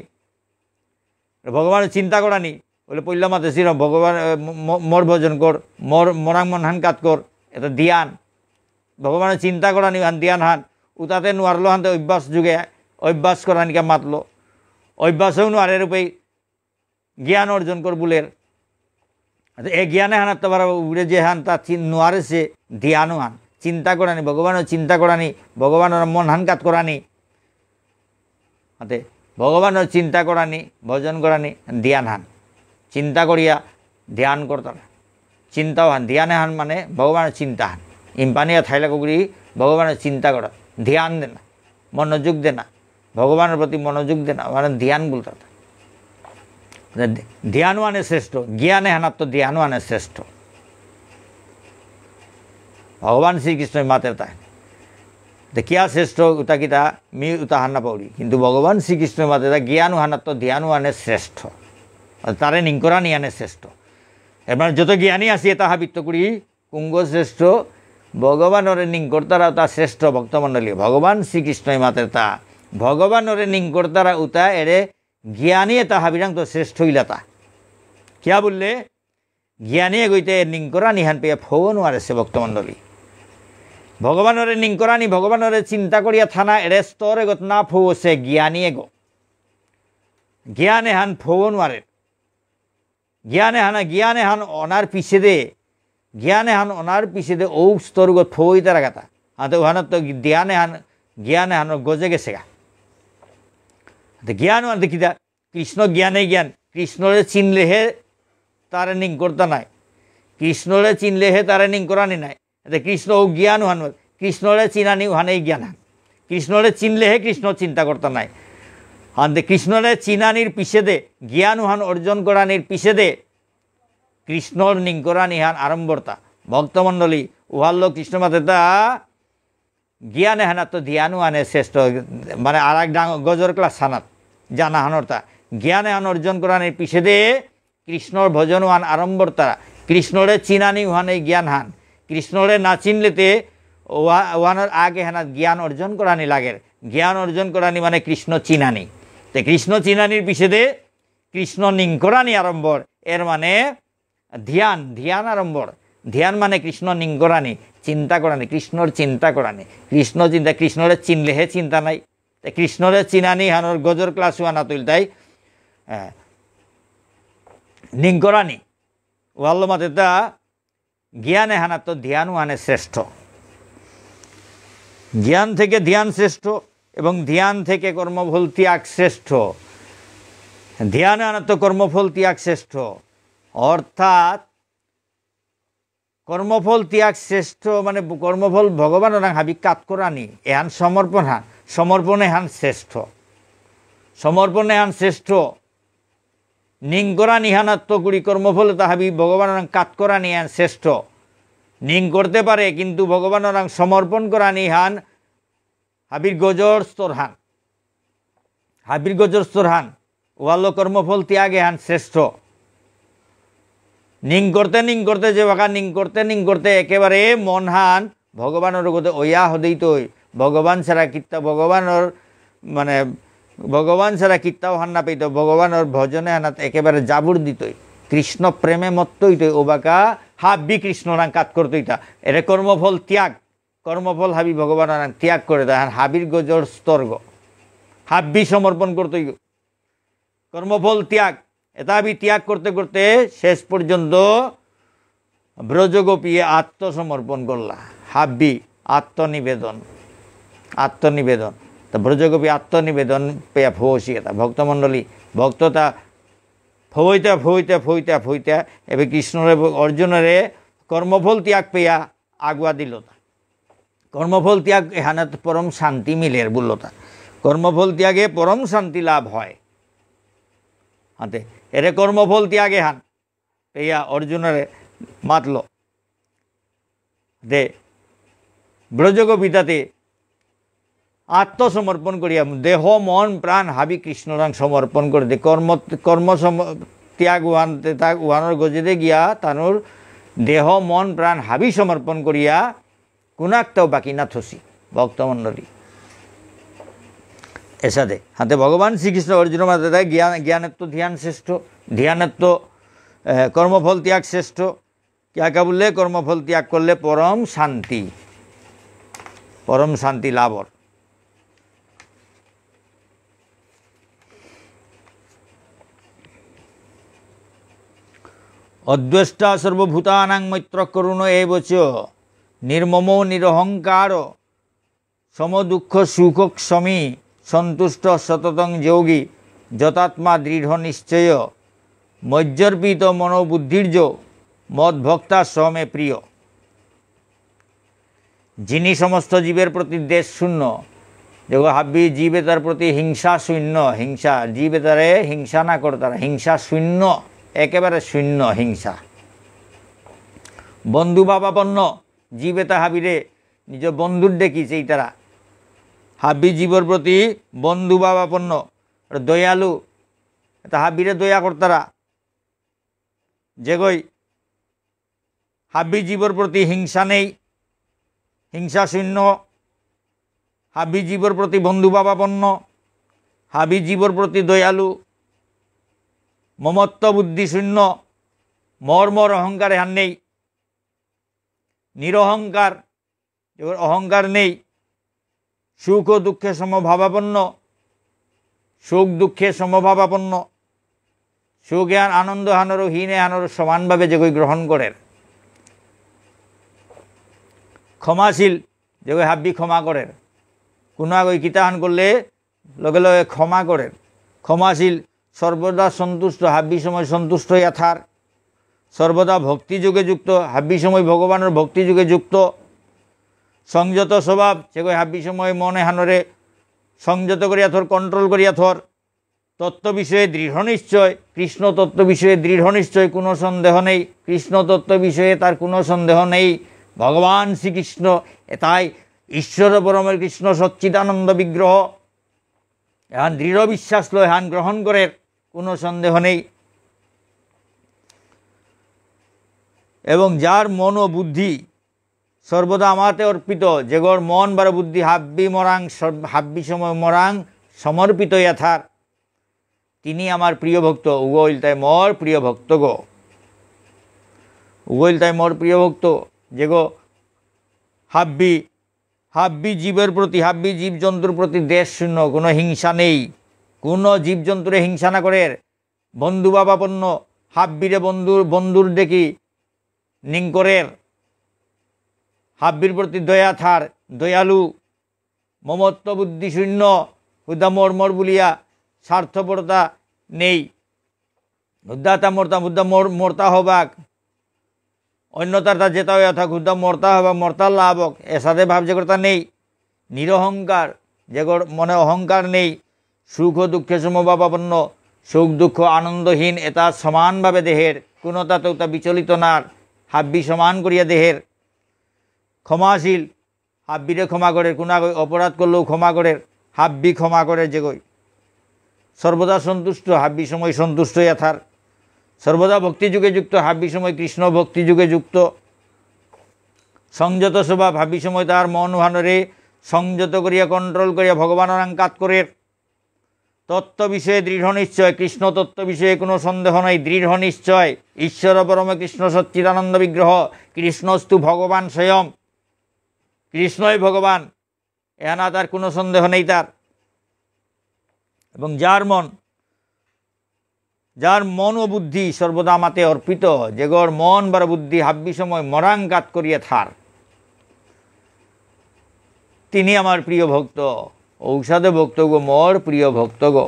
ভগবানের চিন্তা করানি বলে পইলা মাতে ছিল ভগবান মোর ভজন কর, মরাং মন হান কাত কর, এটা ধ্যান। ভগবানের চিন্তা করানি হান ধ্যান হান উতাতে নোয়ারলো হানতে অভ্যাস যুগে অভ্যাস করানিকে মাতলো, অভ্যাসও নোয়ারের রূপে জ্ঞান অর্জন কর বুলের। এই জ্ঞানে হানার তো উড়ে যে হান তা নোয়ারে সে ধ্যানও হান চিন্তা করানি, ভগবানের চিন্তা করানি, ভগবানের মন হান কাত করানি, হাতে ভগবানের চিন্তা করানি ভজন করানি ধ্যান হান। চিন্তা করিয়া ধ্যান করতাম, চিন্তাও হান ধ্যানে হান মানে ভগবানের চিন্তা হান। ইম্পানিয়া থাইলা কুকুরি ভগবানের চিন্তা করা, ধ্যান দে না, মনোযোগ দে না, ভগবানের প্রতি মনোযোগ দে না মানে ধ্যান বলতে। ধ্যানওয়ানে শ্রেষ্ঠ, জ্ঞানে হানার তো ধ্যানওয়ানে শ্রেষ্ঠ। ভগবান শ্রীকৃষ্ণ মাতের তাই কিয়া শ্রেষ্ঠ উতা কিতা মি উতা হান্না পাউরি, কিন্তু ভগবান শ্রীকৃষ্ণের মাতে তা জ্ঞান হানার তো ধ্যানওয়ানে শ্রেষ্ঠ, তারে নিঙ্করা নিয়ানে শ্রেষ্ঠ। এবার যত জ্ঞানী আসি তাহা বৃত্ত করি কুঙ্গ শ্রেষ্ঠ, ভগবানরে নিঙ্কর্তারা তা শ্রেষ্ঠ। ভক্তমণ্ডলী ভগবান শ্রীকৃষ্ণই মাতের তা ভগবানরে নিঙ্কর্তারা উতা এরে জ্ঞানী তাহা বিরাং তো শ্রেষ্ঠ হইলা তা কিয়া বললে জ্ঞানী গইতে নিঙ্করা নিহান পেয়ে ফোন আরেছে। ভক্তমণ্ডলী ভগবানরে নিঙ্করানি ভগবানরে চিন্তা করিয়া থানা এড়ে স্তরে গত না ফৌসে জ্ঞানী এগো জ্ঞানে হান ফৌ নোয়ারে জ্ঞানে হান অনার পিছে দে জ্ঞানে হান অনার পিছে দে ও স্তর গত ফৌই তারা গাতা হাতে ওখানে তো জ্ঞানে হান গজে গেছে গা জ্ঞান মানে দেখি কৃষ্ণ জ্ঞানে জ্ঞান কৃষ্ণরে চিনলেহে তারে নিং করতে নাই কৃষ্ণরে চিনলেহে তারে নিং করানি নাই কৃষ্ণ ও জ্ঞান হান কৃষ্ণরে চিনানি ওখানেই জ্ঞান হান কৃষ্ণরে চিনলেহে কৃষ্ণ চিন্তা করতে নাই হাতে কৃষ্ণরে চিনানির পিছে দে জ্ঞান হান অর্জন করানির পিছে দে কৃষ্ণর নিং করানি হান আরম্ভতা ভক্তমণ্ডলী উহাল্ল কৃষ্ণ মাতা জ্ঞানে হানা তো ধ্যানও আনে শ্রেষ্ঠ মানে আর এক ডাঙর গজর ক্লাস সানাত জানা হানরতা জ্ঞানে হান অর্জন করানির পিছে দে কৃষ্ণর ভজন হান আরম্ভর তারা কৃষ্ণরে চিনানি ওহানে জ্ঞান হান কৃষ্ণরে না চিনলেতে ওহানোর আগে হানা জ্ঞান অর্জন করানি লাগে জ্ঞান অর্জন করানি মানে কৃষ্ণ চিনানি তো কৃষ্ণ চিনানির পিছে দে কৃষ্ণ নিং করানি আরম্ভর এর মানে ধ্যান আরম্ভর ধ্যান মানে কৃষ্ণ নিং করানি চিন্তা করানি কৃষ্ণর চিন্তা করানি কৃষ্ণ চিন্তা কৃষ্ণরে চিনলেহে চিন্তা নাই তাই কৃষ্ণরে চিনানি হানোর গজর ক্লাস আনা তুল তাই নিং করানি ওয়াল্ল মাতে তা জ্ঞানে হানা তো ধ্যান আনে শ্রেষ্ঠ জ্ঞান থেকে ধ্যান শ্রেষ্ঠ এবং ধ্যান থেকে কর্মফল ত্যাগ শ্রেষ্ঠ ধ্যান আনা তো কর্মফল ত্যাগ শ্রেষ্ঠ অর্থাৎ কর্মফল ত্যাগ শ্রেষ্ঠ মানে কর্মফল ভগবান হাবি কাত করানি এহান সমর্পণে হান শ্রেষ্ঠ নিং করা নিহানাত্মকুড়ি কর্মফল তাহাবি ভগবান কাত করা নিহান শ্রেষ্ঠ নিং করতে পারে কিন্তু ভগবান সমর্পণ করা নিহান হাবির গজর স্তর হান ওয়াল্ল কর্মফল ত্যাগে হান শ্রেষ্ঠ নিং করতে যে বাঁকা নিং করতে একেবারে মন হান ভগবানের গতে ওয়া হদেই তৈ ভগবান ছাড়া কিত্তা ভগবানের মানে ভগবান ছাড়া কিত্তাও হান না পেত ভগবানের ভজনে হানাত একেবারে জাবুর দিতই কৃষ্ণ প্রেমে মত্তই তৈ ও বাঁকা হাবি কৃষ্ণ রাং কাত করতই তা এরে কর্মফল ত্যাগ কর্মফল হাবি ভগবান ত্যাগ করে দেয় হাবির গজর স্তর্গ হাবি সমর্পণ করতই কর্মফল ত্যাগ এটা আমি ত্যাগ করতে করতে শেষ পর্যন্ত ব্রজগোপী আত্মসমর্পণ করলা হাব্বি আত্মনিবেদন তো ব্রজগোপী আত্মনিবেদন পেয়া ফৌসি এটা ভক্তমণ্ডলী ভক্ততা ফইতে এবার কৃষ্ণরে অর্জুনরে কর্মফল ত্যাগ পেয়া আগুয়া দিল তা কর্মফল ত্যাগ এখানে পরম শান্তি মিলের বলল তা কর্মফল ত্যাগে পরম শান্তি লাভ হয় হাতে এরে কর্মফল ত্যাগে হান পেয়া অর্জুনরে মাতল দে ব্রজগোপিতাতে আত্মসমর্পণ করিয়া দেহ মন প্রাণ হাবি কৃষ্ণরাং সমর্পণ করে দে কর্ম ত্যাগ উহানতে তাক উহানোর গজেতে গিয়া তানোর দেহ মন প্রাণ হাবি সমর্পণ করিয়া কোনাকটাও বাকি না থসি ভক্তমণ্ডলী এসাদে হাতে ভগবান শ্রীকৃষ্ণ অর্জুন মাতে তাই জ্ঞানত্ব ধ্যান শ্রেষ্ঠ ধ্যানত্ব কর্মফল ত্যাগ শ্রেষ্ঠ ক্যা বললে কর্মফল ত্যাগ করলে পরম শান্তি লাভর অদ্বেষ্টা সর্বভূতানাং মৈত্র করুণ এবচ নির্মম নিরহংকার সমদুঃখ সুখক্ষমী সন্তুষ্ট সততং যোগী যতাত্মা দৃঢ় নিশ্চয় মজ্জর্পিত মনোবুদ্ধির্য মদ্ভক্তা সমে প্রিয় যিনি সমস্ত জীবের প্রতি দেশ শূন্য দেখো হাবি জীবে তার প্রতি হিংসা শূন্য হিংসা জীবে তারে হিংসা না করে তারা হিংসা শূন্য একেবারে শূন্য হিংসা বন্ধু ভাবাপন্ন জীবে তা হাবিরে নিজ বন্ধুর দেখিছে এই তারা হাবি জীবর প্রতি বন্ধু ভাবাপন্ন দয়ালু তা হাবিরে দয়া করতারা যে গই হাবি জীবর প্রতি হিংসা নেই হিংসা শূন্য হাবি জীবর প্রতি বন্ধু ভাবাপন্ন হাবি জীবর প্রতি দয়ালু মমত্ব বুদ্ধি শূন্য মর্মর অহংকারে হান নেই নিরহংকার যেগর অহংকার নেই, সুখ ও দুঃখে সমভাবাপন্ন, সুখ দুঃখে সমভাবাপন্ন, সুখ হান আনন্দ হানোর হীনে হানোর সমানভাবে যেগই গ্রহণ করেন। ক্ষমাশীল, যেগই হাব্বি ক্ষমা করেন, কোনো আগই কিতাহান করলে লগে লগে ক্ষমা করেন। ক্ষমাশীল, সর্বদা সন্তুষ্ট, হাব্বি সময় সন্তুষ্ট হইয়া থার, সর্বদা ভক্তি যুগে যুক্ত, হাব্বি সময় ভগবানের ভক্তি যুগে যুক্ত। সংযত স্বভাব, যেগই হাব্বি সময় মনে হানরে সংযত করিয়া থর, কন্ট্রোল করিয়া থর। তত্ত্ব বিষয়ে দৃঢ় নিশ্চয়, কৃষ্ণ তত্ত্ব বিষয়ে দৃঢ় নিশ্চয়, কোনো সন্দেহ নেই। কৃষ্ণ তত্ত্ব বিষয়ে তার কোনো সন্দেহ নেই। ভগবান শ্রীকৃষ্ণ তাই ঈশ্বর পরমের কৃষ্ণ সচ্চিদানন্দ বিগ্রহ, এহান দৃঢ় বিশ্বাস লয়, এহান গ্রহণ করে, কোনো সন্দেহ নেই। এবং যার মন ও বুদ্ধি সর্বদা আমাতে অর্পিত, যেগর মন বার বুদ্ধি হাব্বি সময় মরাং সমর্পিত ইয়াথার, তিনি আমার প্রিয় ভক্ত। উগইল তাই মোর প্রিয় ভক্ত গো, উগইল তাই মোর প্রিয় ভক্ত। যেগো হাব্বি জীবের প্রতি, হাব্বি জীবজন্তুর প্রতি দেশ শূন্য, কোনো হিংসা নেই, কোনো জীবজন্তুরে হিংসা না করে, বন্ধুভাবাপন্ন, হাব্বিরে বন্ধুর দেখি নিঙ্করের, হাব্বির প্রতি দয়া থার, দয়ালু, মমত্ব বুদ্ধি শূন্য, হুদা মর্মর বলিয়া স্বার্থপরতা নেই, হুদ্দাতা মরতা হুদ্দা মরতা হবাক, অন্যতার তা যেটা হইয়া থাক, হুদ্দা মরতা হবাক, মরতার লাভক, এর সাথে ভাব যেগরতা নেই। নিরহংকার, যেগর মনে অহংকার নেই। সুখ ও দুঃখে সমভাবাপন্ন, সুখ দুঃখ আনন্দহীন, এটা সমানভাবে দেহের, কোনো তাতেও তা বিচলিত নার, হাব্বি সমান করিয়া দেহের। ক্ষমাশীল, হাব্বিরে ক্ষমা করে, কোনো অপরাধ করলেও ক্ষমা করে, হাব্বি ক্ষমা করে যেগই। সর্বদা সন্তুষ্ট, হাব্বি সময় সন্তুষ্ট ইয়াথার। সর্বদা ভক্তি যুগে যুক্ত, হাব্বি সময় কৃষ্ণ ভক্তি যুগে যুক্ত। সংযত স্বভাব, হাব্বি সময় তার মন ভানরে সংযত করিয়া কন্ট্রোল করিয়া ভগবানের আঙ্কাত করে। তত্ত্ব বিষয়ে দৃঢ় নিশ্চয়, কৃষ্ণ তত্ত্ব বিষয়ে কোনো সন্দেহ নাই, দৃঢ় নিশ্চয়। ঈশ্বর পরমে কৃষ্ণ সচ্চিদানন্দ বিগ্রহ, কৃষ্ণস্তু ভগবান স্বয়ং, কৃষ্ণই ভগবান, এহানা তার কোনো সন্দেহ নেই তার। এবং যার মন ও বুদ্ধি সর্বদা আমাতে অর্পিত, যেগর মন বার বুদ্ধি হাব্বি সময় মরাঙ্কাত করিয়া থার, তিনি আমার প্রিয় ভক্ত। ঔষধে ভক্ত গো মোর প্রিয় ভক্ত গো।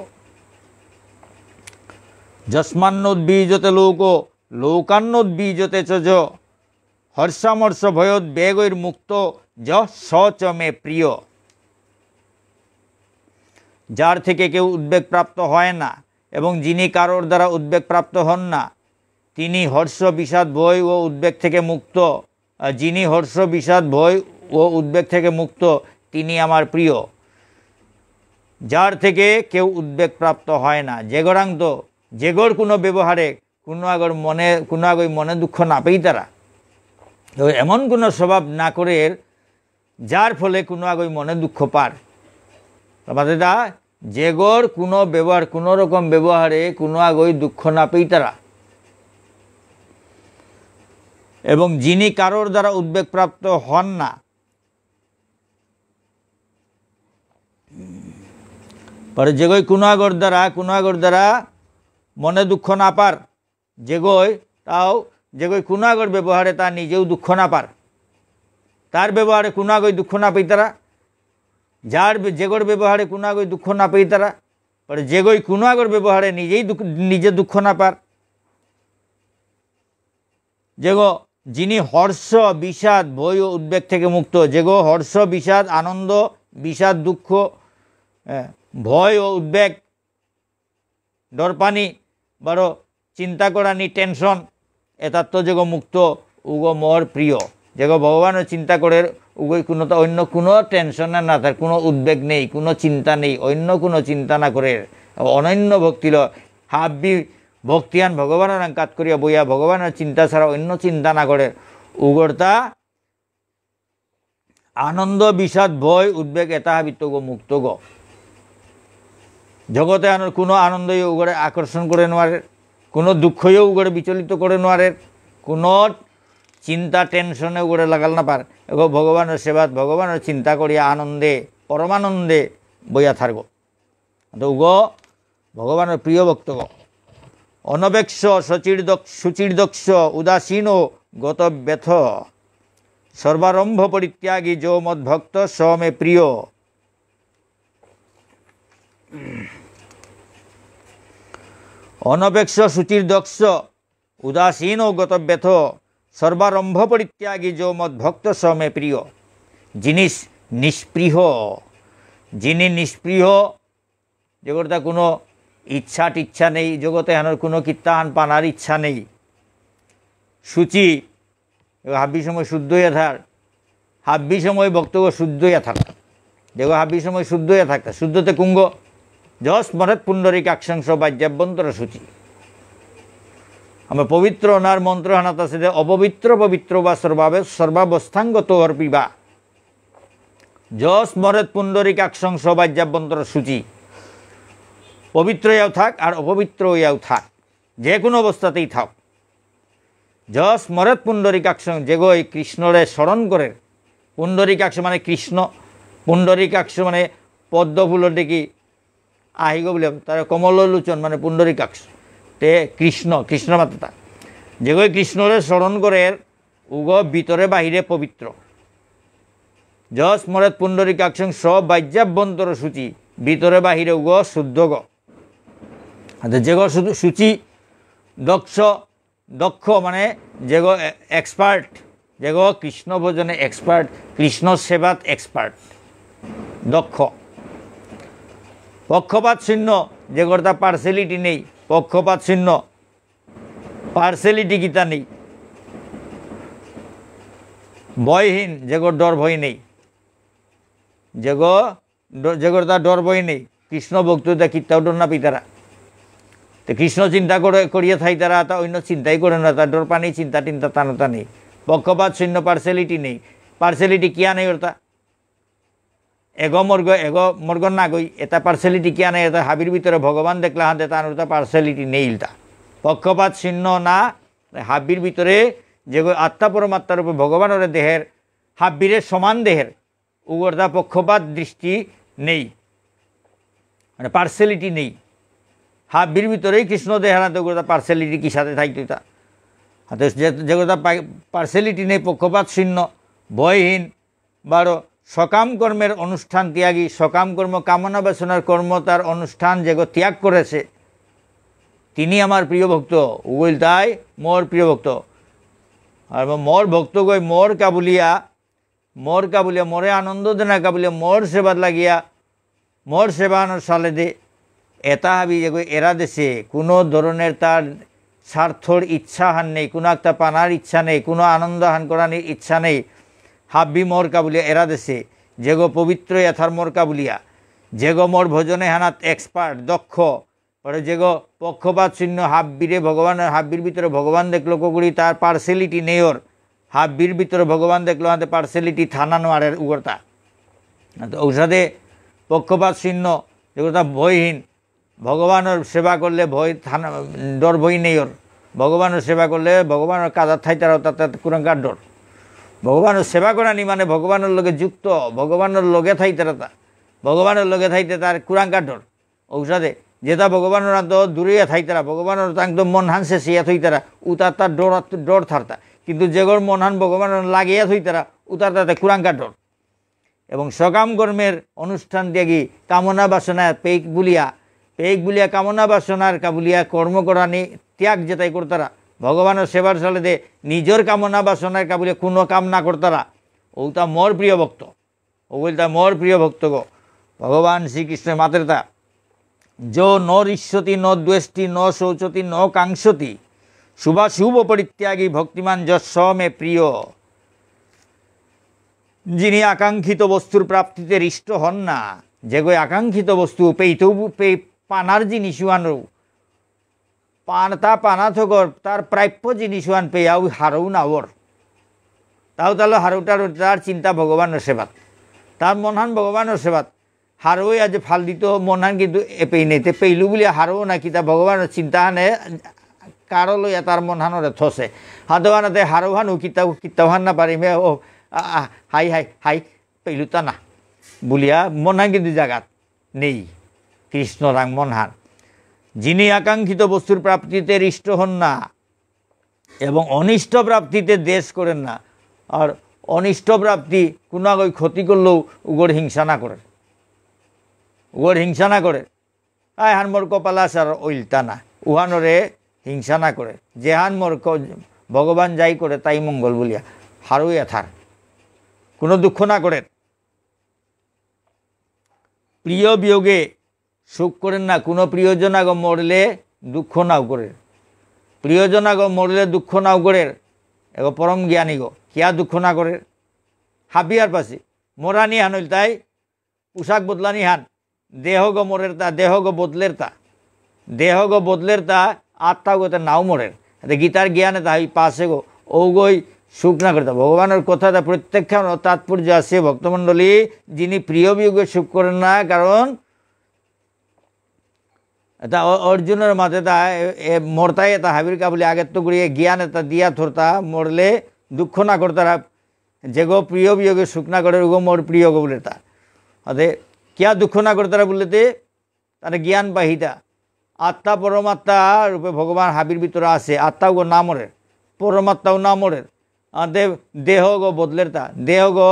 যস্মান্নোদ্বীজতে লোকান্নোদ্বীজতে চ হর্ষামর্ষ ভয়োদ্বেগৈর মুক্ত স চ মে প্রিয়। যার থেকে কেউ উদ্বেগ প্রাপ্ত হয় না এবং যিনি কারোর দ্বারা উদ্বেগ প্রাপ্ত হন না, তিনি হর্ষ বিষাদ ভয় ও উদ্বেগ থেকে মুক্ত। যিনি হর্ষ বিষাদ ভয় ও উদ্বেগ থেকে মুক্ত, তিনি আমার প্রিয়। যার থেকে কেউ উদ্বেগ প্রাপ্ত হয় না, যেগরান্ত যেগর কোনো ব্যবহারে কোনো আগর মনে দুঃখ না পেই তারা, এমন কোনো স্বভাব না করে যার ফলে কোনো আগই মনে দুঃখ পার। দাদা যেগর কোনো ব্যবহার, কোনো রকম ব্যবহারে কোনো আগই দুঃখ না পেই তারা, এবং যিনি কারোর দ্বারা উদ্বেগ প্রাপ্ত হন না, পরে যেগই কোনো আগর দ্বারা মনে দুঃখ না পার, যেগই কোনো আগর ব্যবহারে তা নিজেও দুঃখ না পার, তার ব্যবহারে কোনো আগই দুঃখ না পেই তারা। যেগর ব্যবহারে কোনো আগই দুঃখ না পেই তারা, পরে যেগই কোনো আগর ব্যবহারে নিজে দুঃখ না পার। যিনি হর্ষ বিষাদ ভয় ও উদ্বেগ থেকে মুক্ত, হর্ষ বিষাদ আনন্দ বিষাদ দুঃখ ভয় ও উদ্বেগ ডরপানি বড় চিন্তা করানি টেনশন এটার তো মুক্ত, উগো মোর প্রিয়। ভগবানের চিন্তা করে উগোই অন্য কোনো টেনশন না তার, কোনো উদ্বেগ নেই, কোনো চিন্তা নেই, অন্য কোনো চিন্তা না করে অনন্য ভক্তি হাব্বি ভক্তিয়ান ভগবানের কাজ করিয়া বইয়া ভগবানের চিন্তা ছাড়া অন্য চিন্তা না করে, উগরতা আনন্দ বিষাদ ভয় উদ্বেগ এটা হাবিত গো মুক্ত গো। জগতে আনার কোনো আনন্দই উগরে আকর্ষণ করে নোয়ারে, কোনো দুঃখইও উগরে বিচলিত করে নোয়ারে, কোনো চিন্তা টেনশনে উড়ে লাগাল না পার এগো ভগবানের সেবাত ভগবানের চিন্তা করিয়া আনন্দে পরমানন্দে বইয়া থাকব তো উগো ভগবানের প্রিয় ভক্তগ অনবেক্ষ শুচির্দক্ষ উদাসীন গতব্যথ সর্বারম্ভ পরিত্যাগী যো মদ্ভক্ত স মে প্রিয়। অনবেক্ষ শুচির্দক্ষ উদাসীন গতব্যথ সর্বারম্ভ পরিত্যাগী যো মদ্ভক্ত স মে প্রিয়। যিনি নিষ্পৃহ যিনি নিষ্পৃহ জগতে কোনো ইচ্ছা নেই জগতে হেন কোনো কীর্তান পানার ইচ্ছা নেই শুচি হাব্বি সময় শুদ্ধ হইয়া থাক হাব্বি সময় বক্তব্য শুদ্ধ হইয়া থাক দেখো হাব্বি সময় শুদ্ধ হইয়া থাকতা শুদ্ধতে কুঙ্গ যশ মরত পুণ্ডরিক আকাংশ বাজ্যাভ্যন্তর সূচি আমরা পবিত্র ওনার মন্ত্র হানাত আছে যে অপবিত্র পবিত্র বা সর্বাবস্থাঙ্গত অর্পিবা যশ মরত পুণ্ডরিক আকাংশ বাজ্যাভ্যন্তর সূচি পবিত্র হইয়াও থাক আর অপবিত্র হইয়াও থাক যে কোনো অবস্থাতেই থাক যশ মরত পুণ্ডরিকাক্ষ যেগোই কৃষ্ণরে স্মরণ করে পুণ্ডরিকাক্ষ মানে কৃষ্ণ পুণ্ডরিকাক্ষ মানে পদ্মফুলের দেখি আহিগ বলে তার কমললোচন মানে পুণ্ডরিকাক্ষ তে কৃষ্ণ কৃষ্ণ মাতা যেগোই কৃষ্ণরে স্মরণ করে উগ ভিতরে বাহিরে পবিত্র যশ মরত পুণ্ডরিকাক্ষ সব বাজ্যাভ্যন্তর সূচি ভিতরে বাহিরে উগ শুদ্ধ গ যেগো শুধু সূচি দক্ষ মানে যেগো এক্সপার্ট যেগো কৃষ্ণ ভজনে এক্সপার্ট কৃষ্ণ সেবাত এক্সপার্ট দক্ষ পক্ষপাত শূন্য যেগোর তা পার্সেলিটি নেই পক্ষপাত শূন্য পার্সেলিটি গীতা নেই ভয়হীন যেগোর ডর ভয় নেই যেগোর তা ডর ভয় নেই কৃষ্ণ ভক্তরা কীর্তাও ডর না পিতারা তো কৃষ্ণ চিন্তা করিয়া থাই তারা তা অন্য চিন্তাই করে না তার ডর পানি চিন্তা টিন্তা টানতা নেই পক্ষপাত শূন্য পার্সেলিটি নেই পার্সেলিটি কিয়া নেই ওরতা এগো মর্গ না গই এটা পার্সেলিটি কিয়া নেই এটা হাবির ভিতরে ভগবান দেখলা হাতে তার ওটা পার্সেলিটি নেই তা পক্ষপাত শূন্য না হাবির ভিতরে যে আত্মা পরমাত্মার উপর ভগবানের দেহের হাবিরের সমান দেহের উগরদা পক্ষপাত দৃষ্টি নেই মানে পার্সেলিটি নেই হাবির ভিতরেই কৃষ্ণ দেহানা তো পার্সেলিটি কি সাথে থাকতো তা হাতে যেগুলো পার্সেলিটি নেই পক্ষপাত শূন্য ভয়হীন বারো সকাম কর্মের অনুষ্ঠান ত্যাগী সকাম কর্ম কামনা বাসনার কর্ম তার অনুষ্ঠান যেগো ত্যাগ করেছে তিনি আমার প্রিয় ভক্ত উগল তাই মোর প্রিয় ভক্ত আর মোর ভক্ত গই মোর কাবুলিয়া মোরে আনন্দ দেনা কাবুলিয়া মোর সেবাত লাগিয়া মোর সেবানোর সালে দে এটা হাবি যে এরা দেশে কোনো ধরনের তার স্বার্থর ইচ্ছা হান নেই কোনো একটা পানার ইচ্ছা নেই কোনো আনন্দ হান করার ইচ্ছা নেই হাব্বি মোর কাবুলিয়া এরা দেশে যেগো পবিত্র এথার মোর কাবুলিয়া যেগো মোর ভজনে হানাত এক্সপার্ট দক্ষ পরে যেগো পক্ষপাত শূন্য হাব্বিরে ভগবানের হাব্বির ভিতরে ভগবান দেখলো কগুড়ি তার পার্সেলিটি নেই ওর হাব্বির ভিতরে ভগবান দেখলো হাতে পার্সেলিটি থানানো আর উগরতা ঔষধে পক্ষপাত শূন্য যেগুলো তা ভয়হীন ভগবানের সেবা করলে ভয় থানা ডর ভয় নেই ওর ভগবানের সেবা করলে ভগবানের কাজার থাই তারা তাতে কুরঙ্কার ডর ভগবানের সেবা করানি মানে ভগবানের লগে যুক্ত ভগবানের লগে থাই তারা তা ভগবানের লগে থাইতে তার কুরাঙ্কার ডর ঔষধে যেটা ভগবানের তো দূরে থাই তারা ভগবানের একদম মন হানসে সিয়া থই তারা উতার তার ডর থারতা কিন্তু যেগর মন হান ভগবানের লাগিয়া থই তারা উতার তাতে কুরাঙ্কার ডর এবং সকাম কর্মের অনুষ্ঠান ত্যাগী কামনা বাসনা পেক বুলিয়া কামনা বাসনার কাবুলিয়া কর্ম করানি ত্যাগ যেটাই করতারা ভগবানের সেবার সালেতে নিজের কামনা বাসনার কাবুলিয়া কোনো কাম না করতারা ওটা মোর প্রিয় ভক্ত ও বলতা মোর প্রিয় ভক্ত গো ভগবান শ্রীকৃষ্ণের মাতৃতা যো ন ঋষ্যতি ন দ্বেষ্টি ন শৌচতি ন কাঙ্ক্ষতি শুভ পরিত্যাগী ভক্তিমান যশ মে প্রিয় যিনি আকাঙ্ক্ষিত বস্তুর প্রাপ্তিতে হৃষ্ট হন না যেগো আকাঙ্ক্ষিত বস্তু পেইতেও পানার জিনিস আনো পানা থকর তার প্রাপ্য জিনিস আন পেয়াও হারও না ওর তাও তাহলে হারোটার তার চিন্তা ভগবানের সেবাত তার মনহান ভগবানের সেবাত হারোই আজ ফাল দিত মনহান কিন্তু এপেই নেই পেইলু বলে হারও না কি তা ভগবানের চিন্তা আনে কারো লইয়া তার মন হানরে থসে হাদোয়ানাতে হারোহানু কিতাহান না পারিমে ও হাই হাই হাই পেলুতা না বলিয়া মনহান কিন্তু জাগাত নেই কৃষ্ণ রাং মনহান যিনি আকাঙ্ক্ষিত বস্তুর প্রাপ্তিতে হৃষ্ট হন না এবং অনিষ্ট প্রাপ্তিতে দেশ করেন না আর অনিষ্ট প্রাপ্তি কোনো আগই ক্ষতি করলেও উগর হিংসা না করে আয় হান মোর কপালাস আর ওইলতা না উহানরে হিংসা না করে যেহান মোর ভগবান যাই করে তাই মঙ্গল বলিয়া হারুই এথার কোনো দুঃখ না করে প্রিয় বিয়োগে সুখ করেন না কোনো প্রিয়জনাগ মরলে দুঃখ নাও করে প্রিয়জনাগ মরলে দুঃখ নাও করে এগো পরম জ্ঞানী গো কিয়া দুঃখ না করে হাবিয়ার পাশে মোরানি হান হইল তাই পোশাক বদলানি হান দেহ গো মরের তা দেহ গো বদলের তা আত্মা গো তা নাও মরের গীতার জ্ঞানে তাই পাশে গো ও গই সুখ না করতে ভগবানের কথা প্রত্যেকখান তাৎপর্য আছে ভক্তমণ্ডলী যিনি প্রিয় বিয়োগে সুখ করেন না কারণ তা অর্জুনের মাঝে তা মরতাই এটা হাবির কাবলি আগের তো গড়িয়ে জ্ঞান এটা দিয়া থরতা মরলে দুঃখ না করতারা যে গো প্রিয় বিয়োগে সুখ না করে গো মোর প্রিয় গো বলে তা অতে কিয়া দুঃখ না করতারা বললেতে তার জ্ঞান বাহিতা আত্মা পরমাত্মা রূপে ভগবান হাবির ভিতরে আছে আত্মাও গো না মরের পরমাত্মাও না মরের দেহ গো বদলের তা দেহ গো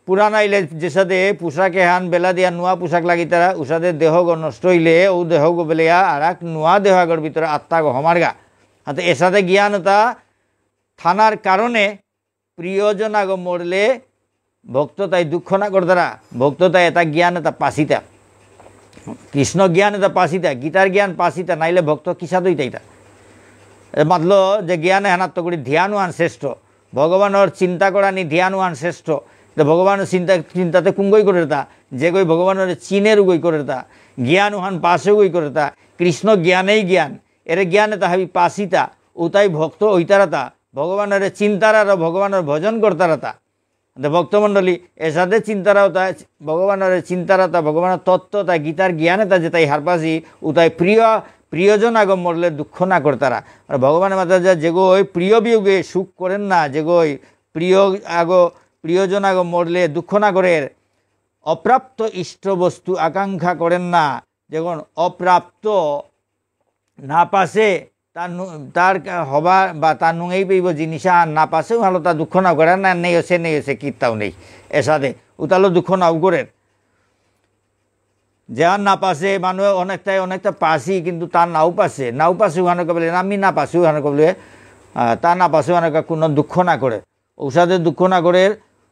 পুরানা ইলে যে সাথে পোশাকে হান বেলা দিয়া নুয়া পোশাক লাগি তারা উসাদে দেহ গো নষ্ট হইলে ও দেহ গো বেলিয়া আর এক নুয়া দেহ আগর ভিতরে আত্মা গো হমারগা হাতে এর সাথে জ্ঞানতা থানার কারণে প্রিয়জন আগ মরলে ভক্ত তাই দুঃখ না করতারা ভক্ত তাই এটা জ্ঞান এটা পাশিতা কৃষ্ণ জ্ঞান এটা পাশিতা গীতার জ্ঞান পাশিতা নাইলে ভক্ত কিসা দইতাইতা মাতল যে জ্ঞানে হেনাত্ম করি ধ্যানওয়ান শ্রেষ্ঠ ভগবানের চিন্তা করা নি ধ্যানওয়ান শ্রেষ্ঠ ভগবানের চিন্তাতে কুঙ্গই করে তা যে গই ভগবানের চিনের গই করে তা জ্ঞান ওহান পাশে গই করে তা কৃষ্ণ জ্ঞানেই জ্ঞান এর জ্ঞানে তাহাবি পাশিতা ও তাই ভক্ত ওইতারাতা ভগবানের চিন্তারা ভগবানের ভজন করতারাতা ভক্তমণ্ডলী এর সাথে চিন্তারাও তা ভগবানের চিন্তারাতা ভগবানের তত্ত্ব তা গীতার জ্ঞানে তা যে তাই হারপাসি ও তাই প্রিয়জন আগ মরলে দুঃখ না করতারা আর ভগবানের মাতা যা যেগোই প্রিয় বিয়োগে সুখ করেন না যেগোই প্রিয়জন আগ মরলে দুঃখ না করে অপ্রাপ্ত ইষ্ট বস্তু আকাঙ্ক্ষা করেন না যখন অপ্রাপ্ত না পাশে তার হবা বা তার নুঙেই পেব জিনিসা না পাশেও ভালো তা দুঃখ নাও করে না নেই হচ্ছে কীর্তাও নেই এসাদে উতালো দুঃখ নাও করে যার না পাশে মানুষ অনেকটা পাশি কিন্তু তার নাও পাশে ওখানে বলে আমি না পাশে ওখানে বলে তা না পাশে ওখানে কোনো দুঃখ না করে ঔষধে দুঃখ না করে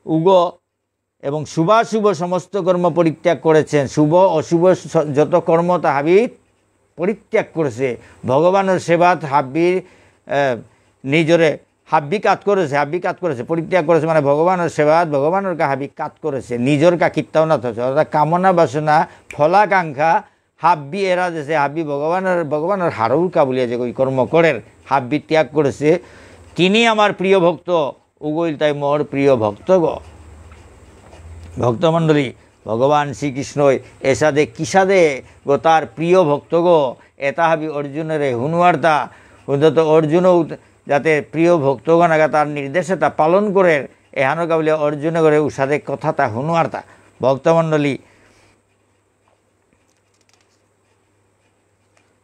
উগ এবং শুভাশুভ সমস্ত কর্ম পরিত্যাগ করেছেন শুভ অশুভ যত কর্ম তা হাবি পরিত্যাগ করেছে ভগবানের সেবাত হাব্বির নিজরে হাব্বি কাজ করেছে পরিত্যাগ করেছে মানে ভগবানের সেবাত ভগবানের কা হাবি কাজ করেছে নিজের কা কীর্তাও না থছে অর্থাৎ কামনা বাসনা ফলাকাঙ্ক্ষা হাব্বি এরা যেছে হাব্বি ভগবানের হারৌর কা বলিয়া যে ওই কর্ম করেন হাব্বি ত্যাগ করেছে তিনি আমার প্রিয় ভক্ত উগইল তাই মোর প্রিয় ভক্ত গো ভক্তমণ্ডলী ভগবান শ্রীকৃষ্ণই এসাদে কিসাদে গো তার প্রিয় ভক্ত গো এটা হাবি অর্জুনের হুনুয়ার্তা অন্তত অর্জুনও যাতে প্রিয় ভক্তগণ আগা তার নির্দেশে তা পালন করে এহানো কাবলে অর্জুনে করে উসাদে কথা তা হুনুয়ার্তা ভক্তমণ্ডলী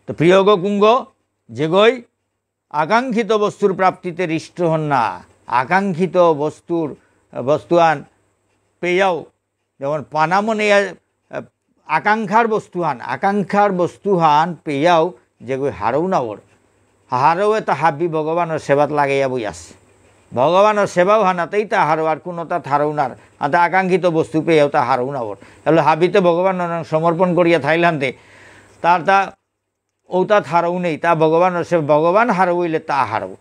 তো প্রিয় গো কুঙ্গ যেগই আকাঙ্ক্ষিত বস্তুর প্রাপ্তিতে হৃষ্ট হন না আকাঙ্ক্ষিত বস্তুয়ান পেয়াও যেমন পানামনে আকাঙ্ক্ষার বস্তুহান পেয়াও যেগুলো হারও না ওর হারও তা হাবি ভগবানের সেবাত লাগাইয়া বই আছে ভগবানের সেবাও হানাতেই তা হারো আর কোনো তা হারও না তা আকাঙ্ক্ষিত বস্তু পেয়াও তা হারও না ওর তাহলে হাবিতে ভগবান সমর্পণ করিয়া থাইলান্তে তার তা ও তা হারও নেই তা ভগবানের সেবা ভগবান হারও হইলে তা হারও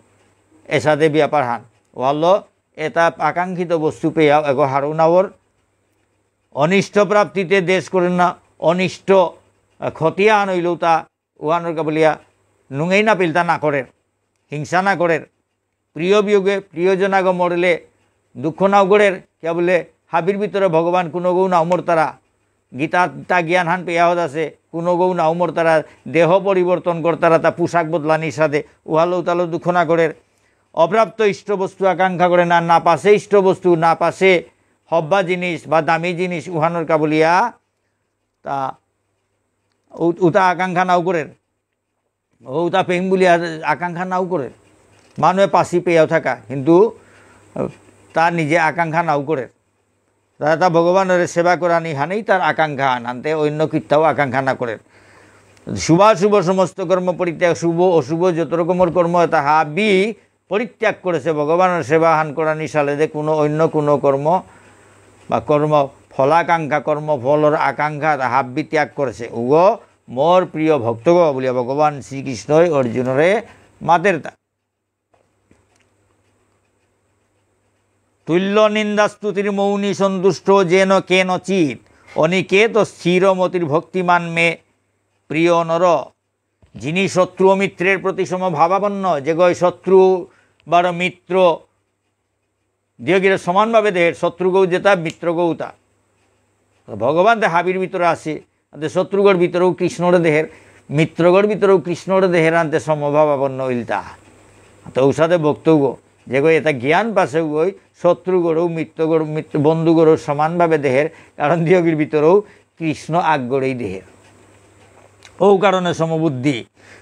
এসাদে ব্যাপার হান ওয়াল্লো এটা আকাঙ্ক্ষিত বস্তু পেয়াও এগো হারও না ওর অনিষ্ট প্রাপ্তিতে দেশ করেন না অনিষ্ট ক্ষতিয়া আন হইলেও তা ওয়ানোর বলিয়া নুঙেই না পিলতা না করে হিংসা না করে প্রিয় বিয়োগে প্রিয়জনাগ মরলে দুঃখ নাও করে কে বলে হাবির ভিতরে ভগবান কোনো গৌ না অমর তারা গীতা তা জ্ঞান হান পেয়াহত আছে কোনো গৌ না উমর তারা দেহ পরিবর্তন করতারা তা পোশাক বদলানির সাথে উহালো তালো দুঃখ না করে অপ্রাপ্ত ইষ্টবস্তু আকাঙ্ক্ষা করে না না পাশে ইষ্টবস্তু না পাশে হব্বা জিনিস বা দামি জিনিস উহানোর কাবলিয়া তা উতা আকাঙ্ক্ষা নাও করে উতা পেম বলিয়া আকাঙ্ক্ষা নাও করে মানুহে পাশি পেয়াও থাকা কিন্তু তা নিজে আকাঙ্ক্ষা নাও করে তা ভগবানের সেবা করা নিহানেই তার আকাঙ্ক্ষা আনতে অন্য কীর্তাও আকাঙ্ক্ষা না করে শুভাশুভ সমস্ত কর্ম পরিত্যাগ শুভ অশুভ যত রকমের কর্ম তাহা পরিত্যাগ করেছে ভগবানের সেবা হান করা নিশালে যে কোনো অন্য কোনো কর্ম বা কর্ম ফলাকাঙ্ক্ষা কর্ম ফলর আকাঙ্ক্ষা হাব্বি ত্যাগ করেছে উগ মোর প্রিয় ভক্তগ বলিয়া ভগবান শ্রীকৃষ্ণই অর্জুনরে মাতের তা তুল্য নিন্দাস্তুতির মৌনী সন্তুষ্ট যেন কেন চিত অনিকেত স্থিরমতির ভক্তিমান মে প্রিয় নর যিনি শত্রু ও মিত্রের প্রতি সমভাবাপন্ন যে গয় শত্রু বার মিত্র দিয়গিরে সমানভাবে দেহের শত্রু গৌ যেতা মিত্র গৌতা ভগবান দে হাবির ভিতরে আসে শত্রুগড় ভিতরেও কৃষ্ণর দেহের মিত্রগড় ভিতরেও কৃষ্ণর দেহের আনতে সমভাবাপন্ন ইলতা তো ঔষধে বক্তব্য যে গো এটা জ্ঞান পাশে গই শত্রুগড়ও মিত্রগড় মিত্র বন্ধুগড়ও সমানভাবে দেহের কারণ দিয়গির ভিতরেও কৃষ্ণ আগগড়েই দেহের ও কারণে সমবুদ্ধি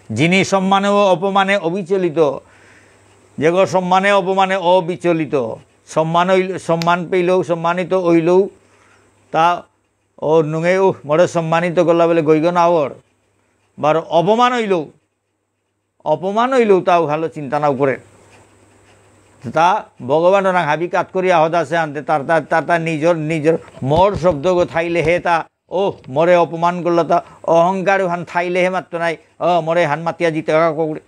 যিনি সম্মানে ও অপমানে অবিচলিত যে গো সম্মানে অপমানে অবিচলিত সম্মান পেলেও সম্মানিত হইলেও তা ও নুঙেও মরে সম্মানিত করলা বলে গইগ না ওর বার অপমান হইলেও তাও ভালো চিন্তা নাও করে তা ভগবানের হাবি কাত করি আহত আছে আনতে তার নিজের মর শব্দ থাইলে হে তা ও মরে অপমান করলো তা অহংকার হান থাইলে হে মাত্র নাই মরে হান মাতিয়া জিতে করে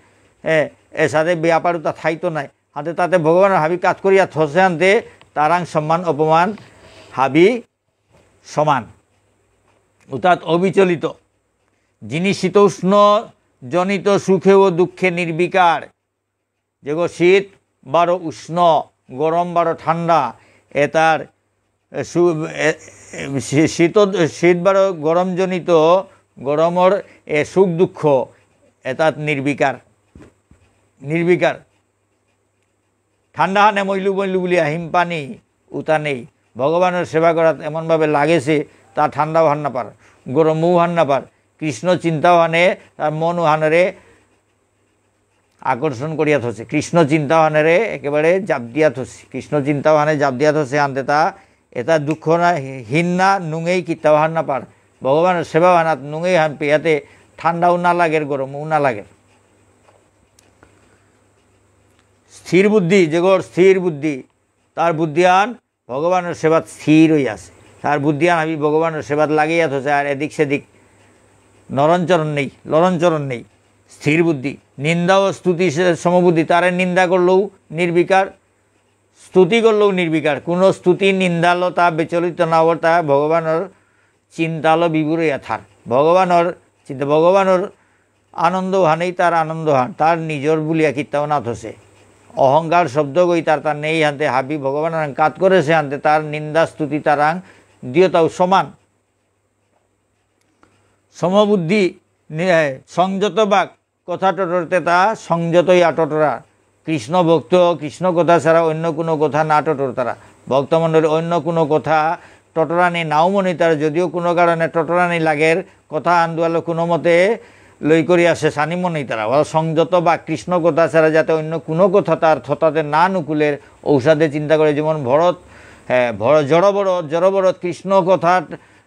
এ সাথে ব্যাপারও তা থাইতো নাই হাতে তাতে ভগবানের হাবি কাজ করিয়া থসে আনতে তারাং সম্মান অপমান হাবি সমান অর্থাৎ অবিচলিত যিনি শীতোষ্ণ জনিত সুখে ও দুঃখে নির্বিকার যে গো শীত বারো উষ্ণ গরম বারো ঠান্ডা এটার শীত বারো গরম জনিত গরমর সুখ দুঃখ এটাত নির্বিকার ঠান্ডা হানে মইলু বলিয়া হিমপানি উতা নেই ভগবানের সেবা করা এমনভাবে লাগেছে তা ঠান্ডাও হান না পার গরমও হান না পার কৃষ্ণ চিন্তাও হানে তার মন হানরে আকর্ষণ করিয়া থসে কৃষ্ণ চিন্তাও হানেরে একেবারে জাপ দিয়া থসে কৃষ্ণ চিন্তাও হানে জাপ দিয়া থসে আনতে তা এটা দুঃখ না হীন না নুঙেই কিতাও হান না পার ভগবানের সেবা হানাত নুঙেই হান পেয়াতে ঠান্ডাও না লাগের গরমও না লাগের স্থির বুদ্ধি যেগর স্থির বুদ্ধি তার বুদ্ধিয়ান ভগবানের সেবাত স্থির হয়ে আছে তার বুদ্ধিয়ান আমি ভগবানের সেবাত লাগিয়া থসে আর এদিক সেদিক লরণচরণ নেই স্থির বুদ্ধি নিন্দা ও স্তুতি সমবুদ্ধি তারে নিন্দা করলেও নির্বিকার স্তুতি করলেও নির্বিকার কোনো স্তুতি নিন্দালো তা বিচলিত না হওয়ার তা ভগবানের চিন্তালো বিবুরইয়া থার ভগবানের চিন্তা ভগবানের আনন্দ হানেই তার আনন্দ হান তার নিজর বলিয়া কিতাও না থসে অহংকার শব্দ গই তার নেই হানতে হাবি ভগবানের কাত করেছে হানতে তার নিন্দা স্তুতি তারাং দিয়তাও সমান সমবুদ্ধি সংযত বাক কথা টটরতে তা সংযতই আটটরা কৃষ্ণ ভক্ত কৃষ্ণ কথা ছাড়া অন্য কোনো কথা না টটর তারা ভক্তমণ্ডলী অন্য কোনো কথা টটরানি নাও মনে তার যদিও কোনো কারণে টটরানি লাগের কথা আন্দোয়ালো কোনো মতে লই করি আসে সানি মনেই তারা সংযত বা কৃষ্ণ কথা ছাড়া যাতে অন্য কোনো কথা তার থতাতে না নুকুলের ঔষধে চিন্তা করে যেমন ভরত জড়বরত কৃষ্ণ কথা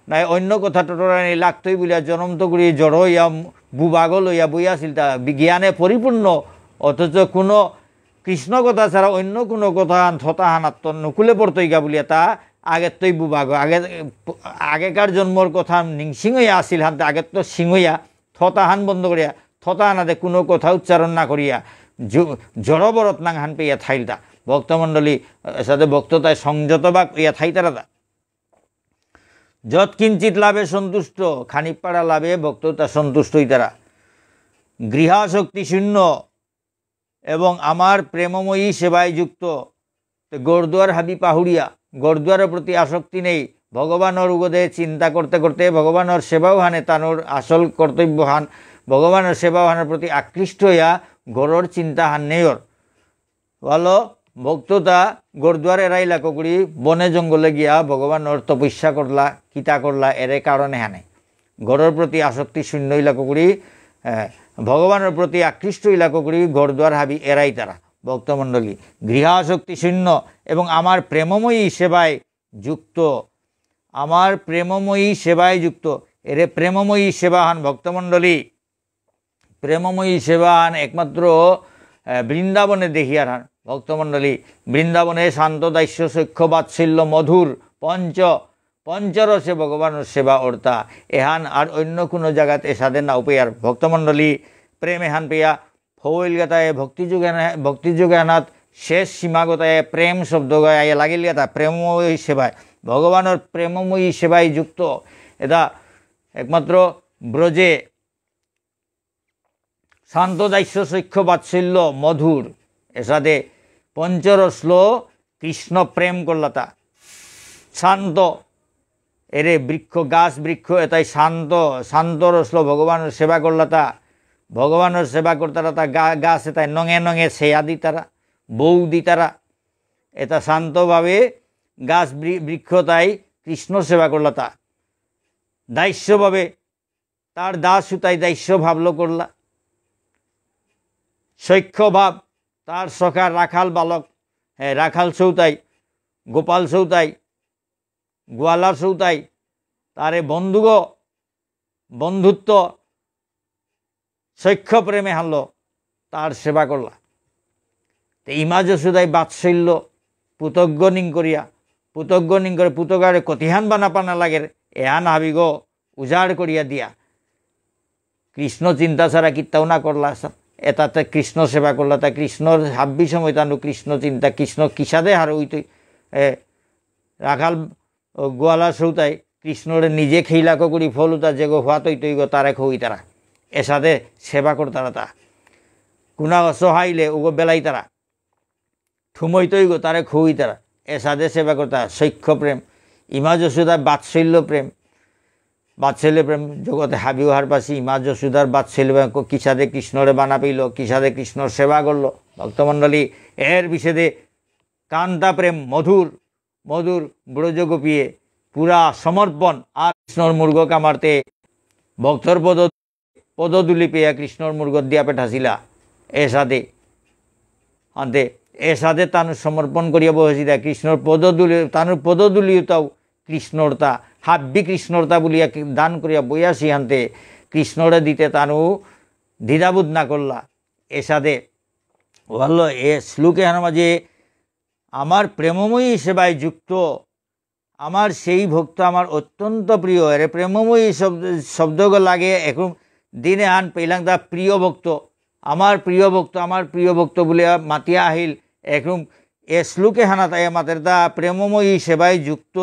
নাই অন্য কথা টটরানি লাগতই বলিয়া জনম তো করি জড় ইয়া বুবাগল লইয়া বইয়াছিল তা জ্ঞানে পরিপূর্ণ অথচ কোনো কৃষ্ণ কথা ছাড়া অন্য কোনো কথা থতা হানাত্ম নুকুলে পড়তইগা বলিয়া তা আগের তৈ বুবাগ আগেকার জন্মর কথা নিংসিংহইয়া আসিল হানতে আগের তো সিংহইয়া থতা হান বন্ধ করিয়া থতা হানাতে কোনো কথা উচ্চারণ না করিয়া জড়বরত নাং হান পেয়া থাইলতা ভক্তমণ্ডলী সাথে ভক্ততায় সংযত বা ইয়া থাইতারা যৎ কিঞ্চিত লাভে সন্তুষ্ট খানিক পাড়া লাভে ভক্ততা সন্তুষ্টই তারা গৃহাসক্তি শূন্য এবং আমার প্রেমময়ী সেবায় যুক্ত গরদুয়ার হাবি পাহুড়িয়া গরদুয়ারের প্রতি আসক্তি নেই ভগবানের উগদে চিন্তা করতে করতে ভগবানের সেবাও হানে তানোর আসল কর্তব্য হান ভগবানের সেবাও হানের প্রতি আকৃষ্ট হইয়া গড়র চিন্তা হান নেয়র বলো ভক্ততা গোরদুয়ার এরাইলা করি বনে জঙ্গলে গিয়া ভগবানের তপস্যা করলা কিতা করলা এর কারণে হানে গড়ের প্রতি আসক্তি শূন্য ইলাকা করি ভগবানের প্রতি আকৃষ্ট ইলাকা করি গোরদুয়ার হাবি এরাই তারা ভক্তমণ্ডলী গৃহাসক্তি শূন্য এবং আমার প্রেমময়ী সেবায় যুক্ত আমার প্রেমময়ী সেবায় যুক্ত এরে প্রেমময়ী সেবাহান ভক্তমণ্ডলী প্রেমময়ী সেবাহান একমাত্র বৃন্দাবনে দেখিয়ার হান ভক্তমণ্ডলী বৃন্দাবনে শান্ত দাস্য সৈক্ষ বাৎসল্য মধুর পঞ্চরসে ভগবানের সেবা অর্থা এহান আর অন্য কোনো জায়গাতে এসাদে নাও পেয়ার ভক্তমণ্ডলী প্রেম এহান পেয়া ফৌলগাতায় ভক্তিযুগে আনাত শেষ সীমাগতায় প্রেম শব্দ গায়ে লাগিল গাতা প্রেমময়ী সেবায় ভগবানের প্রেমময়ী সেবায় যুক্ত এটা একমাত্র ব্রজে শান্ত দাস্য সৈক্ষ বাৎসল্য মধুর এসাদে পঞ্চরসল কৃষ্ণ প্রেম করলাতা শান্ত এরে বৃক্ষ গাছ বৃক্ষ এটাই শান্ত রসল ভগবানের সেবা করলাতা ভগবানের সেবা করতারা তা গাছ এটাই নঙে নঙে সেয়া দি তারা বউ দি তারা এটা শান্তভাবে গাছ বৃক্ষ তাই কৃষ্ণ সেবা করলাতা দাস্যভাবে তার দাস সুতাই দাস্য ভাবলো করলা সৈক্ষ ভাব তার সখা রাখাল বালক রাখাল চৌতাই গোপাল চৌতাই গোয়ালার চৌতাই তারে বন্ধুত্ব সৈক্ষ প্রেমে হানলো তার সেবা করলা ইমা যশোদাই বাৎসল্য পুতজ্ঞনিং করিয়া পুতজ্ঞনিং করে পুতগারে কতিহান বানাপানা লাগে এহান হাবিগ উজাড় করিয়া দিয়া কৃষ্ণ চিন্তা ছাড়া কিত্তাও না করলা এটাতে কৃষ্ণ সেবা করলা তা কৃষ্ণর হাব্বি সময় তানু কৃষ্ণ চিন্তা কৃষ্ণ কিসাদে হার হইতই রাখাল গোয়ালা সৌতাই কৃষ্ণরে নিজে খেইলাক করি ফলুতা যে গো হাত হইতই গো তারে খই তারা এসাদে সেবা করতারা তা কুনা সহাইলে ওগো বেলাই তারা ঠুমইতই গো তারে খই তারা এসাদে সেবা করতা সৈক্ষ প্রেম ইমা যশোদার বাৎসল্য প্রেম জগতে হাবিও হার পাশি ইমা যশোদার বাৎসল্য কিসাদে কৃষ্ণরে বানা পেল কিসাদে কৃষ্ণর সেবা করলো ভক্তমণ্ডলী এর বিশেদে কান্তা প্রেম মধুর মধুর ব্রজগোপিয়ে পুরা সমর্পণ আর কৃষ্ণর মূর্গ কামারতে ভক্তর পদদুলি পেয়া কৃষ্ণর মূর্গ দিয়া পেঠাছিলা এসাদে আনতে এসাদে তানু সমর্পণ করিয়া বসেছিলা কৃষ্ণর পদদুলি তানুর পদদুলিতাও কৃষ্ণরতা হাব্বি কৃষ্ণরতা বলিয়া দান করিয়া বইয়াছি আনতে কৃষ্ণরে দিতে তানু দ্বিধাবোধ না করলা এসাদে বলল এ শ্লোকে হার মাঝে আমার প্রেমময়ী সেবায় যুক্ত আমার সেই ভক্ত আমার অত্যন্ত প্রিয় এরে প্রেমময়ী শব্দগুলো লাগে এখন দিনে আন পেলাম তা প্রিয় ভক্ত আমার প্রিয় ভক্ত বলে মাতিয়া আহিল এখন এ শ্লোকে হানা তাই মাতের তা প্রেমময়ী সেবায় যুক্ত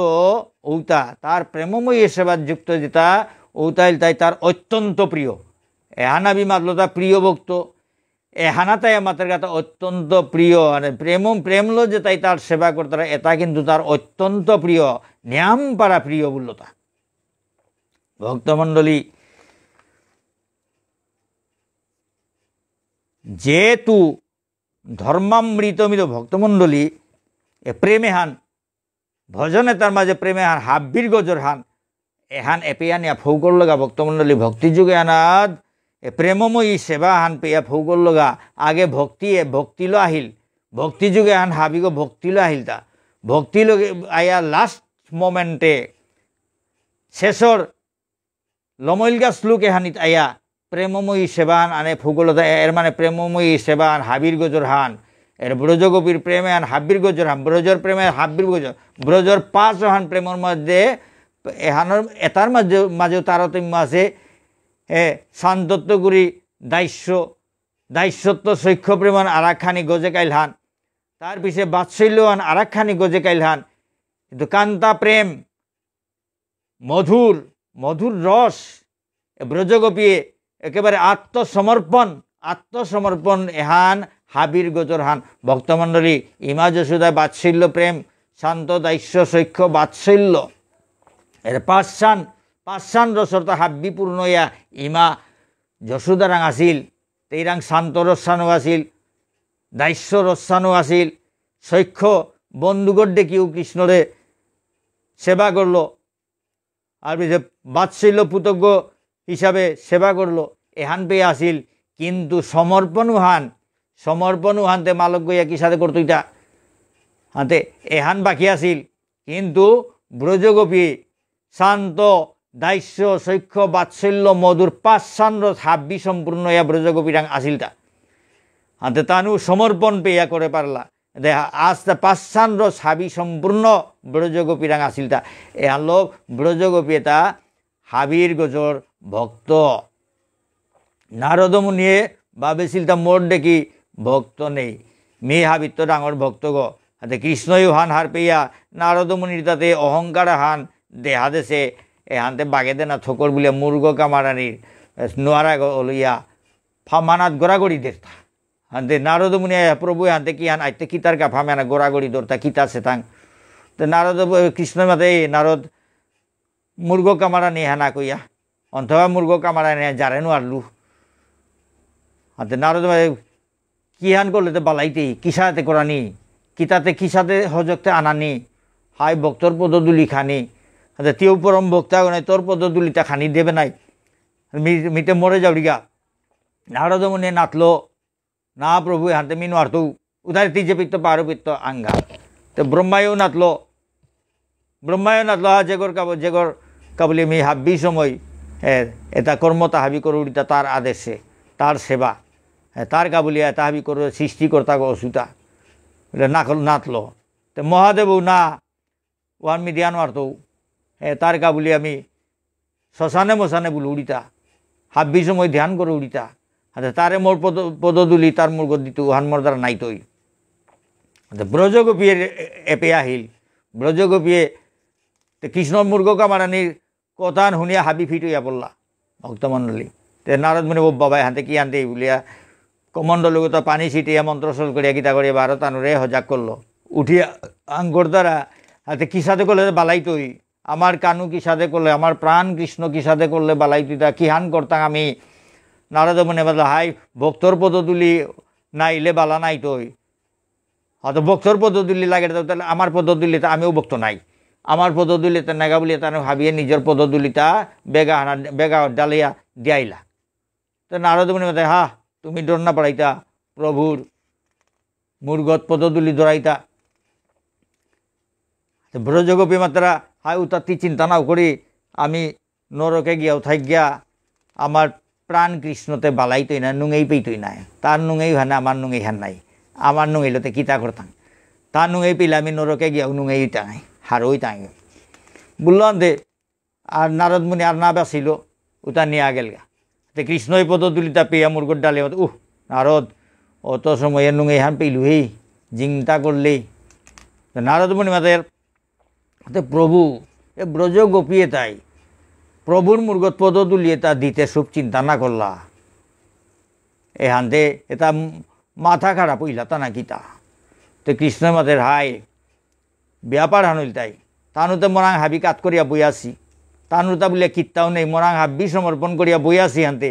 ঔতা তার প্রেমময়ী সেবায় যুক্ত যেটা ঔতাইল তাই তার অত্যন্ত প্রিয় এহানাবি মাতলো তা প্রিয় ভক্ত এহানাতাই মাতের কাছে অত্যন্ত প্রিয় মানে প্রেমলো যে তাই তার সেবা করতে এটা কিন্তু তার অত্যন্ত প্রিয় ন্যাম পারা প্রিয় বললো তা ভক্তমণ্ডলী যেহেতু ধর্মামৃতমিত ভক্তমণ্ডলী এ প্রেমে হান ভজনে তার মাঝে প্রেমে হান হাব্বির গজর হান এহান এপিয়ানিয়া ফৌকর লগা ভক্তমণ্ডলী ভক্তিযুগে আনাদ প্রেমময়ী সেবা হান পেয়া ফৌকর লগা আগে ভক্তিলো আহিল ভক্তিযুগে হান হাবিগ ভক্তিলো আহিল তা ভক্তিলো আয়া লাস্ট মোমেন্টে শেষর লমইলগা শ্লোকে হানিত আয়া প্রেমময়ী সেবান আনে ফুগলতা এর মানে প্রেমময়ী সেবান হাবির গজর হান এর ব্রজগোপীর প্রেমে হান হাবির গজর হান ব্রজর প্রেমে হাবির গজর ব্রজর পাঁচ হান প্রেমর মধ্যে এহানোর এটার মাঝেও তারতম্য আছে শান্তত্বগুরি দাস্যত্ব সৈক্ষ প্রেমান আরাখানি গজে কাইল হান তার পিছে বাৎসল্যহান আরাখানি গজে কাইল হান কিন্তু কান্তা প্রেম মধুর রস ব্রজগোপীয়ে একেবারে আত্মসমর্পণ এহান হাবির গজর হান ভক্তমণ্ডলী ইমা যশোদা বাৎসল্য প্রেম শান্ত দাস্য সৈক্ষ বাৎসল্য এর পাঁচশান রসর তা হাব্বি পূর্ণ ইয়া ইমা যশোদারাং আছিল তেইরাং শান্ত রসানো আছিল দাস্য রসানো আছিল সৈক্ষ বন্ধুগর ডেকিও কৃষ্ণরে সেবা করল আর বাৎসল্য পুতজ্ঞ হিসাবে সেবা করল এহান পেয়ে আসিল কিন্তু সমর্পণও হানতে মালক গইয়া কি সাথে করতো এটা হাতে এহান বাকি আসিল কিন্তু ব্রজগোপী শান্ত দাস্য সৈক্ষ বাৎসল্য মধুর পাঁচশান রস হাব্বি সম্পূর্ণ ইয়া ব্রজগোপীরাং আসিলটা হাতে তানু সমর্পণ পেয়া করে পারলা দেখা আস্তে পাঁচশান রস হাবি সম্পূর্ণ ব্রজগোপীরাং আসিলটা এ আনলো ব্রজগোপী এটা হাবির গজর ভক্ত নারদ মুনিয়ে ভাবেছিলটা মোর দেখি ভক্ত নেই মেয়ে হাবির তো ডাঙর ভক্ত গো হাতে কৃষ্ণই হান হার পেয়া নারদ মুনির তাতে অহংকার হান দেহা দেশে এ হানতে বাগে দে না থকর বলিয়া মুর্গ কামারানির নোয়ারা লইয়া ফামানাত গোড়াগড়ি দেতা হানতে নারদ মুনি প্রভু হানতে কি হান আইতে কিতার কা ফামানা গোড়াগড়ি দরতা কিতা সেতাং তো নারদ কৃষ্ণ মাতে নারদ মুর্গ কামারানি হানা কইয়া অন্তবা মুর্গ কামারানি যারে নোয়ারলু হাতে নারদ কি হান করলে তো বালাইতেই কিসাতে করানি কিতাতে কিসাতে হজকতে আনানি হাই ভক্তর পদদুলি খানি হাতে তেও পরম ভক্তা নাই তোর পদদুলিটা খানি দেবে নাই মিটে মরে যাবি গা নারদ মুনি নাতলো না প্রভু হাতে মিনু আর তো উদার তিজে পিত্ত পারো পিত্ত আঙ্গা তো ব্রহ্মায়ও নাতলো জেগর কাবলি মি হাব্বি সময় এটা কর্মতা হাবি করুড়িতা তার আদেশে তার সেবা তার কাবুলিয়া এটা হাবি করে সৃষ্টিকর্তা অসুতা এটা নাতলো তো মহাদেবও না ওয়ান মি দিয়ানো আর তো তার কাবুলি আমি শ্মশানে মশানে বলে উড়িতা হাব্বি সময় ধ্যান করে উড়িতা আচ্ছা তারে মোর পদদুলি তার মোর গদিত উহান মোর দ্বারা নাই তৈ আচ্ছা ব্রজগোপীর এপে আহিল ব্রজগোপীয়ে কৃষ্ণর মুর্গ কামারানির কথা শুনিয়া হাবি ফিট হইয়া পড়লা ভক্তমণ্ডলী তে নারদ মুনি ও বাবাই হাতে কি আনতে বলিয়া কমণ্ডলগত পানি ছিটিয়া মন্ত্রসল করিয়া গীতা করিয়া ভারত আনুরে হজাক করলো উঠিয়া আঙ্গর দ্বারা হাতে কি সাথে করলে বালাই তৈ আমার কানু কি সাথে করলে আমার প্রাণ কৃষ্ণ কি সাথে করলে বালাই তুই তা কি হান করতাম আমি নারদ মুনি বলল হাই ভক্তর পদতুলি নাইলে বালা নাই তৈ হয়তো ভক্তর পদতুলি লাগে তাহলে আমার পদতুলিতে আমিও ভক্ত নাই আমার পদতুলিতে নাগা বলিয়া তার ভাবিয়ে নিজের পদতুলিতা বেগা ডালিয়া দিয়াইলা তো নারদ মুনি বলে হা তুমি ডর না পড়াইতা প্রভুর মুরগত পদতুলি ধরাইতা ব্রজগোপী মাত্রা হাই উতাত্তি চিন্তা নাও করি আমি নরকে গিয়াও থাক গিয়া আমার প্রাণ কৃষ্ণতে বালাইতই না নুঙেই পেইতই নাই তার নুঙেই হানে আমার নুঙেই হান নাই আমার নুঙেইলতে কিতা করতাম তার নুঙেই পেলে আমি নরকে গিয়াও নুঙেই টাঙাই হারই টাঙে বললাম দে আর নারদ মুনি আর না বাঁচিল উতা নিয়া গেল গা তে কৃষ্ণই পদতুলিতা পেয়া মুরগর ডালে নারদ অত সময়ে নুঙেই হান পেইলু হেই জিংতা করলেই নারদ মুনি মাতের প্রভু এ ব্রজ গোপিয়ে তাই প্রভুর মুরগত পদতুলিয়ে তা দিতে সব চিন্তা না করলা এ হানতে এটা মাথা খারাপ হইলা তা নাকি তা তো কৃষ্ণ মাতের হাই ব্যাপার হানুল তাই তানুতে মরাং হাবি কাত করিয়া বই আসি তানুতা বলে কিত্তাও নেই মরাং হাবি সমর্পণ করিয়া বই আসি হানতে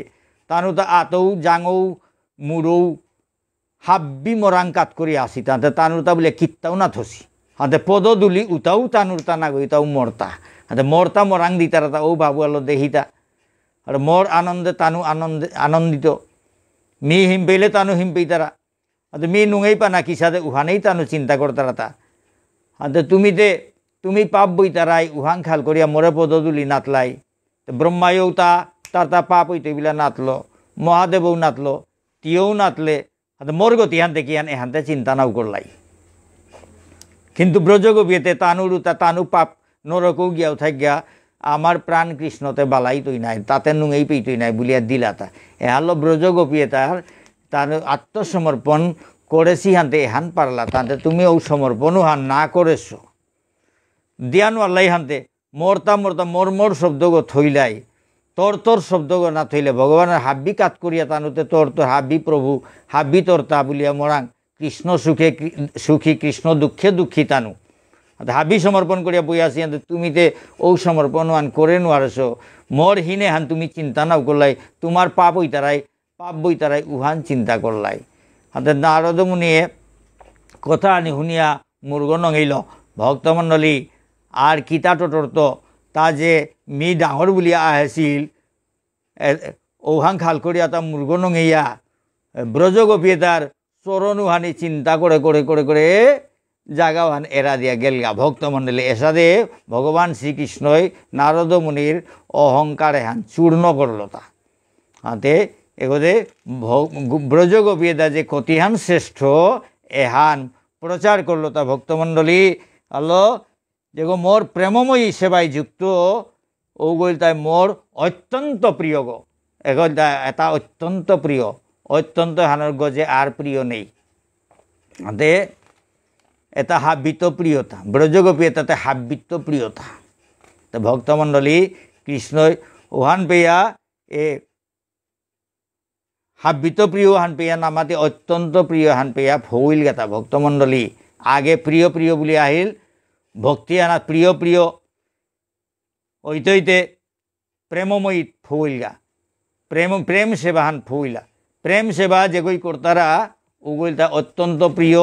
তানুতা আতৌ জাঙৌ মুরৌ হাব্বি মরাং কাত করিয়া আসি তাতে তানুতা বলে কিত্তাও না থসি হাতে পদদুলি উতাও তানুরতা না গই তাও মরতা হাতে মরতা মরাং দিতারা তা ও বাবু আলো দেখিতা আর মর আনন্দে তানু আনন্দিত মি হিম পেলে তানু হিম পেইতারা হাতে মি নুঙেই পানা কিসাদে উহানেই তানু চিন্তা করতারা তা হাতে তুমি পাপ বই তারাই উহাং খাল করিয়া মরে পদদুলি নাতলাই ব্রহ্মায়ও তার পাপ হইতে বিলা নাতলো মহাদেবও নাতলো তিও নাতলে হাতে মোর গতি হানতে কি এহানতে চিন্তা নাও করলাই কিন্তু ব্রজগোপীতে তানু পাপ নরকও গিয়াও থাক গিয়া আমার প্রাণ কৃষ্ণতে বালাই তুই নাই তাতে নুঙেই পেই নাই বলিয়া দিলা তা এহালো ব্রজগোপীয়ে তার আত্মসমর্পণ করেছি হানতে এহান পারলা তাতে তুমি ও সমর্পণও হান না করেছ দিয়ানো আল্লাহ হানতে মরতা মোর শব্দগ থইলাই তোর শব্দগ না থইলে ভগবানের হাব্বি কাত করিয়া তানুতে তোর হাব্বি প্রভু হাব্বি তোর তা বলিয়া মরাং কৃষ্ণ সুখী কৃষ্ণ দুঃখে দুঃখী তানু হাবি সমর্পণ করিয়া বই আসি তুমিতে ও সমর্পণ হান করে নোয়ারছ মোর হিনে হান তুমি চিন্তা নাও করলাই তোমার পাপ বই তারাই উহান চিন্তা করলাই হাতে নারদ মুনিয়ে কথা আনি শুনিয়া মূর্গ নঙিল ভক্তমণ্ডলী আর কিতা টটর্ত তা যে মি ডাঙর বুলিয়া আহিছিল ঔহাং খাল করিয়া তা মূর্গ নঙিয়া ব্রজগোপীয়ে তার চরণুহানি চিন্তা করে করে করে করে জাগাওহান এরা দিয়া গেলগা ভক্তমণ্ডলী এসাদে ভগবান শ্রীকৃষ্ণই নারদ মুনির অহংকার এহান চূর্ণ করল তা হাতে এগোদে ব্রজগোপীয়ে তা যে কতিহান শ্রেষ্ঠ এহান প্রচার করল তা ভক্তমণ্ডলী আলো দেখো মোর প্রেমময়ী সেবায় যুক্ত ওগুল তাই মোর অত্যন্ত প্রিয় গো এগুল এটা অত্যন্ত প্রিয় অত্যন্ত হানর গজে আর প্রিয় নেই হাতে এটা হাবিত প্রিয়তা ব্রজগোপী এটাতে হাবিত প্রিয়তা তো ভক্তমণ্ডলী কৃষ্ণই ওহান পেয়া এ হাবিত প্রিয় হান পেয়া নামাতে অত্যন্ত প্রিয় হান পেয়া ফৌল গেতা ভক্তমণ্ডলী আগে প্রিয় প্রিয় বলে আহিল ভক্তি আনা প্রিয় প্রিয় ওইতে প্রেমময়ী ফৌলগা প্রেম সেবা হান ফৌলা প্রেম সেবা যেগুই কর্তারা ওগুল তা অত্যন্ত প্রিয়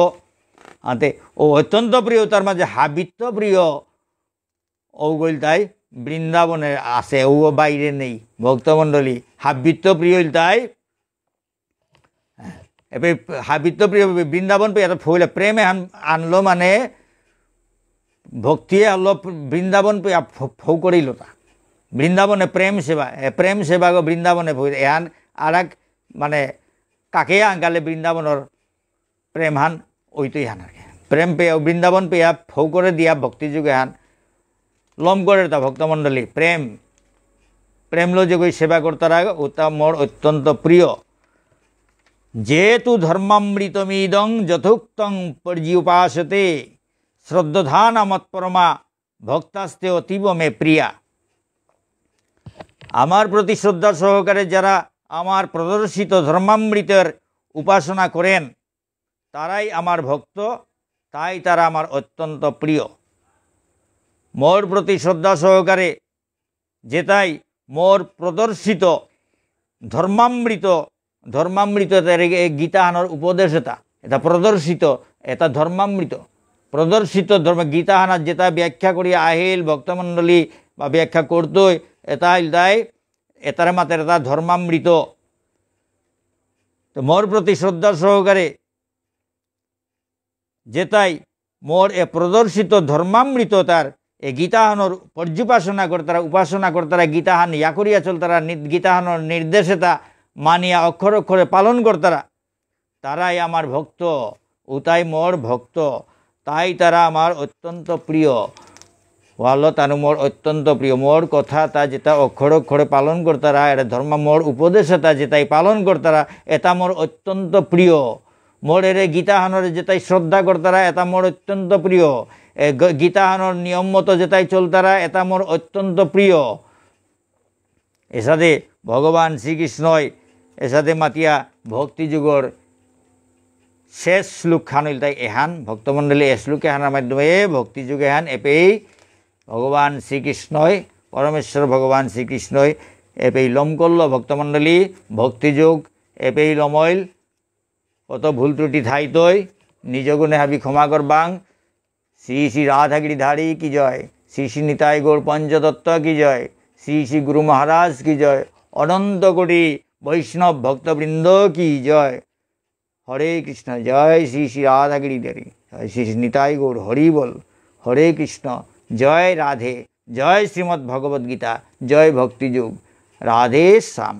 হাতে ও অত্যন্ত প্রিয় তার মাঝে হাবিত্য প্রিয় ওগুল তাই বৃন্দাবনে আছে ও বাইরে নেই ভক্তমণ্ডলী হাবিত্য প্রিয় তাই এবার হাবিত্য প্রিয় বৃন্দাবন পেয়ে এত ফৌলা প্রেমে আনলো মানে ভক্তিয়ে হলো বৃন্দাবন পেয়ে ফৌ করিল তা বৃন্দাবনে প্রেম সেবা গো বৃন্দাবনে ফৌ এহান আর এক মানে কাকে আঙ্কালে বৃন্দাবনের প্রেম হান ওইটাই হান আর প্রেম পেয়ে বৃন্দাবন পেয়া ফৌ করে দিয়া ভক্তি যুগে হান লম করে তা ভক্তমণ্ডলী প্রেম লো যে সেবা করতারা ওটা মোর অত্যন্ত প্রিয় যেহেতু ধর্মামৃতমিদং যথোক্তং পর্যুপাসতে শ্রদ্ধান মৎপরমা ভক্তাস্তে অতীব মে প্রিয়া আমার প্রতি শ্রদ্ধা সহকারে যারা আমার প্রদর্শিত ধর্মামৃতের উপাসনা করেন তারাই আমার ভক্ত তাই তারা আমার অত্যন্ত প্রিয় মোর প্রতি শ্রদ্ধা সহকারে যেটাই মোর প্রদর্শিত ধর্মামৃত গীতাহানোর উপদেশ এটা প্রদর্শিত এটা ধর্মামৃত প্রদর্শিত ধর্ম গীতাহানার যেটা ব্যাখ্যা করিয়া আহিল ভক্তমণ্ডলী বা ব্যাখ্যা করতই তাই এটার মাতের এটা ধর্মামৃত তো মোর প্রতি শ্রদ্ধা সহকারে যেটাই মোর এ প্রদর্শিত ধর্মামৃত তার এ গীতাহানোর উপাসনা করতারা গীতাহান ইয়া করিয়া চলতারা গীতাহানোর নির্দেশতা মানিয়া অক্ষর অক্ষরে পালন করতারা তারাই আমার ভক্ত ওটাই মোর ভক্ত তাই তারা আমার অত্যন্ত প্রিয় ওয়ালো তানু মোর অত্যন্ত প্রিয় মোর কথা তা যেটা অক্ষর অক্ষরে পালন করতারা এটা ধর্ম মোর উপদেশতা যেটাই পালন করতারা এটা মোর অত্যন্ত প্রিয় মোর এর গীতাহানোর যেটাই শ্রদ্ধা করতারা এটা মোর অত্যন্ত প্রিয় গীতাহানোর নিয়ম মতো যেটাই চলতারা এটা মোর অত্যন্ত প্রিয় এসাদে ভগবান শ্রীকৃষ্ণই এসাদে মাতিয়া ভক্তিযুগর শেষ শ্লোক খান তাই এহান ভক্তমণ্ডলী এ শ্লোক এহানের মাধ্যমে ভক্তিযুগ এহান এপেই ভগবান শ্রীকৃষ্ণই পরমেশ্বর ভগবান শ্রীকৃষ্ণই এপেই লম করল ভক্তমণ্ডলী ভক্তিযুগ এপেই লমইল কত ভুল ত্রুটি থাইতই নিজ গুণে হাবি ক্ষমা করবাং শ্রী শ্রী রাধাগিরিধারী কি জয় শ্রী শ্রী নিতাই গৌর পঞ্চদত্ত কি জয় শ্রী শ্রী গুরু মহারাজ কি জয় অনন্ত কোটি বৈষ্ণব ভক্তবৃন্দ কি জয় হরে কৃষ্ণ জয় শ্রী শ্রী রাধাগিরিধারী জয় শ্রী শ্রী নিতাই গৌর হরি বল হরে কৃষ্ণ জয় রাধে জয় শ্রীমদ্ ভগবদ্গীতা জয় ভক্তিযুগ রাধে শ্যাম।